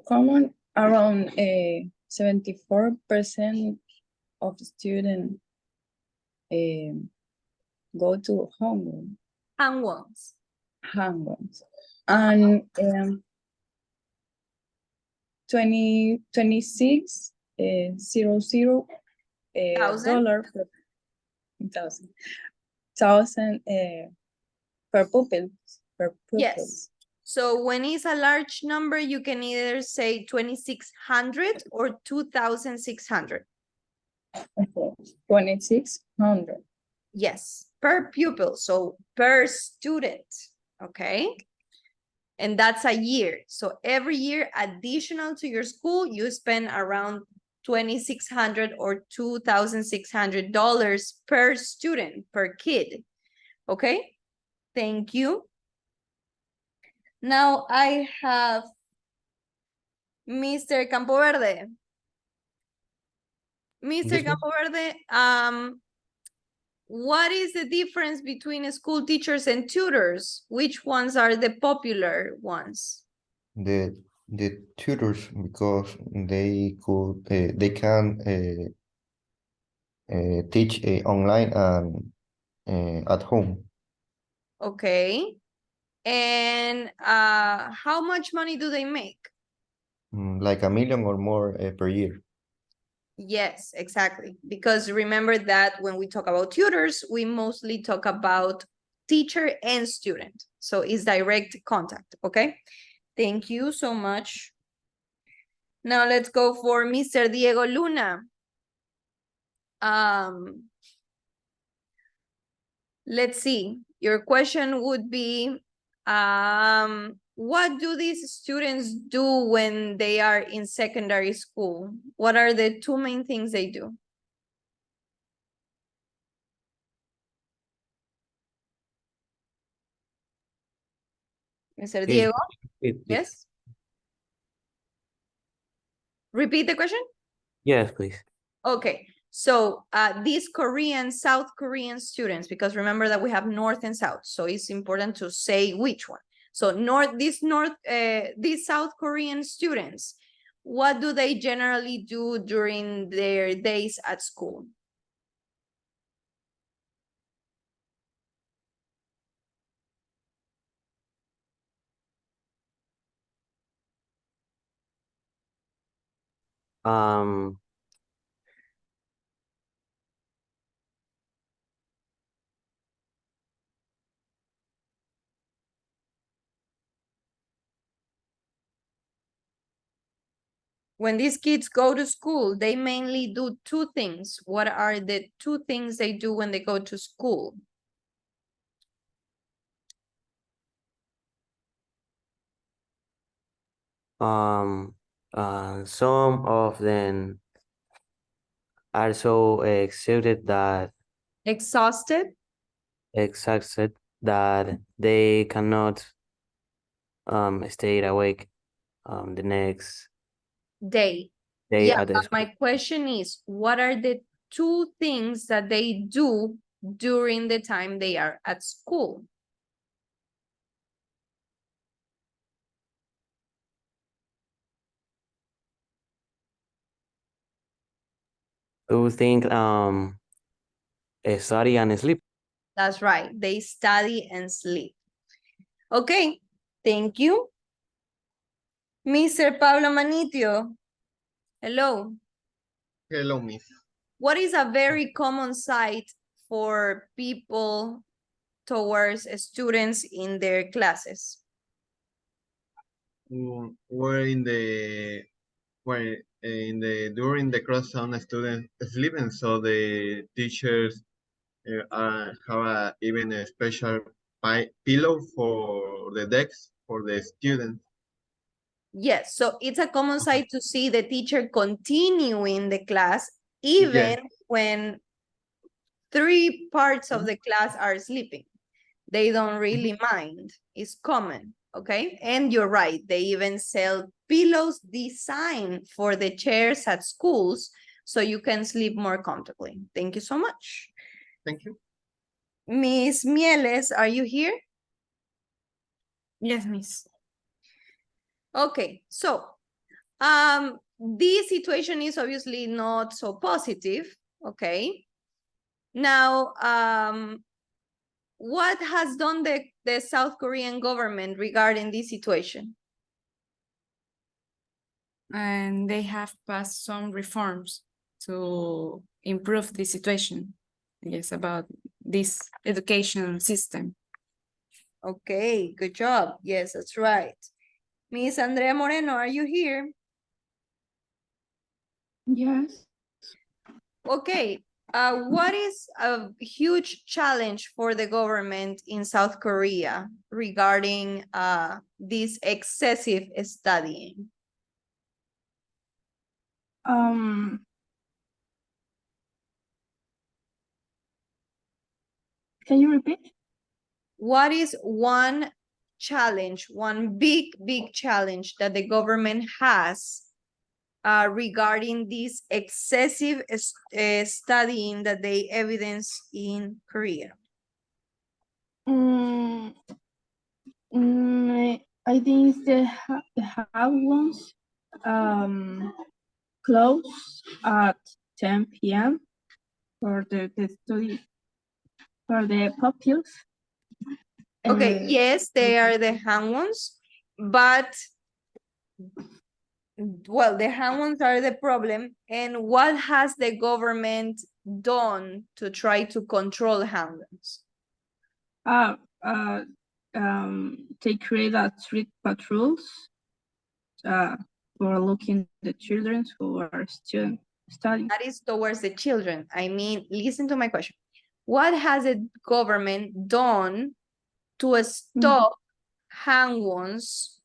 Common around 74% of students go to homeroom. Hand-ons. Hand-ons. And 26 dollar thousand per pupil. Yes. So when it's a large number, you can either say 2,600 or 2,600. 2,600. Yes, per pupil, so per student, okay? And that's a year. So every year, additional to your school, you spend around $2,600 or $2,600 per student, per kid, okay? Thank you. Now I have Mr. Campoverde. Mr. Yes, ma'am. Campoverde, what is the difference between school teachers and tutors? Which ones are the popular ones? The tutors, because they could they can teach online and at home. Okay. And how much money do they make? Like $1 million or more per year. Yes, exactly. Because remember that when we talk about tutors, we mostly talk about teacher and student. So it's direct contact, okay? Thank you so much. Now let's go for Mr. Diego Luna. Let's see. Your question would be, what do these students do when they are in secondary school? What are the two main things they do? Mr. Diego? Yes? Repeat the question? Yes, please. Okay, so these Korean, South Korean students, because remember that we have North and South, so it's important to say which one. So these South Korean students, what do they generally do during their days at school? When these kids go to school, they mainly do two things. What are the two things they do when they go to school? Some of them are so exhausted that Exhausted? that they cannot stay awake the next Day. day Yeah, at the but school. my question is, what are the two things that they do during the time they are at school? Do think study and sleep. That's right. They study and sleep. Okay, thank you. Mr. Pablo Manitio. Hello. Hello, Miss. What is a very common sight for people towards students in their classes? Where in the during the class some students sleeping, so the teachers have even a special pillow for the decks for the students. Yes, so it's a common sight to see the teacher continuing the class even when 3 parts of the class are sleeping. They don't really mind. It's common, okay? And you're right, they even sell pillows designed for the chairs at schools so you can sleep more comfortably. Thank you so much. Thank you. Miss Mieles, are you here? Yes, miss. Okay, so this situation is obviously not so positive, okay? Now, what has done the South Korean government regarding this situation? And they have passed some reforms to improve the situation. Yes, about this education system. Okay, good job. Yes, that's right. Miss Andrea Moreno, are you here? Yes. Okay, what is a huge challenge for the government in South Korea regarding this excessive studying? Can you repeat? What is one challenge, one big challenge that the government has regarding this excessive studying that they evidence in Korea? I think it's the hard ones close at 10 p.m. for the study for the pupils. Okay, yes, they are the hand ones, but well, the hand ones are the problem. And what has the government done to try to control hand ones? They create street patrols for looking the children who are still studying. That is towards the children. I mean, listen to my question. What has the government done to stop hand ones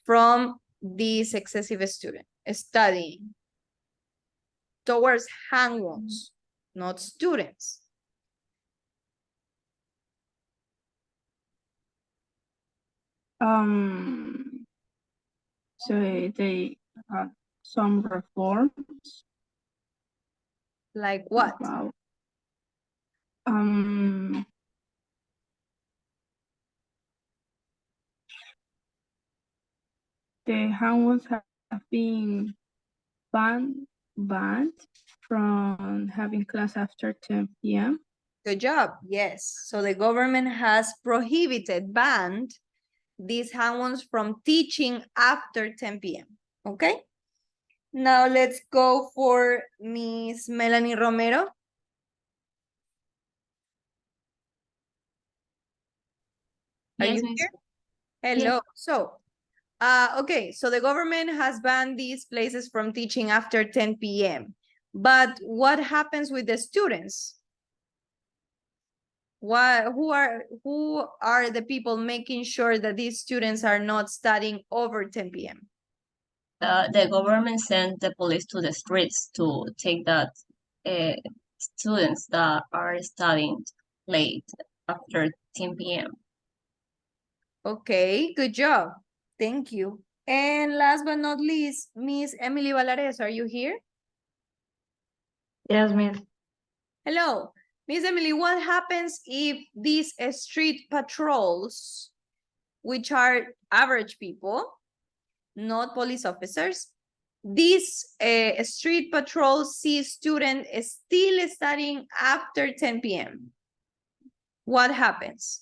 from these excessive studying towards hand ones, not students? So they have some reforms. Like what? About, the handles have been banned from having class after 10 p.m. Good job. Yes. So the government has banned these hand ones from teaching after 10 p.m. Okay. Now let's go for Miss Melanie Romero. Are Yes, you miss. here? Hello. Yes. So, okay, so the government has banned these places from teaching after 10 p.m. But what happens with the students? Who are the people making sure that these students are not studying over 10 p.m.? The government sent the police to the streets to take that students that are studying late after 10 p.m. Okay, good job. Thank you. And last but not least, Miss Emily Valares, are you here? Yes, miss. Hello. Miss Emily, what happens if these street patrols, which are average people, not police officers, these street patrols see students still studying after 10 p.m.? What happens?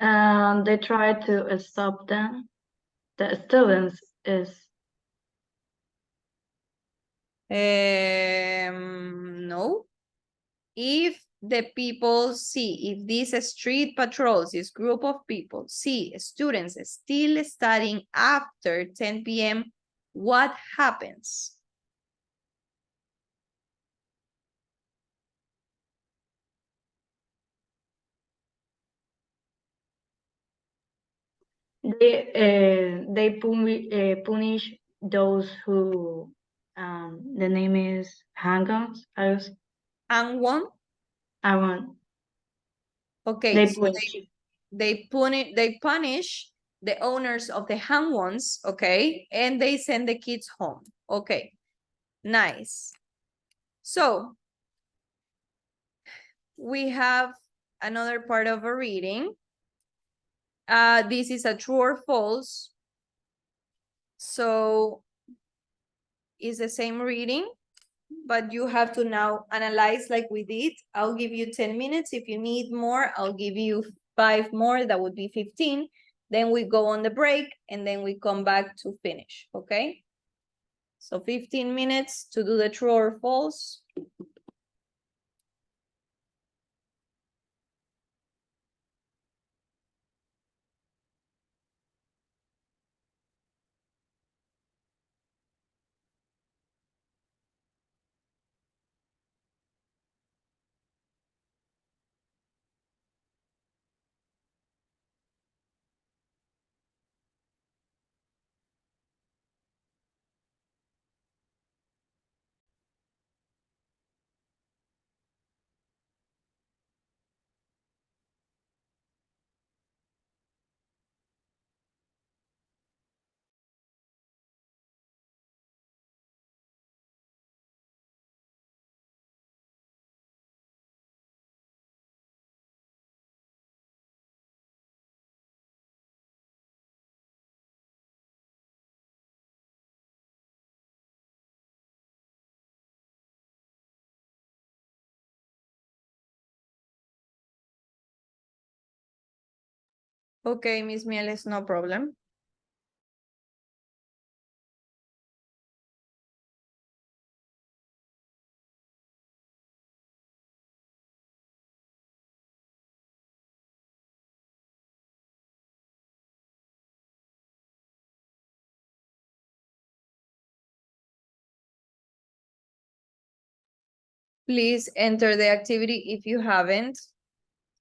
And they try to stop them. The students is No. If the people see, if these street patrols, this group of people see students still studying after 10 p.m., what happens? punish those who the name is hang-ons. And one? I want. Okay, They so punish. they punish the owners of the hand ones, okay, and they send the kids home. Okay, nice. So we have another part of a reading. This is a true or false. So it's the same reading, but you have to now analyze like we did. I'll give you 10 minutes. If you need more, I'll give you 5 more. That would be 15. Then we go on the break and then we come back to finish, okay? So 15 minutes to do the true or false. Okay, Miss Mieles, no problem. Please enter the activity if you haven't.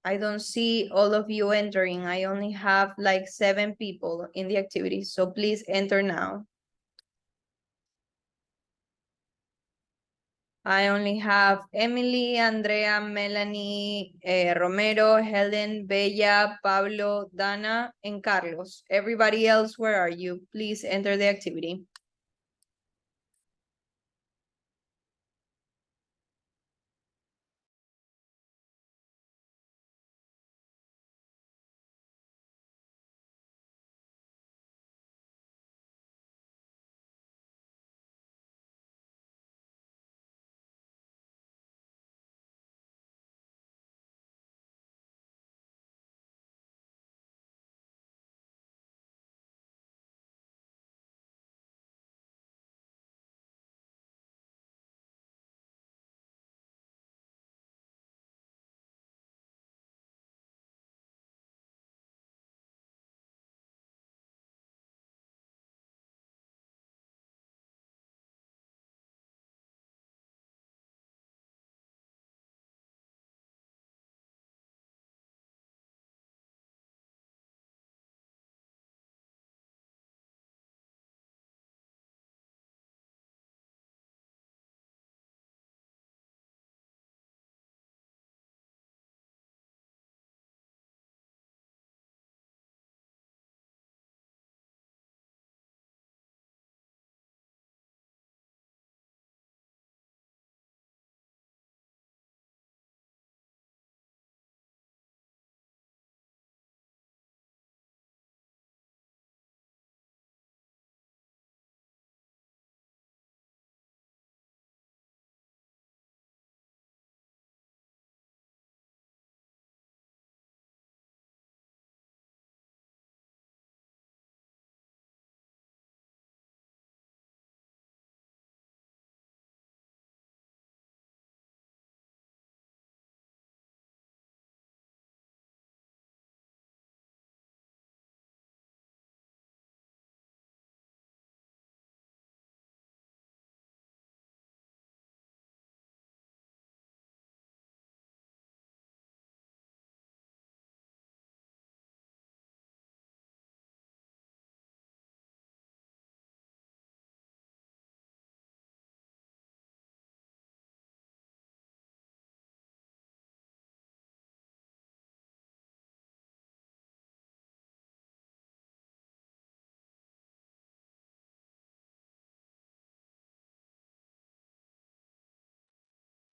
I don't see all of you entering. I only have like 7 people in the activity, so please enter now. I only have Emily, Andrea, Melanie, Romero, Helen, Bella, Pablo, Dana, and Carlos. Everybody else, where are you? Please enter the activity.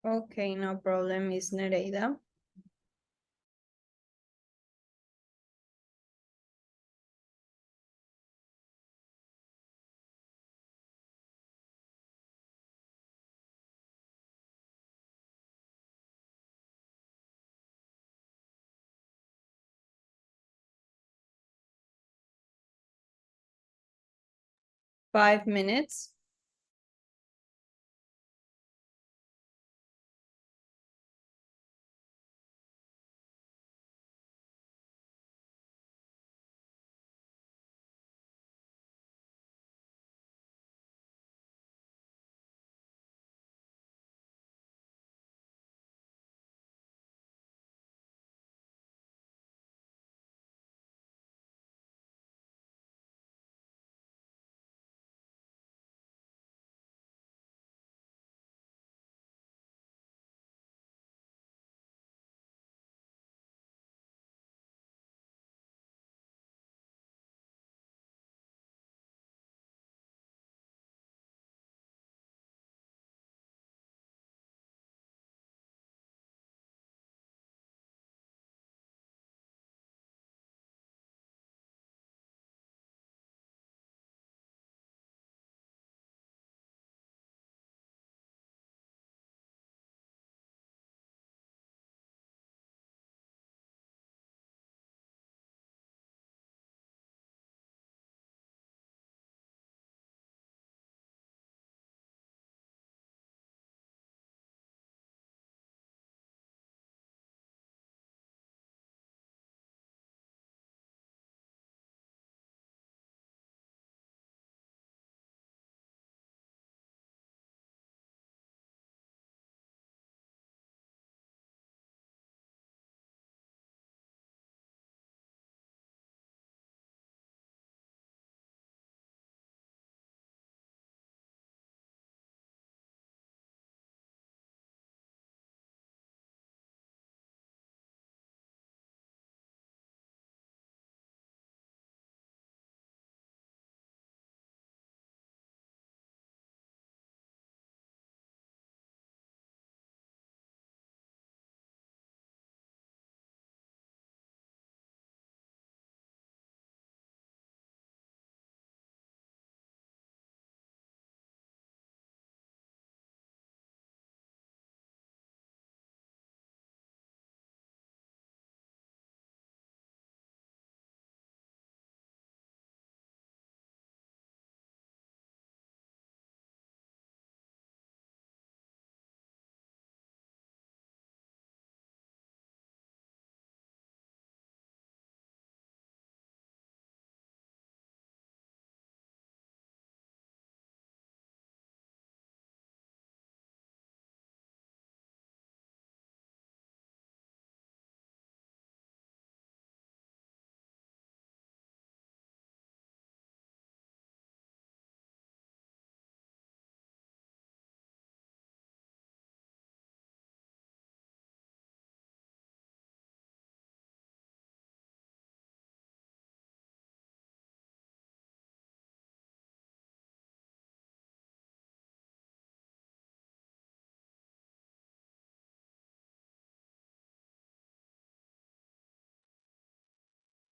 Okay, no problem, Miss Nereida. Five minutes.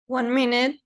One minute.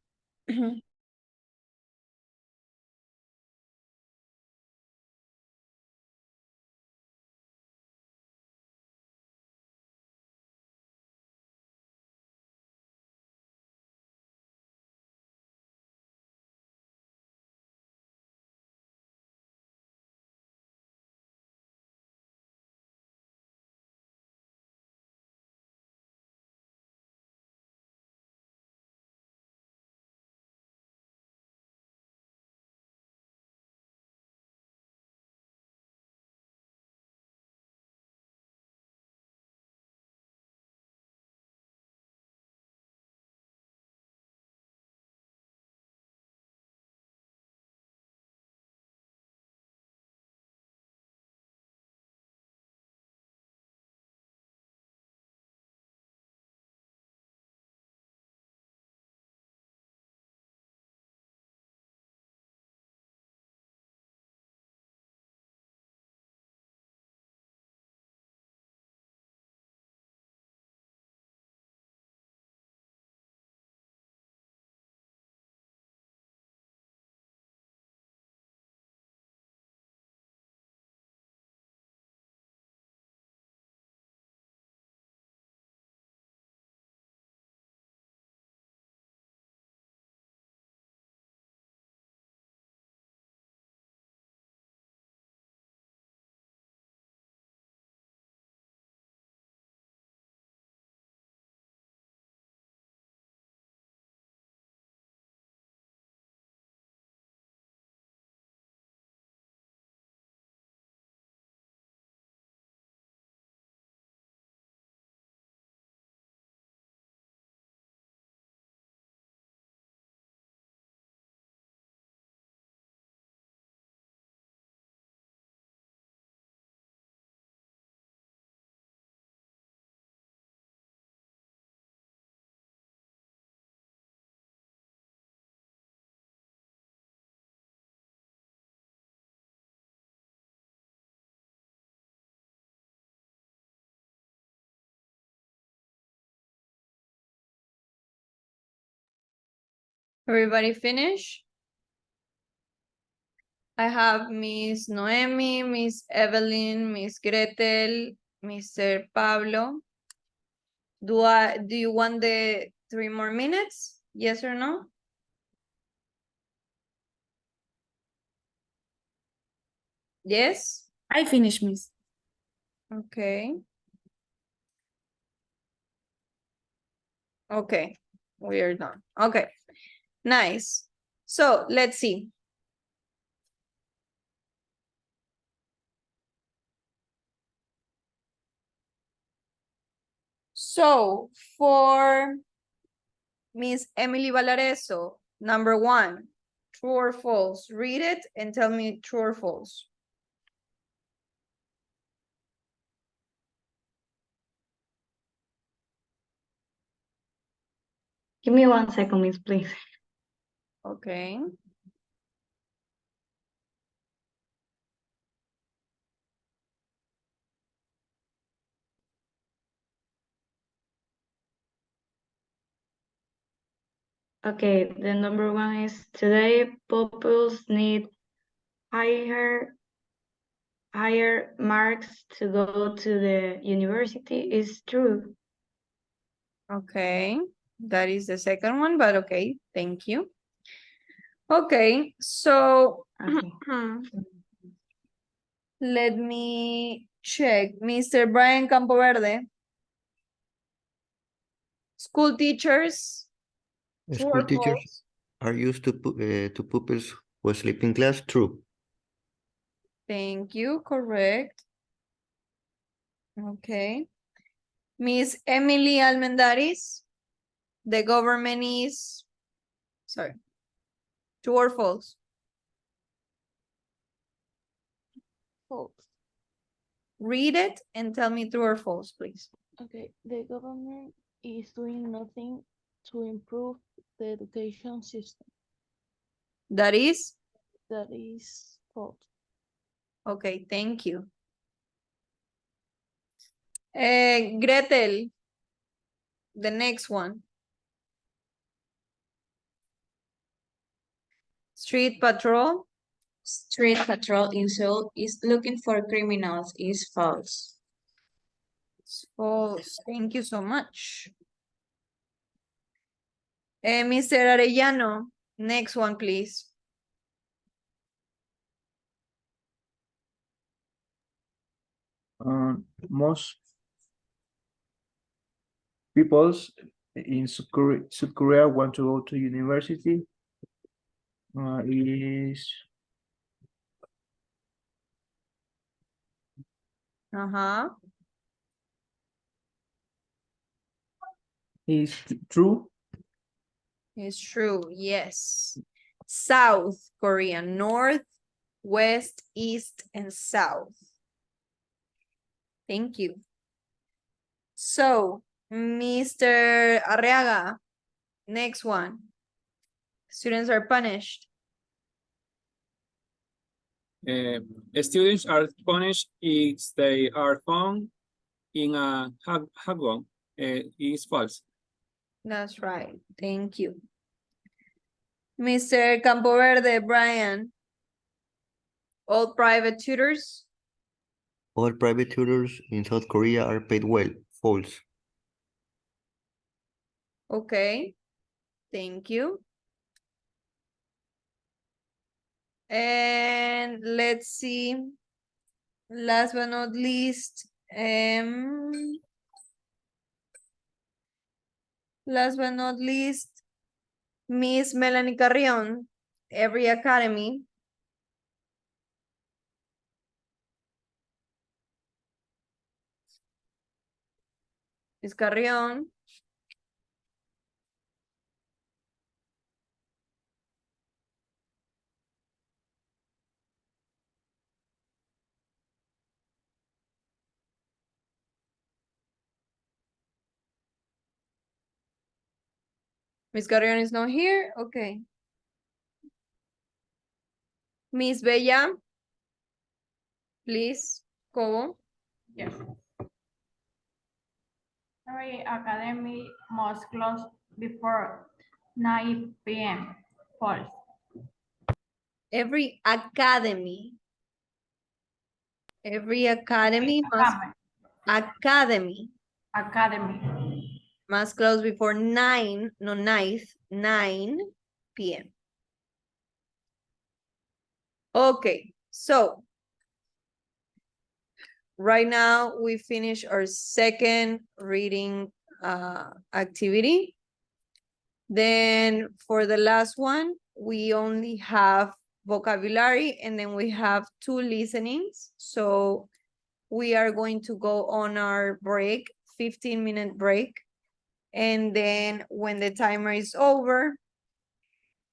Everybody finish? I have Miss Noemi, Miss Evelyn, Miss Gretel, Mr. Pablo. Do you want the 3 more minutes? Yes or no? Yes? I finished, Miss. Okay. Okay, we are done. Okay, nice. So let's see. So for Miss Emily Valareso, number 1, true or false? Read it and tell me true or false. Give me 1 second, miss, please. Okay. Okay, the number 1 is today pupils need higher marks to go to the university is true. Okay, that is the second one, but okay, thank you. Okay, so let me check. Mr. Brian Campoverde. School teachers. True School or teachers false? are used to pupils who sleep in class. True. Thank you, correct. Okay. Miss Emily Almendaris, the government is, sorry, true or false? False. Read it and tell me true or false, please. Okay, the government is doing nothing to improve the education system. That is? That is false. Okay, thank you. Gretel, the next one. Street patrol. Street patrol in Seoul is looking for criminals is false. It's false. Thank you so much. Mr. Arellano, next one, please. Most peoples in South Korea want to go to university. Is true. It's true, yes. South Korea, north, west, east, and south. Thank you. So, Mr. Arriaga, next one. Students are punished. Students are punished if they are found in a hagwon. Is false. That's right. Thank you. Mr. Campoverde, Brian. All private tutors. All private tutors in South Korea are paid well. False. Okay. Thank you. And let's see. Last but not least, Miss Melanie Carrion, Every Academy. Miss Carrion. Miss Carrion is not here. Okay. Miss Bella, please, Cobo. Yes. Every academy must close before 9 p.m. False. Every academy. Every academy must academy must close before 9, no 9 p.m. Okay, so right now we finish our second reading activity. Then for the last one, we only have vocabulary and then we have 2 listenings. So we are going to go on our break, 15-minute break. And then when the timer is over,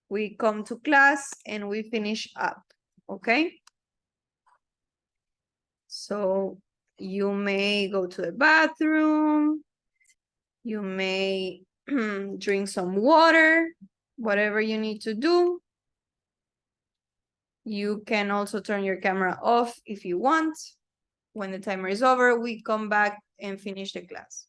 we come to class and we finish up, okay? So you may go to the bathroom, you may drink some water, whatever you need to do. You can also turn your camera off if you want. When the timer is over, we come back and finish the class.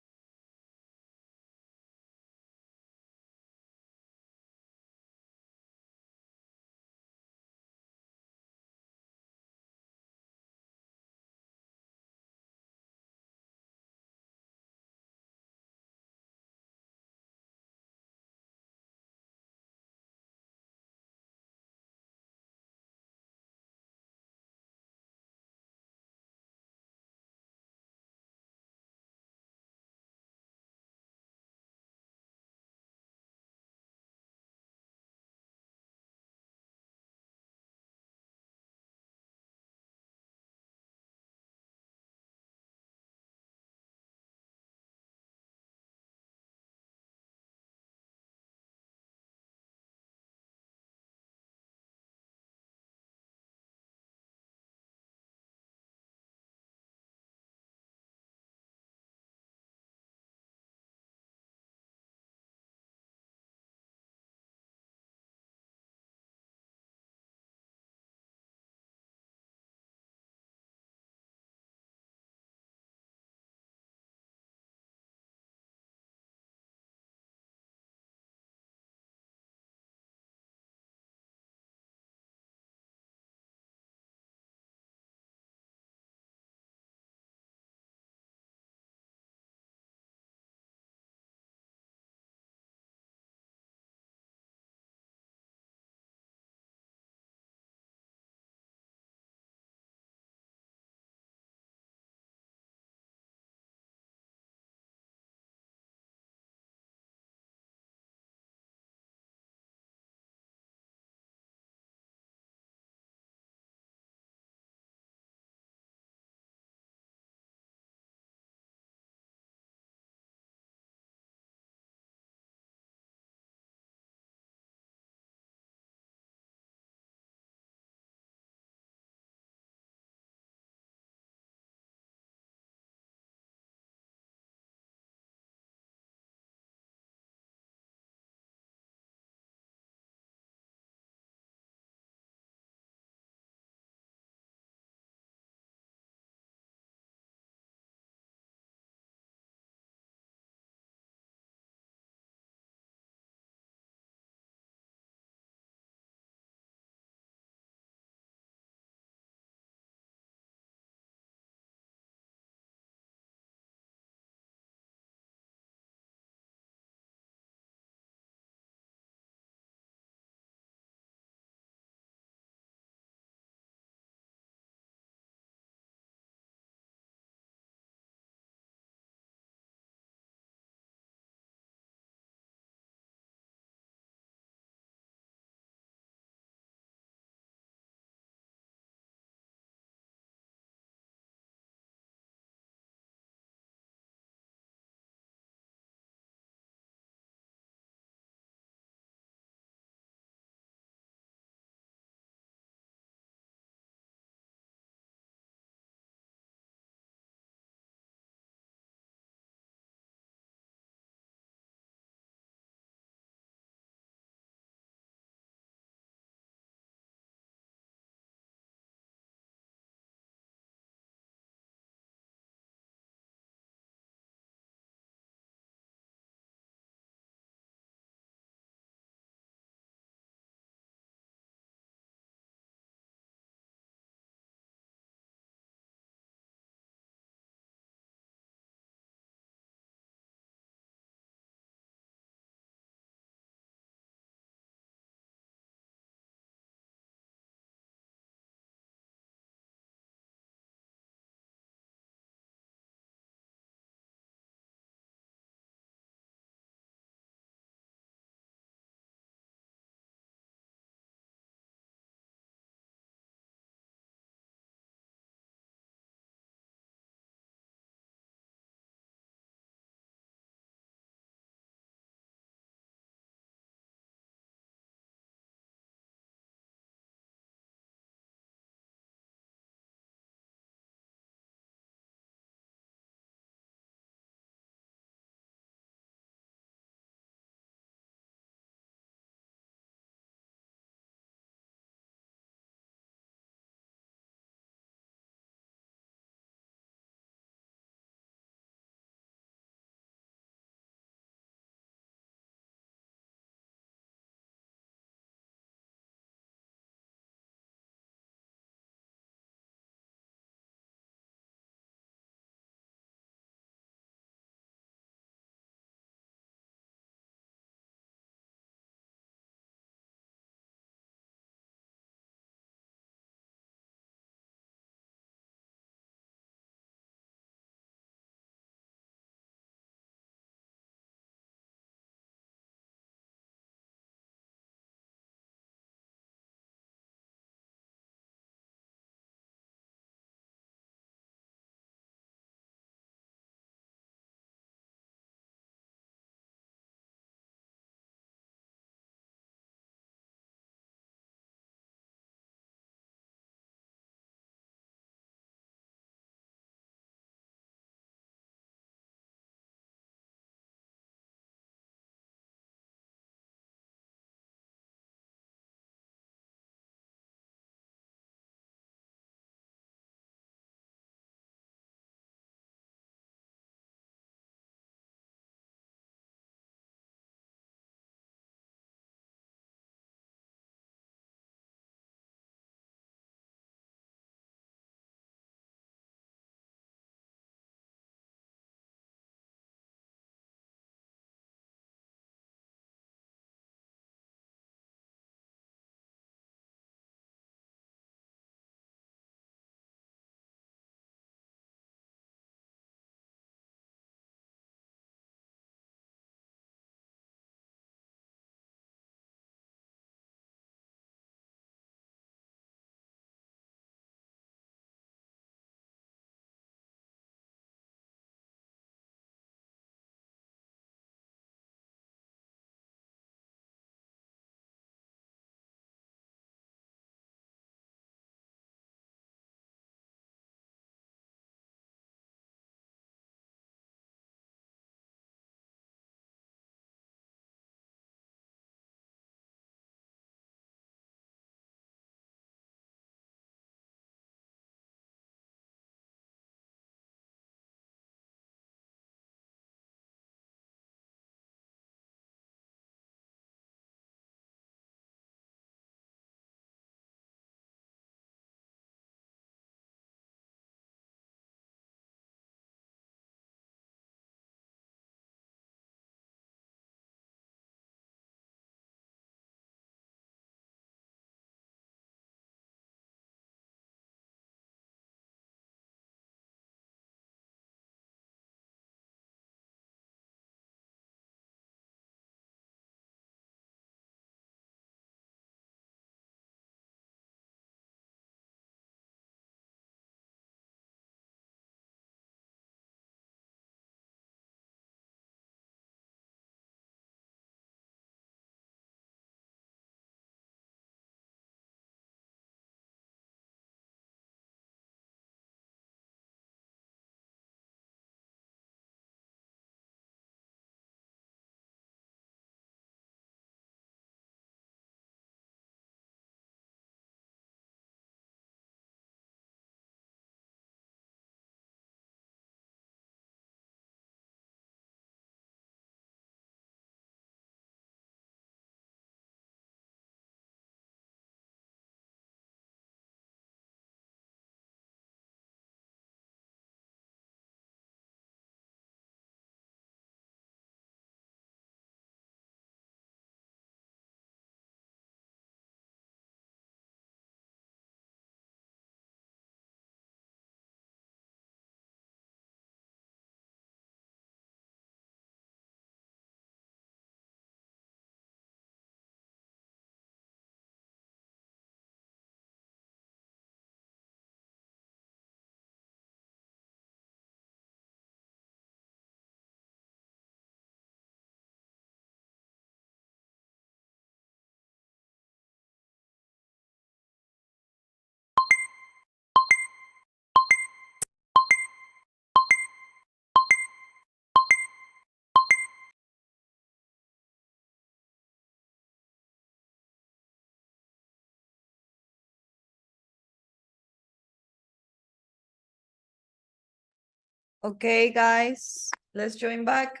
Okay, guys, let's join back.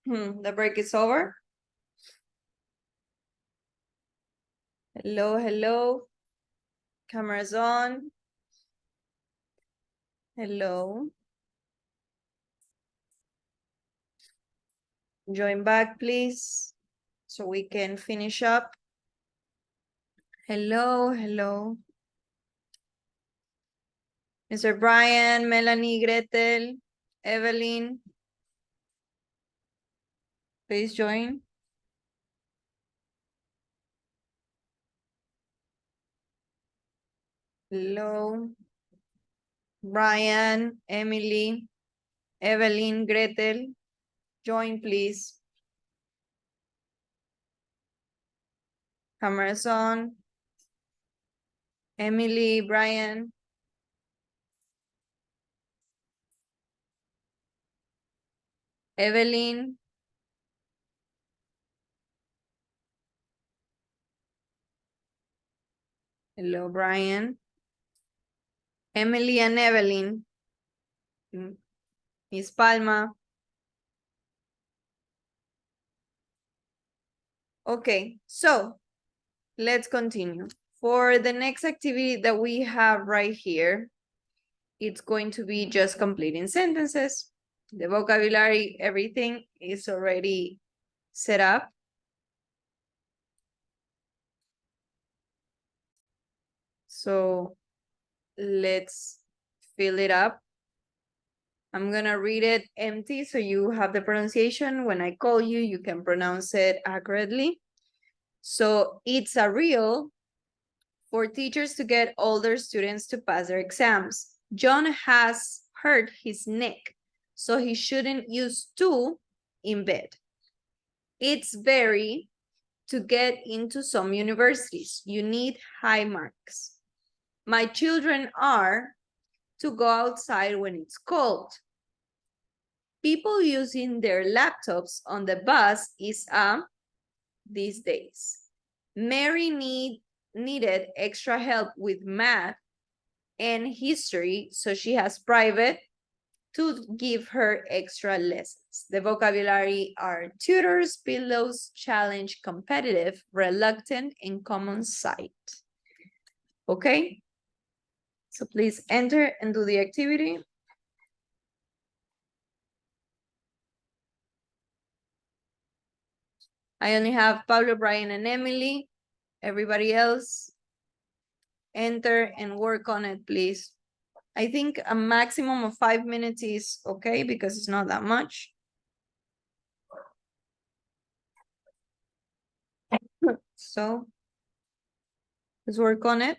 The break is over. Hello, hello. Cameras on. Hello. Join back, please, so we can finish up. Hello, hello. Mr. Brian, Melanie, Gretel, Evelyn. Please join. Hello. Brian, Emily, Evelyn, Gretel. Join, please. Cameras on. Emily, Brian. Evelyn. Hello, Brian. Emily and Evelyn. Miss Palma. Okay, so let's continue. For the next activity that we have right here, it's going to be just completing sentences. The vocabulary, everything is already set up. So let's fill it up. I'm gonna read it empty so you have the pronunciation. When I call you, you can pronounce it accurately. So it's a rule for teachers to get older students to pass their exams. John has hurt his neck, so he shouldn't use to in bed. It's very to get into some universities. You need high marks. My children are to go outside when it's cold. People using their laptops on the bus is these days. Mary needed extra help with math and history, so she has private to give her extra lessons. The vocabulary are tutors, pillows, challenge, competitive, reluctant, and common sight. Okay? So please enter and do the activity. I only have Pablo, Brian, and Emily. Everybody else, enter and work on it, please. I think a maximum of 5 minutes is okay because it's not that much. So let's work on it.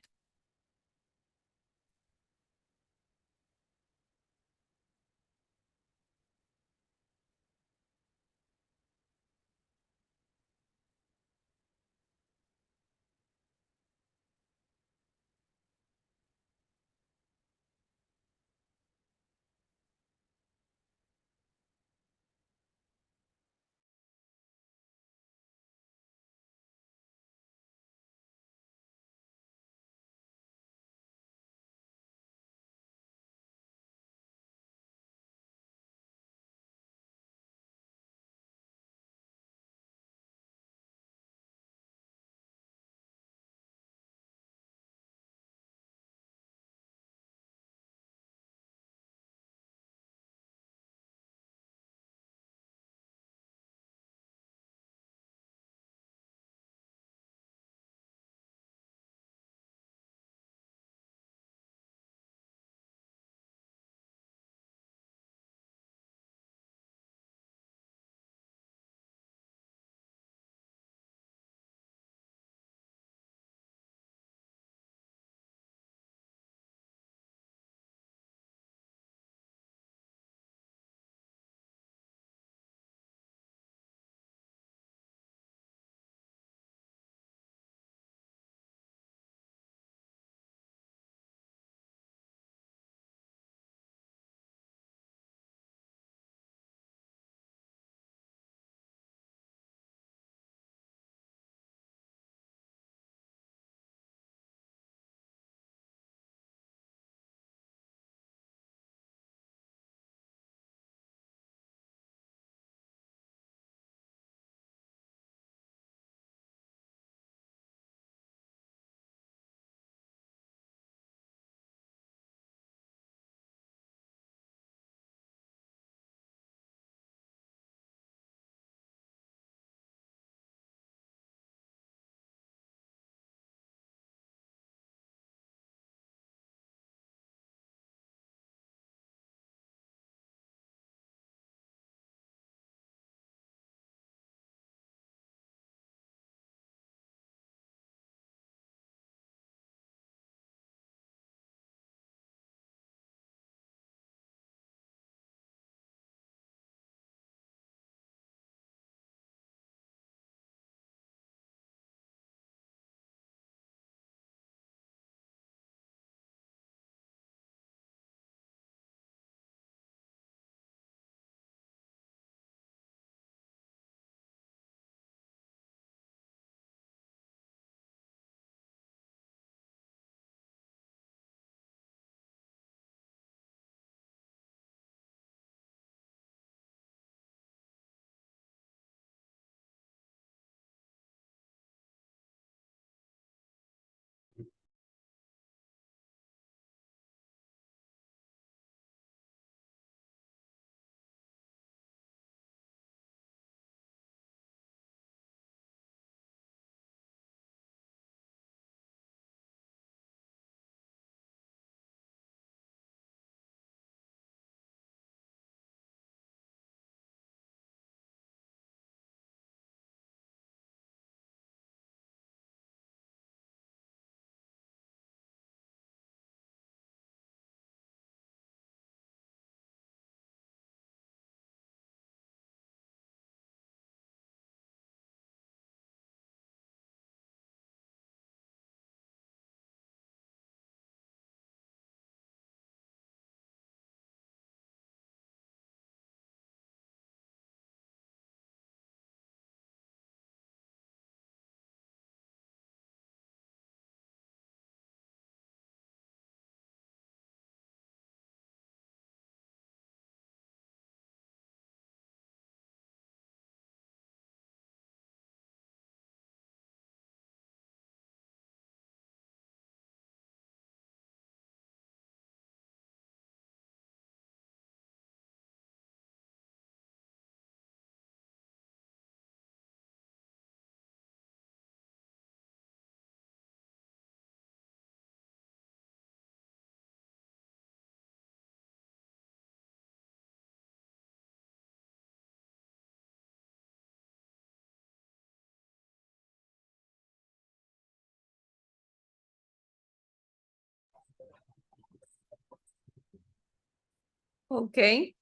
Okay.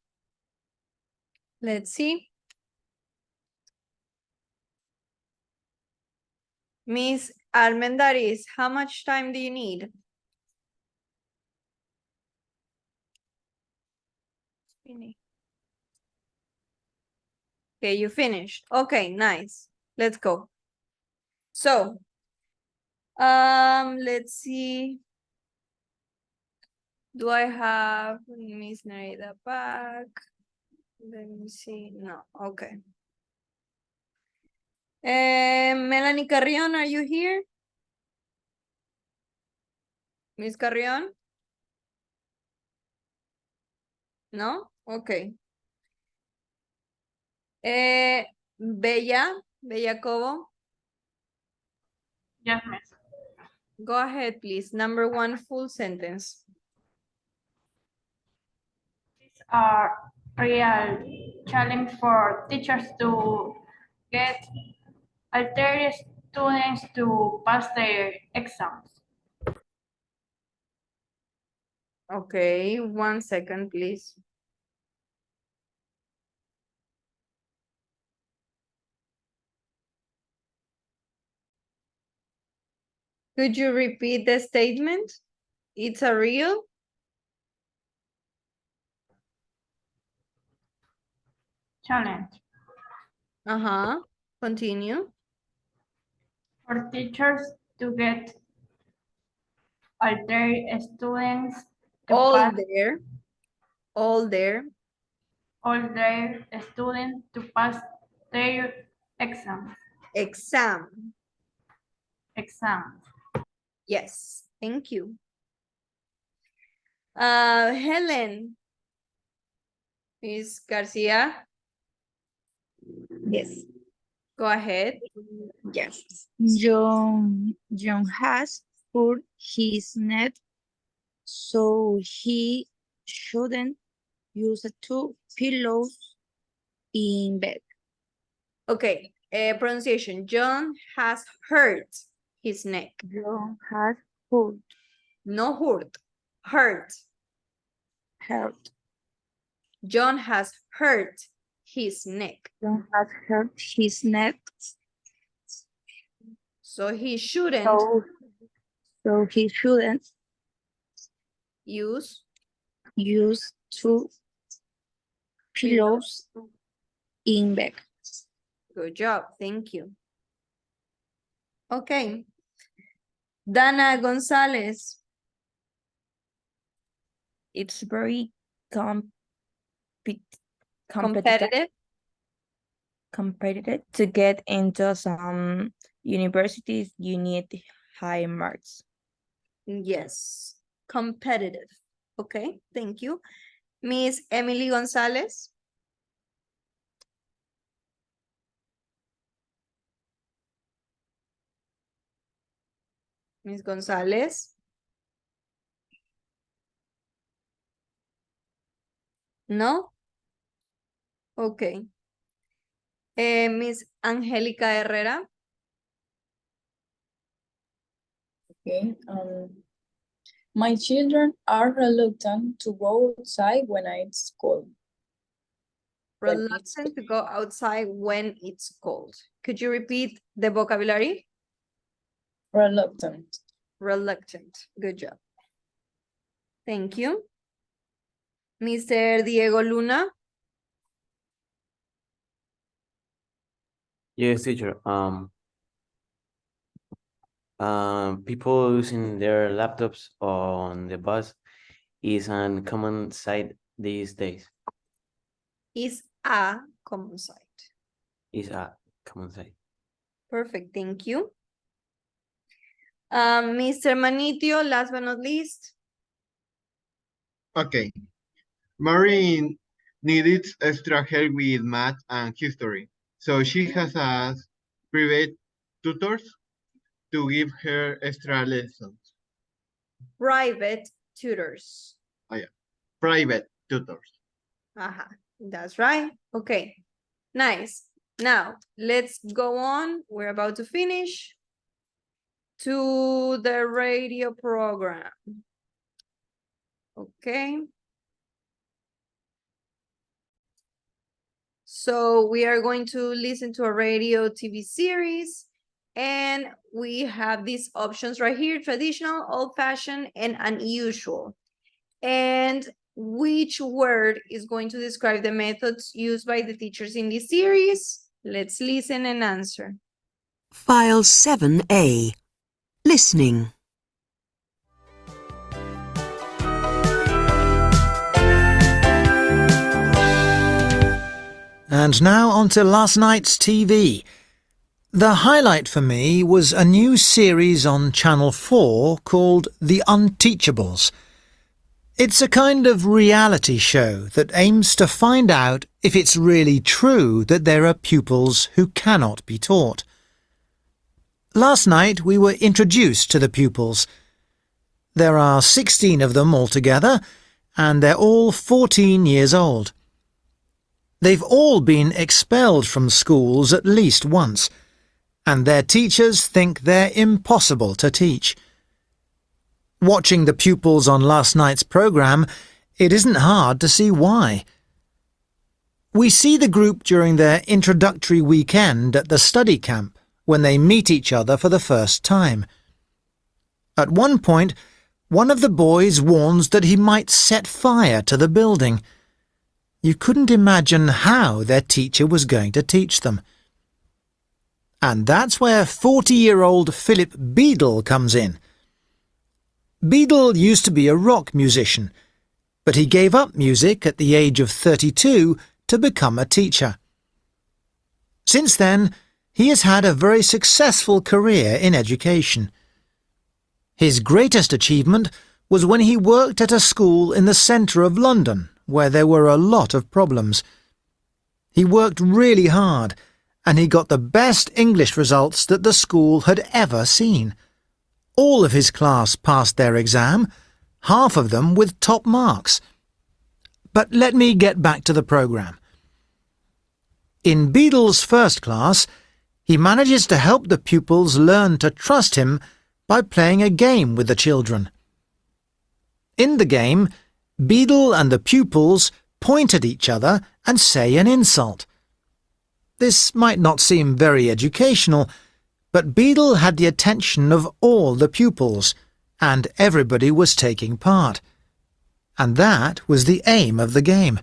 Let's see. Miss Armendaris, how much time do you need? Okay, you finished. Okay, nice. Let's go. So, let's see. Do I have Miss Narida back? Let me see. No, okay. Melanie Carrion, are you here? Miss Carrion? No? Okay. Bella Cobo. Yes, miss. Go ahead, please. Number one full sentence. These are real challenge for teachers to get altered students to pass their exams. Okay, 1 second, please. Could you repeat the statement? It's a real? Challenge Uh-huh. Continue. for teachers to get altered students to All pass there. All there. all their students to pass their exams. Exam. Exams. Yes, thank you. Helen. Miss Garcia. Yes. Go ahead. Yes. John has hurt his neck, so he shouldn't use two pillows in bed. Okay, pronunciation. John has hurt his neck. John has hurt. No hurt. Hurt. Hurt. John has hurt his neck. John has hurt his neck. So he shouldn't So he shouldn't use two pillows in bed. Good job. Thank you. Okay. Dana Gonzalez. It's very Competitive. competitive to get into some universities. You need high marks. Yes. Competitive. Okay. Thank you. Miss Emily Gonzalez. Miss Gonzalez. No? Okay. Miss Angélica Herrera. Okay. My children are reluctant to go outside when it's cold. Reluctant to go outside when it's cold. Could you repeat the vocabulary? Reluctant. Reluctant. Good job. Thank you. Mr. Diego Luna. Yes, teacher. People using their laptops on the bus is a common sight these days. Is a common sight. Is a common sight. Perfect. Thank you. Mr. Manitio, last but not least. Okay. Maureen needed extra help with math and history, so she has asked private tutors to give her extra lessons. Private tutors. Oh, yeah. Private tutors. That's right. Okay. Nice. Now, let's go on. We're about to finish to the radio program. Okay. So we are going to listen to a radio TV series, and we have these options right here: traditional, old-fashioned, and unusual. And which word is going to describe the methods used by the teachers in this series? Let's listen and answer. File 7A. Listening. And now on to last night's TV. The highlight for me was a new series on Channel 4 called The Unteachables. It's a kind of reality show that aims to find out if it's really true that there are pupils who cannot be taught. Last night we were introduced to the pupils. There are 16 of them altogether, and they're all 14 years old. They've all been expelled from schools at least once, and their teachers think they're impossible to teach. Watching the pupils on last night's programme, it isn't hard to see why. We see the group during their introductory weekend at the study camp, when they meet each other for the first time. At one point, one of the boys warns that he might set fire to the building. You couldn't imagine how their teacher was going to teach them. And that's where 40-year-old Philip Beadle comes in. Beadle used to be a rock musician, but he gave up music at the age of 32 to become a teacher. Since then, he has had a very successful career in education. His greatest achievement was when he worked at a school in the centre of London, where there were a lot of problems. He worked really hard, and he got the best English results that the school had ever seen. All of his class passed their exam, half of them with top marks. But let me get back to the programme. In Beadle's first class, he manages to help the pupils learn to trust him by playing a game with the children. In the game, Beadle and the pupils point at each other and say an insult. This might not seem very educational, but Beadle had the attention of all the pupils, and everybody was taking part. And that was the aim of the game.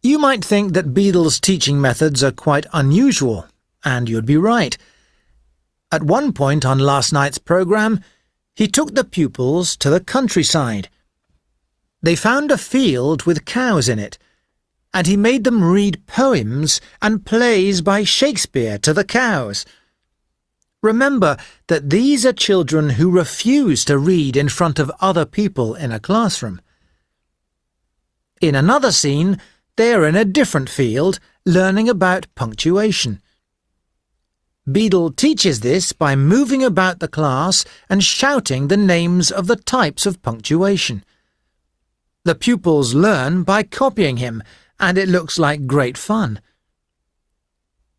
You might think that Beadle's teaching methods are quite unusual, and you'd be right. At one point on last night's programme, he took the pupils to the countryside. They found a field with cows in it, and he made them read poems and plays by Shakespeare to the cows. Remember that these are children who refuse to read in front of other people in a classroom. In another scene, they are in a different field, learning about punctuation. Beadle teaches this by moving about the class and shouting the names of the types of punctuation. The pupils learn by copying him, and it looks like great fun.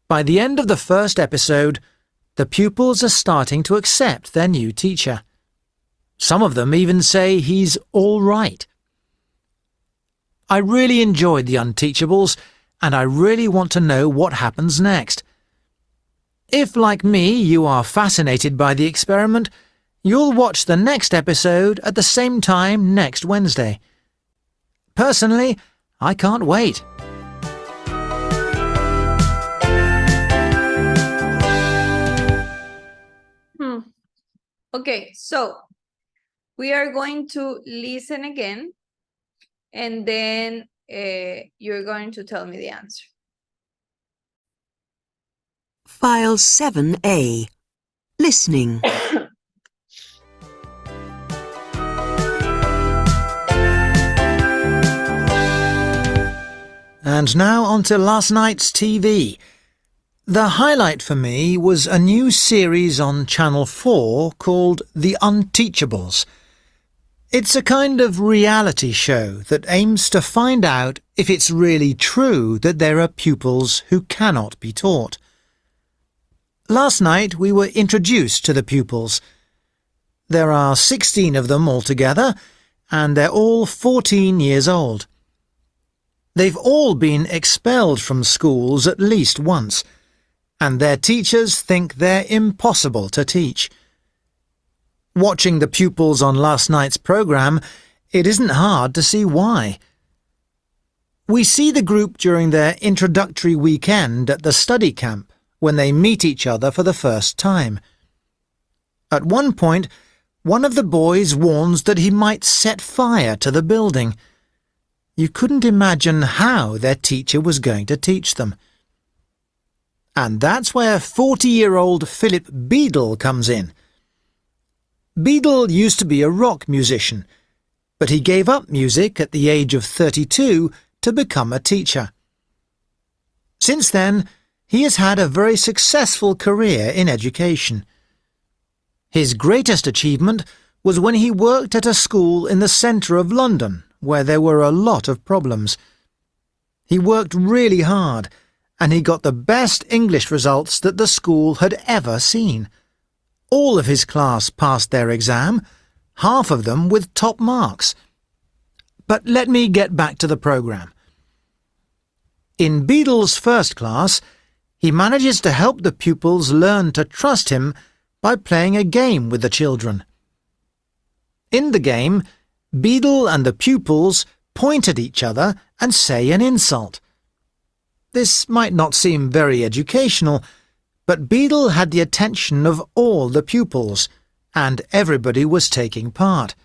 By the end of the first episode, the pupils are starting to accept their new teacher. Some of them even say he's all right. I really enjoyed The Unteachables, and I really want to know what happens next. If, like me, you are fascinated by the experiment, you'll watch the next episode at the same time next Wednesday. Personally, I can't wait. Okay, so we are going to listen again, and then you're going to tell me the answer. File 7A. Listening. And now on to last night's TV. The highlight for me was a new series on Channel 4 called The Unteachables. It's a kind of reality show that aims to find out if it's really true that there are pupils who cannot be taught. Last night we were introduced to the pupils. There are 16 of them altogether, and they're all 14 years old. They've all been expelled from schools at least once, and their teachers think they're impossible to teach. Watching the pupils on last night's programme, it isn't hard to see why. We see the group during their introductory weekend at the study camp, when they meet each other for the first time. At one point, one of the boys warns that he might set fire to the building. You couldn't imagine how their teacher was going to teach them. And that's where 40-year-old Philip Beadle comes in. Beadle used to be a rock musician, but he gave up music at the age of 32 to become a teacher. Since then, he has had a very successful career in education. His greatest achievement was when he worked at a school in the centre of London, where there were a lot of problems. He worked really hard, and he got the best English results that the school had ever seen. All of his class passed their exam, half of them with top marks. But let me get back to the programme. In Beadle's first class, he manages to help the pupils learn to trust him by playing a game with the children. In the game, Beadle and the pupils point at each other and say an insult. This might not seem very educational, but Beadle had the attention of all the pupils, and everybody was taking part.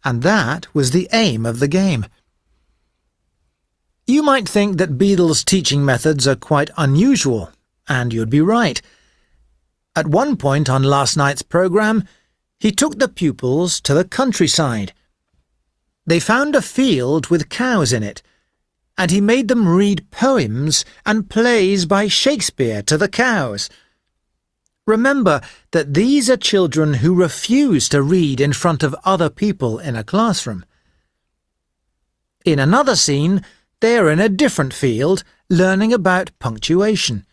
And that was the aim of the game. You might think that Beadle's teaching methods are quite unusual, and you'd be right. At one point on last night's programme, he took the pupils to the countryside. They found a field with cows in it, and he made them read poems and plays by Shakespeare to the cows. Remember that these are children who refuse to read in front of other people in a classroom. In another scene, they are in a different field, learning about punctuation.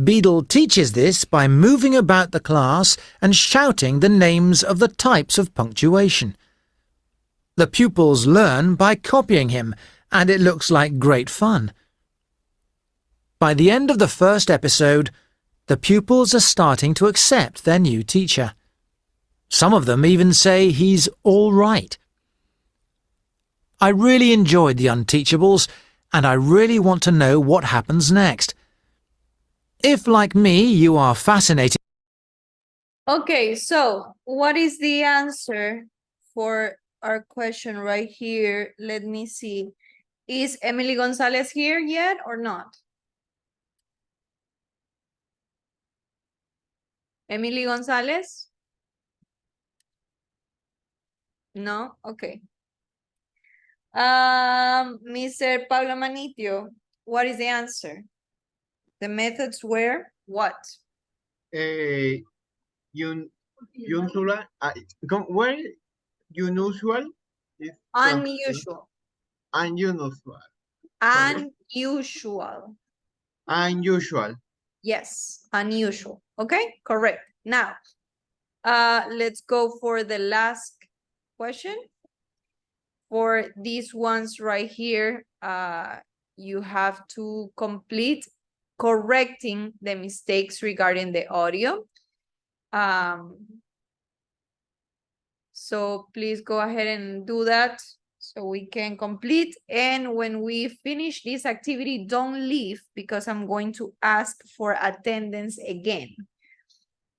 Beadle teaches this by moving about the class and shouting the names of the types of punctuation. The pupils learn by copying him, and it looks like great fun. By the end of the first episode, the pupils are starting to accept their new teacher. Some of them even say he's all right. I really enjoyed The Unteachables, and I really want to know what happens next. If, like me, you are fascinated... Okay, so what is the answer for our question right here? Let me see. Is Emily Gonzalez here yet or not? Emily Gonzalez? No? Okay. Mr. Pablo Manitio, what is the answer? The methods were what? Unusual. Where unusual is Unusual. unusual. Unusual. Unusual. Yes, unusual. Okay, correct. Now, let's go for the last question. For these ones right here, you have to complete correcting the mistakes regarding the audio. So please go ahead and do that so we can complete. And when we finish this activity, don't leave because I'm going to ask for attendance again.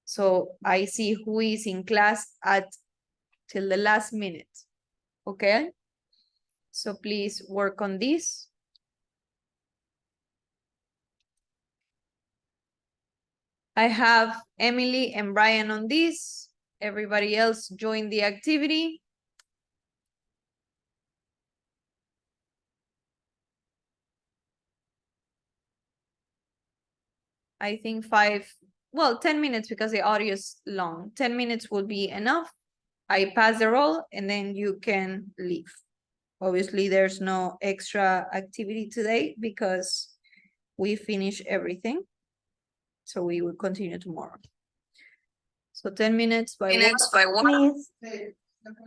So I see who is in class till the last minute. Okay? So please work on this. I have Emily and Brian on this. Everybody else join the activity. I think 10 minutes because the audio is long. 10 minutes will be enough. I pass the roll and then you can leave. Obviously, there's no extra activity today because we finish everything. So we will continue tomorrow. So 10 minutes by one.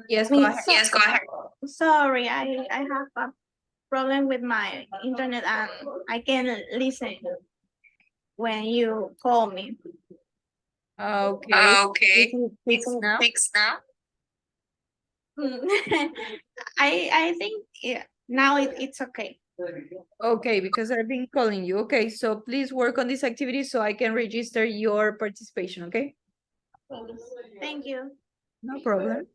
Yes, go ahead. Yes, go ahead. Sorry, I have a problem with my internet and I can listen when you call me. Okay. Okay. Fix now. Fix now. I think yeah, now it's okay. Okay, because I've been calling you. Okay, so please work on this activity so I can register your participation, okay? Thank you. No problem.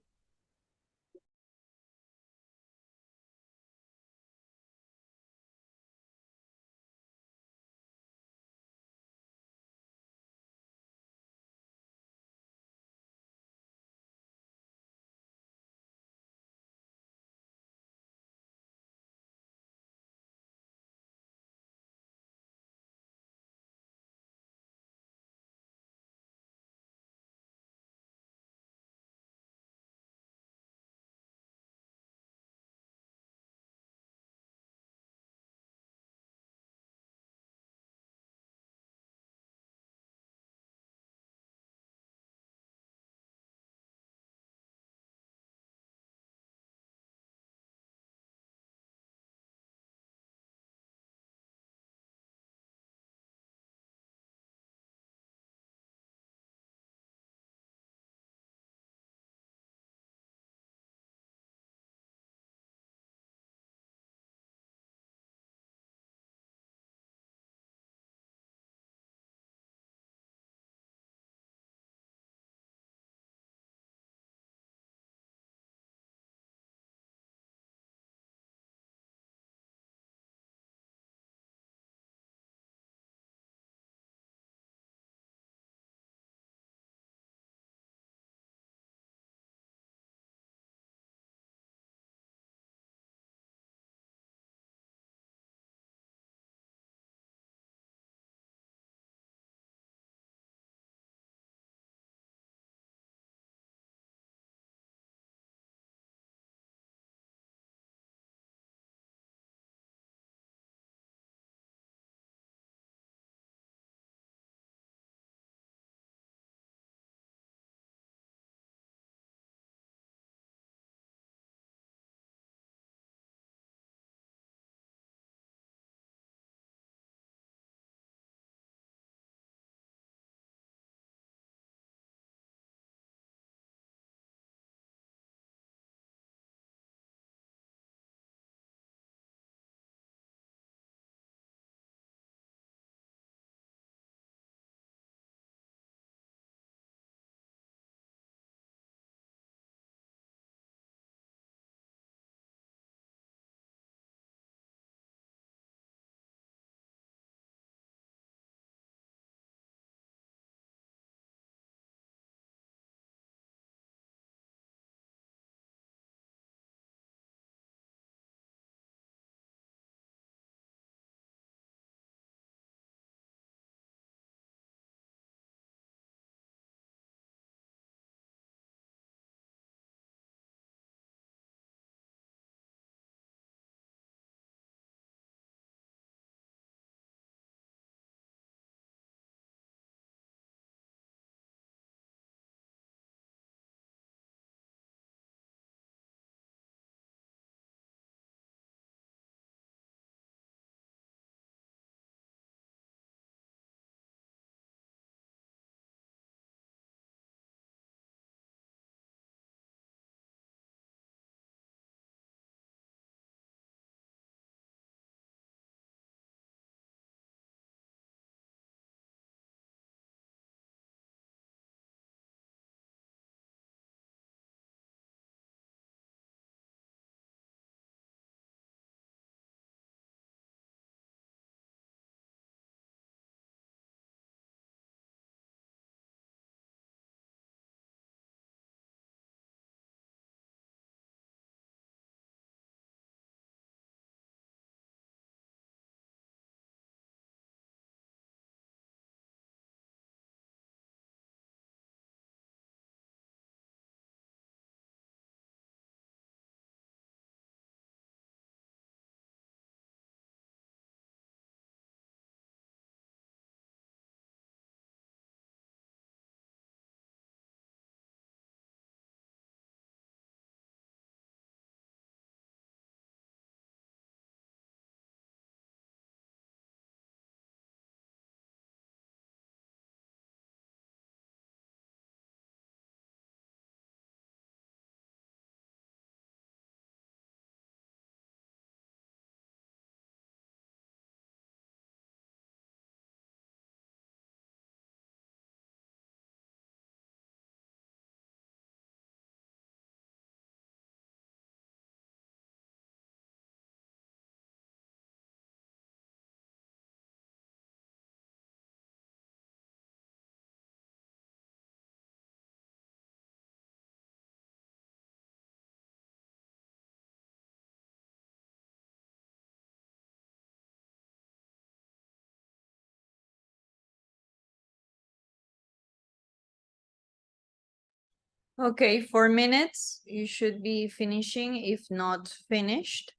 Okay, 4 minutes. You should be finishing, if not finished.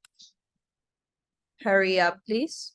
Hurry up, please.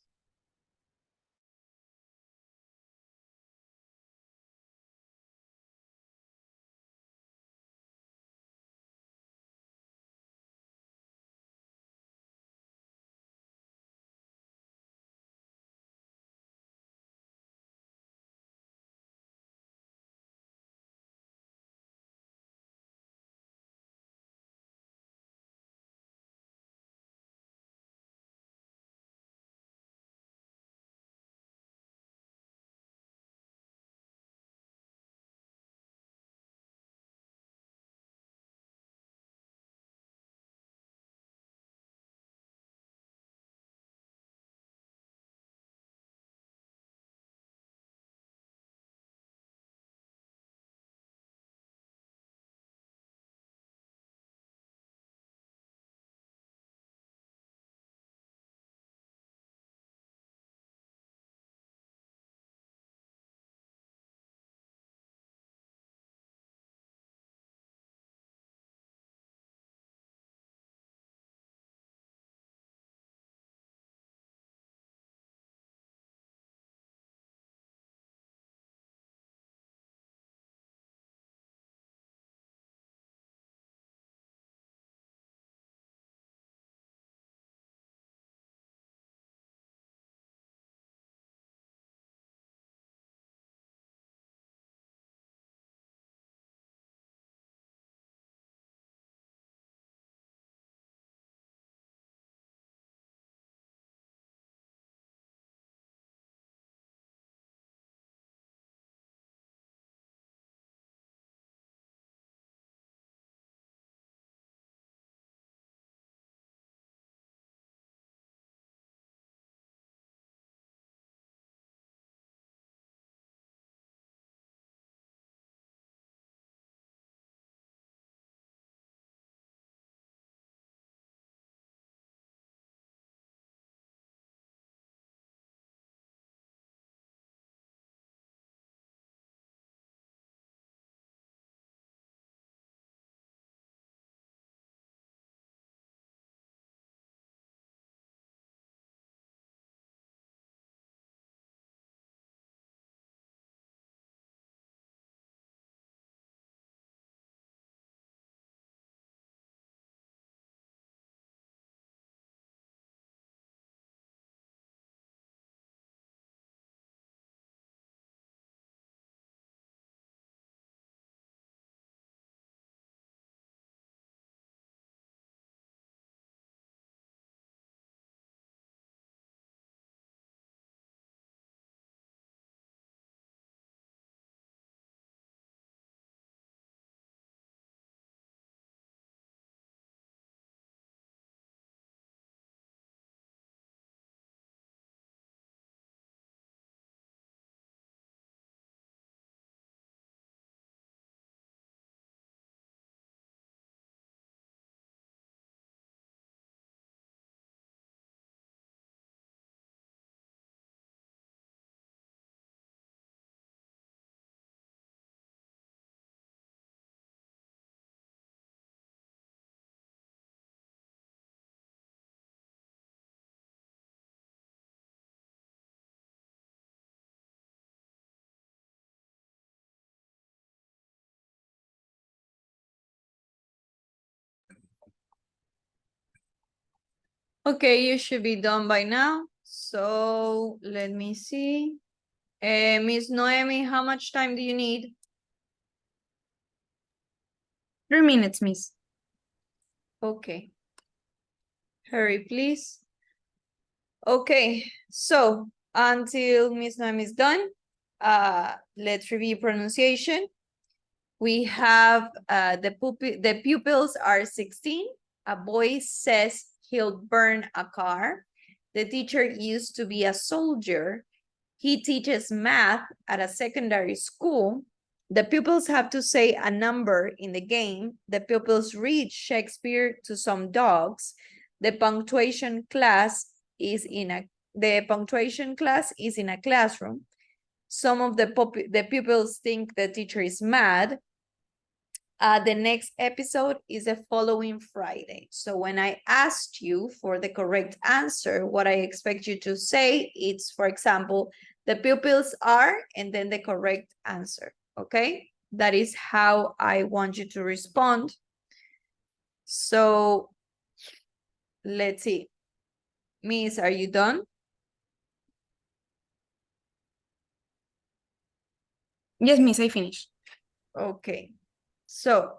Okay, you should be done by now. So let me see. Miss Noemi, how much time do you need? 3 minutes, Miss. Okay. Hurry, please. Okay, so until Miss Noemi is done, let's review pronunciation. We have the pupils are 16. A boy says he'll burn a car. The teacher used to be a soldier. He teaches math at a secondary school. The pupils have to say a number in the game. The pupils read Shakespeare to some dogs. The punctuation class is in a classroom. Some of the pupils think the teacher is mad. The next episode is the following Friday. So when I asked you for the correct answer, what I expect you to say, it's, for example, the pupils are, and then the correct answer, okay? That is how I want you to respond. So let's see. Miss, are you done? Yes, Miss, I finished. Okay, so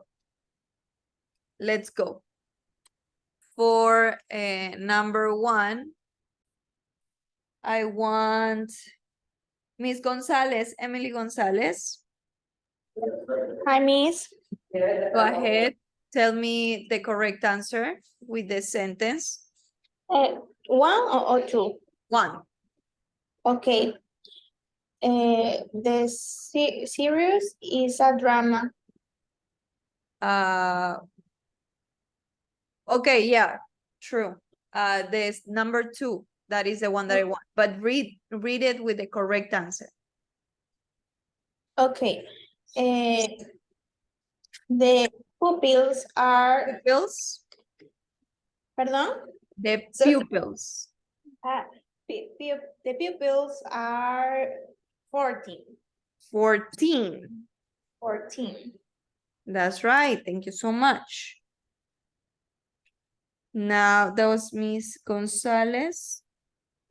let's go. For number 1, I want Miss Gonzalez, Emily Gonzalez. Hi, Miss. Go ahead, tell me the correct answer with the sentence. 1 or 2? 1. Okay. The series is a drama. Okay, yeah, true. There's number 2. That is the one that I want. But read it with the correct answer. Okay. The pupils are... Pupils? Pardon? The pupils. The pupils are 14. 14. 14. That's right. Thank you so much. Now, that was Miss Gonzalez.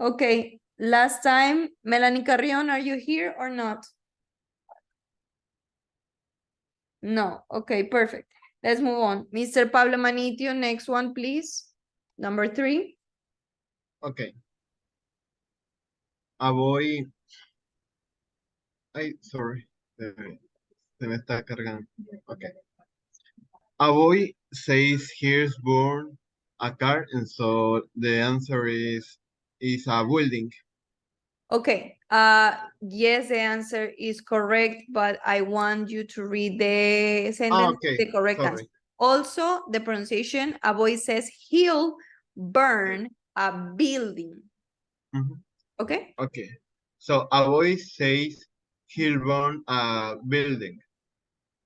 Okay, last time, Melanie Carrion, are you here or not? No. Okay, perfect. Let's move on. Mr. Pablo Manitio, next one, please. Number 3. Okay. A boy. Ay, sorry. Se me está cargando. Okay. A boy says he's born a car, and so the answer is a building. Okay. Yes, the answer is correct, but I want you to read the sentence, Okay, the correct sorry. answer. Also, the pronunciation, a boy says he'll burn a building. Mhm. Okay? Okay. So a boy says he'll burn a building.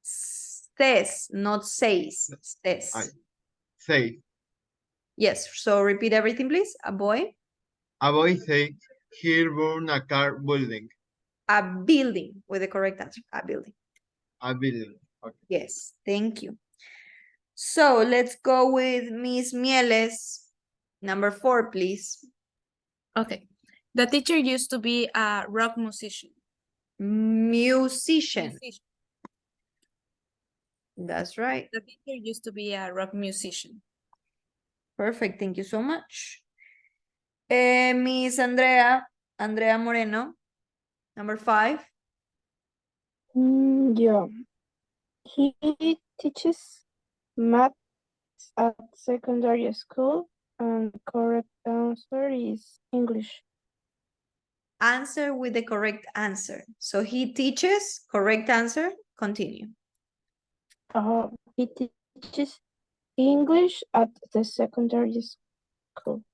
Says, not says. Says. Say. Yes, so repeat everything, please. A boy. A boy says he'll burn a car building. A building with the correct answer. A building. A building. Okay. Yes, thank you. So let's go with Miss Mieles. Number 4, please. Okay. The teacher used to be a rock musician. Musician. That's right. The teacher used to be a rock musician. Perfect. Thank you so much. Miss Andrea Moreno. Number 5. Yeah. He teaches math at secondary school, and correct answer is English. Answer with the correct answer. So he teaches, correct answer, continue. He teaches English at the secondary school.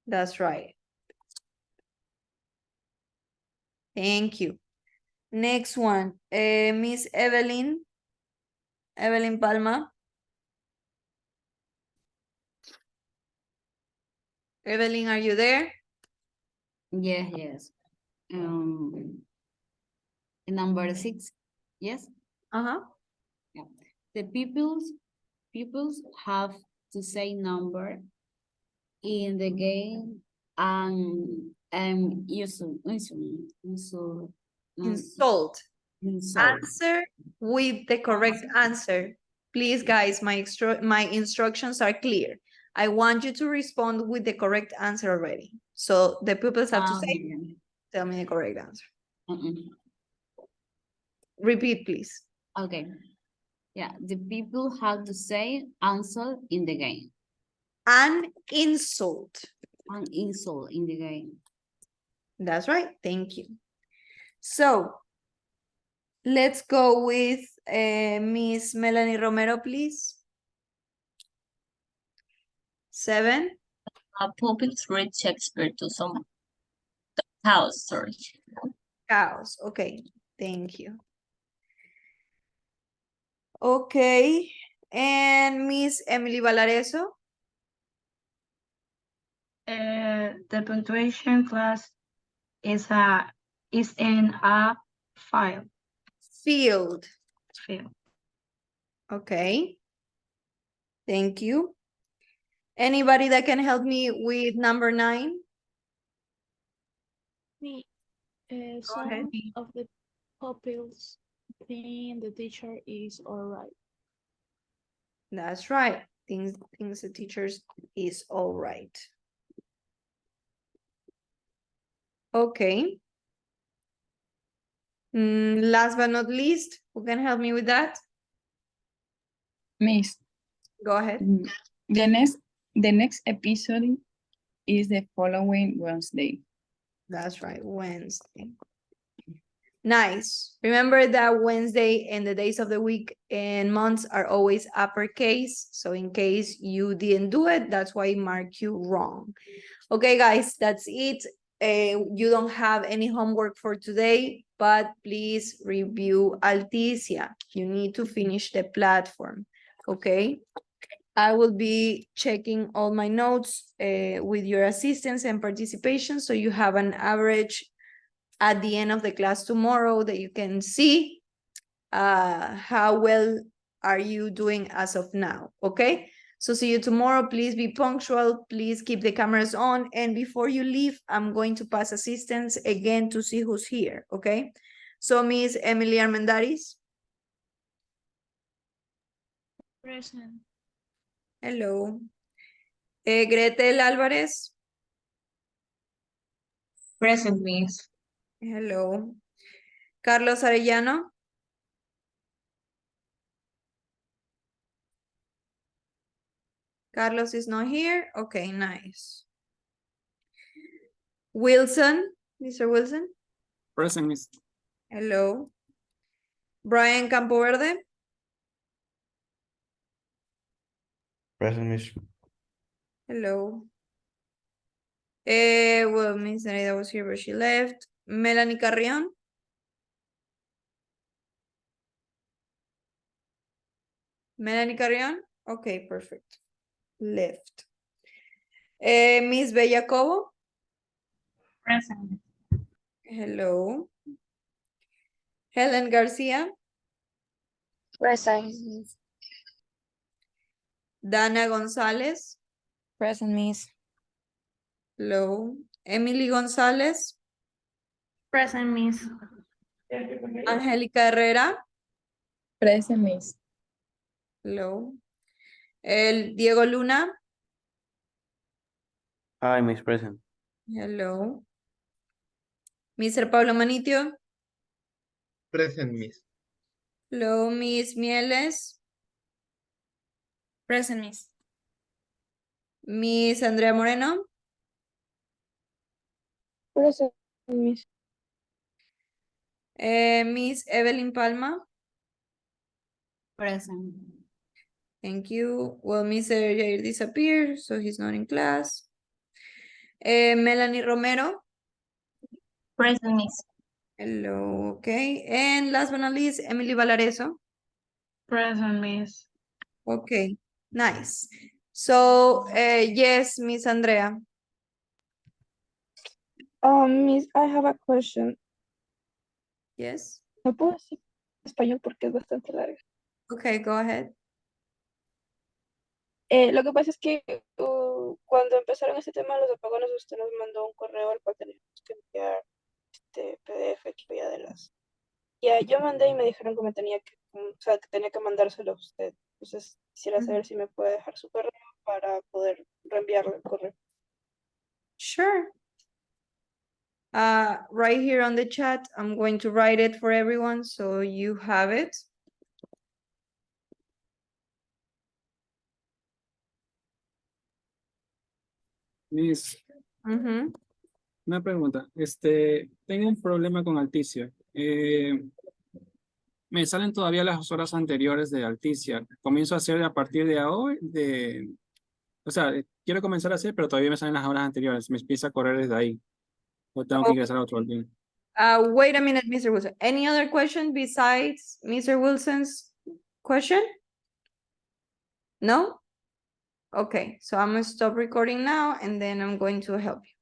That's right. Thank you. Next one, Miss Evelyn Palma. Evelyn, are you there? Yes. Number 6, yes? Uh-huh. Yeah. The pupils have to say number in the game and Insult. Answer with the correct answer. Please, guys, my instructions are clear. I want you to respond with the correct answer already. So the pupils have to say, tell me the correct answer. Repeat, please. Okay. Yeah, the people have to say answer in the game. An insult. An insult in the game. That's right. Thank you. So let's go with Miss Melanie Romero, please. 7. Pupils read Shakespeare to some cows, sorry. Cows. Okay. Thank you. Okay, and Miss Emily Valareso? The punctuation class is in a file. Field. Field. Okay. Thank you. Anybody that can help me with number 9? Me. ahead. Some of the pupils think the teacher is all right. That's right. Things the teachers is all right. Okay. Last but not least, who can help me with that? Miss, Go ahead. the next episode is the following Wednesday. That's right, Wednesday. Nice. Remember that Wednesday and the days of the week and months are always uppercase. So in case you didn't do it, that's why I mark you wrong. Okay, guys, that's it. You don't have any homework for today, but please review Alticia. You need to finish the platform, okay? I will be checking all my notes with your assistance and participation, so you have an average at the end of the class tomorrow that you can see how well are you doing as of now, okay? So see you tomorrow. Please be punctual. Please keep the cameras on. And before you leave, I'm going to pass assistance again to see who's here, okay? So Miss Emily Armendariz. Present. Hello. Gretel Álvarez. Present, Miss. Hello. Carlos Arellano. Carlos is not here. Okay, nice. Wilson, Mr. Wilson. Present, Miss. Hello. Brian Campoverde. Present, Miss. Hello. Well, Miss Nereida was here, but she left. Melanie Carrion. Melanie Carrion. Okay, perfect. Left. Miss Bella Cobo. Present. Hello. Helen Garcia. Present. Dana Gonzalez. Present, Miss. Hello. Emily Gonzalez. Present, Miss. Angélica Herrera. Present, Miss. Hello. El Diego Luna. Hi, Miss Present. Hello. Mr. Pablo Manitio. Present, Miss. Hello, Miss Mieles. Present, Miss. Miss Andrea Moreno. Present, Miss. Miss Evelyn Palma. Present. Thank you. Well, Mr. Jair disappeared, so he's not in class. Melanie Romero. Present, Miss. Hello, okay. And last but not least, Emily Valareso. Present, Miss. Okay, nice. So, yes, Miss Andrea. Miss, I have a question. Yes. No puedo decir en español porque es bastante larga. Okay, go ahead. Lo que pasa es que cuando empezaron este tema de los apagones, usted nos mandó un correo al cual teníamos que enviar este PDF que había de las. Ya, yo mandé y me dijeron que me tenía que, o sea, que tenía que mandárselo a usted. Entonces, quisiera saber si me puede dejar su correo para poder reenviarle el correo. Sure. Right here on the chat, I'm going to write it for everyone so you have it. Miss, una pregunta. Tengo un problema con Alticia. Me salen todavía las horas anteriores de Alticia. Comienzo a hacer a partir de hoy, o sea, quiero comenzar a hacer, pero todavía me salen las horas anteriores. Me empieza a correr desde ahí. O tengo que ingresar a otro orden. Wait a minute, Mr. Wilson. Any other question besides Mr. Wilson's question? No? Okay, so I'm gonna stop recording now and then I'm going to help you.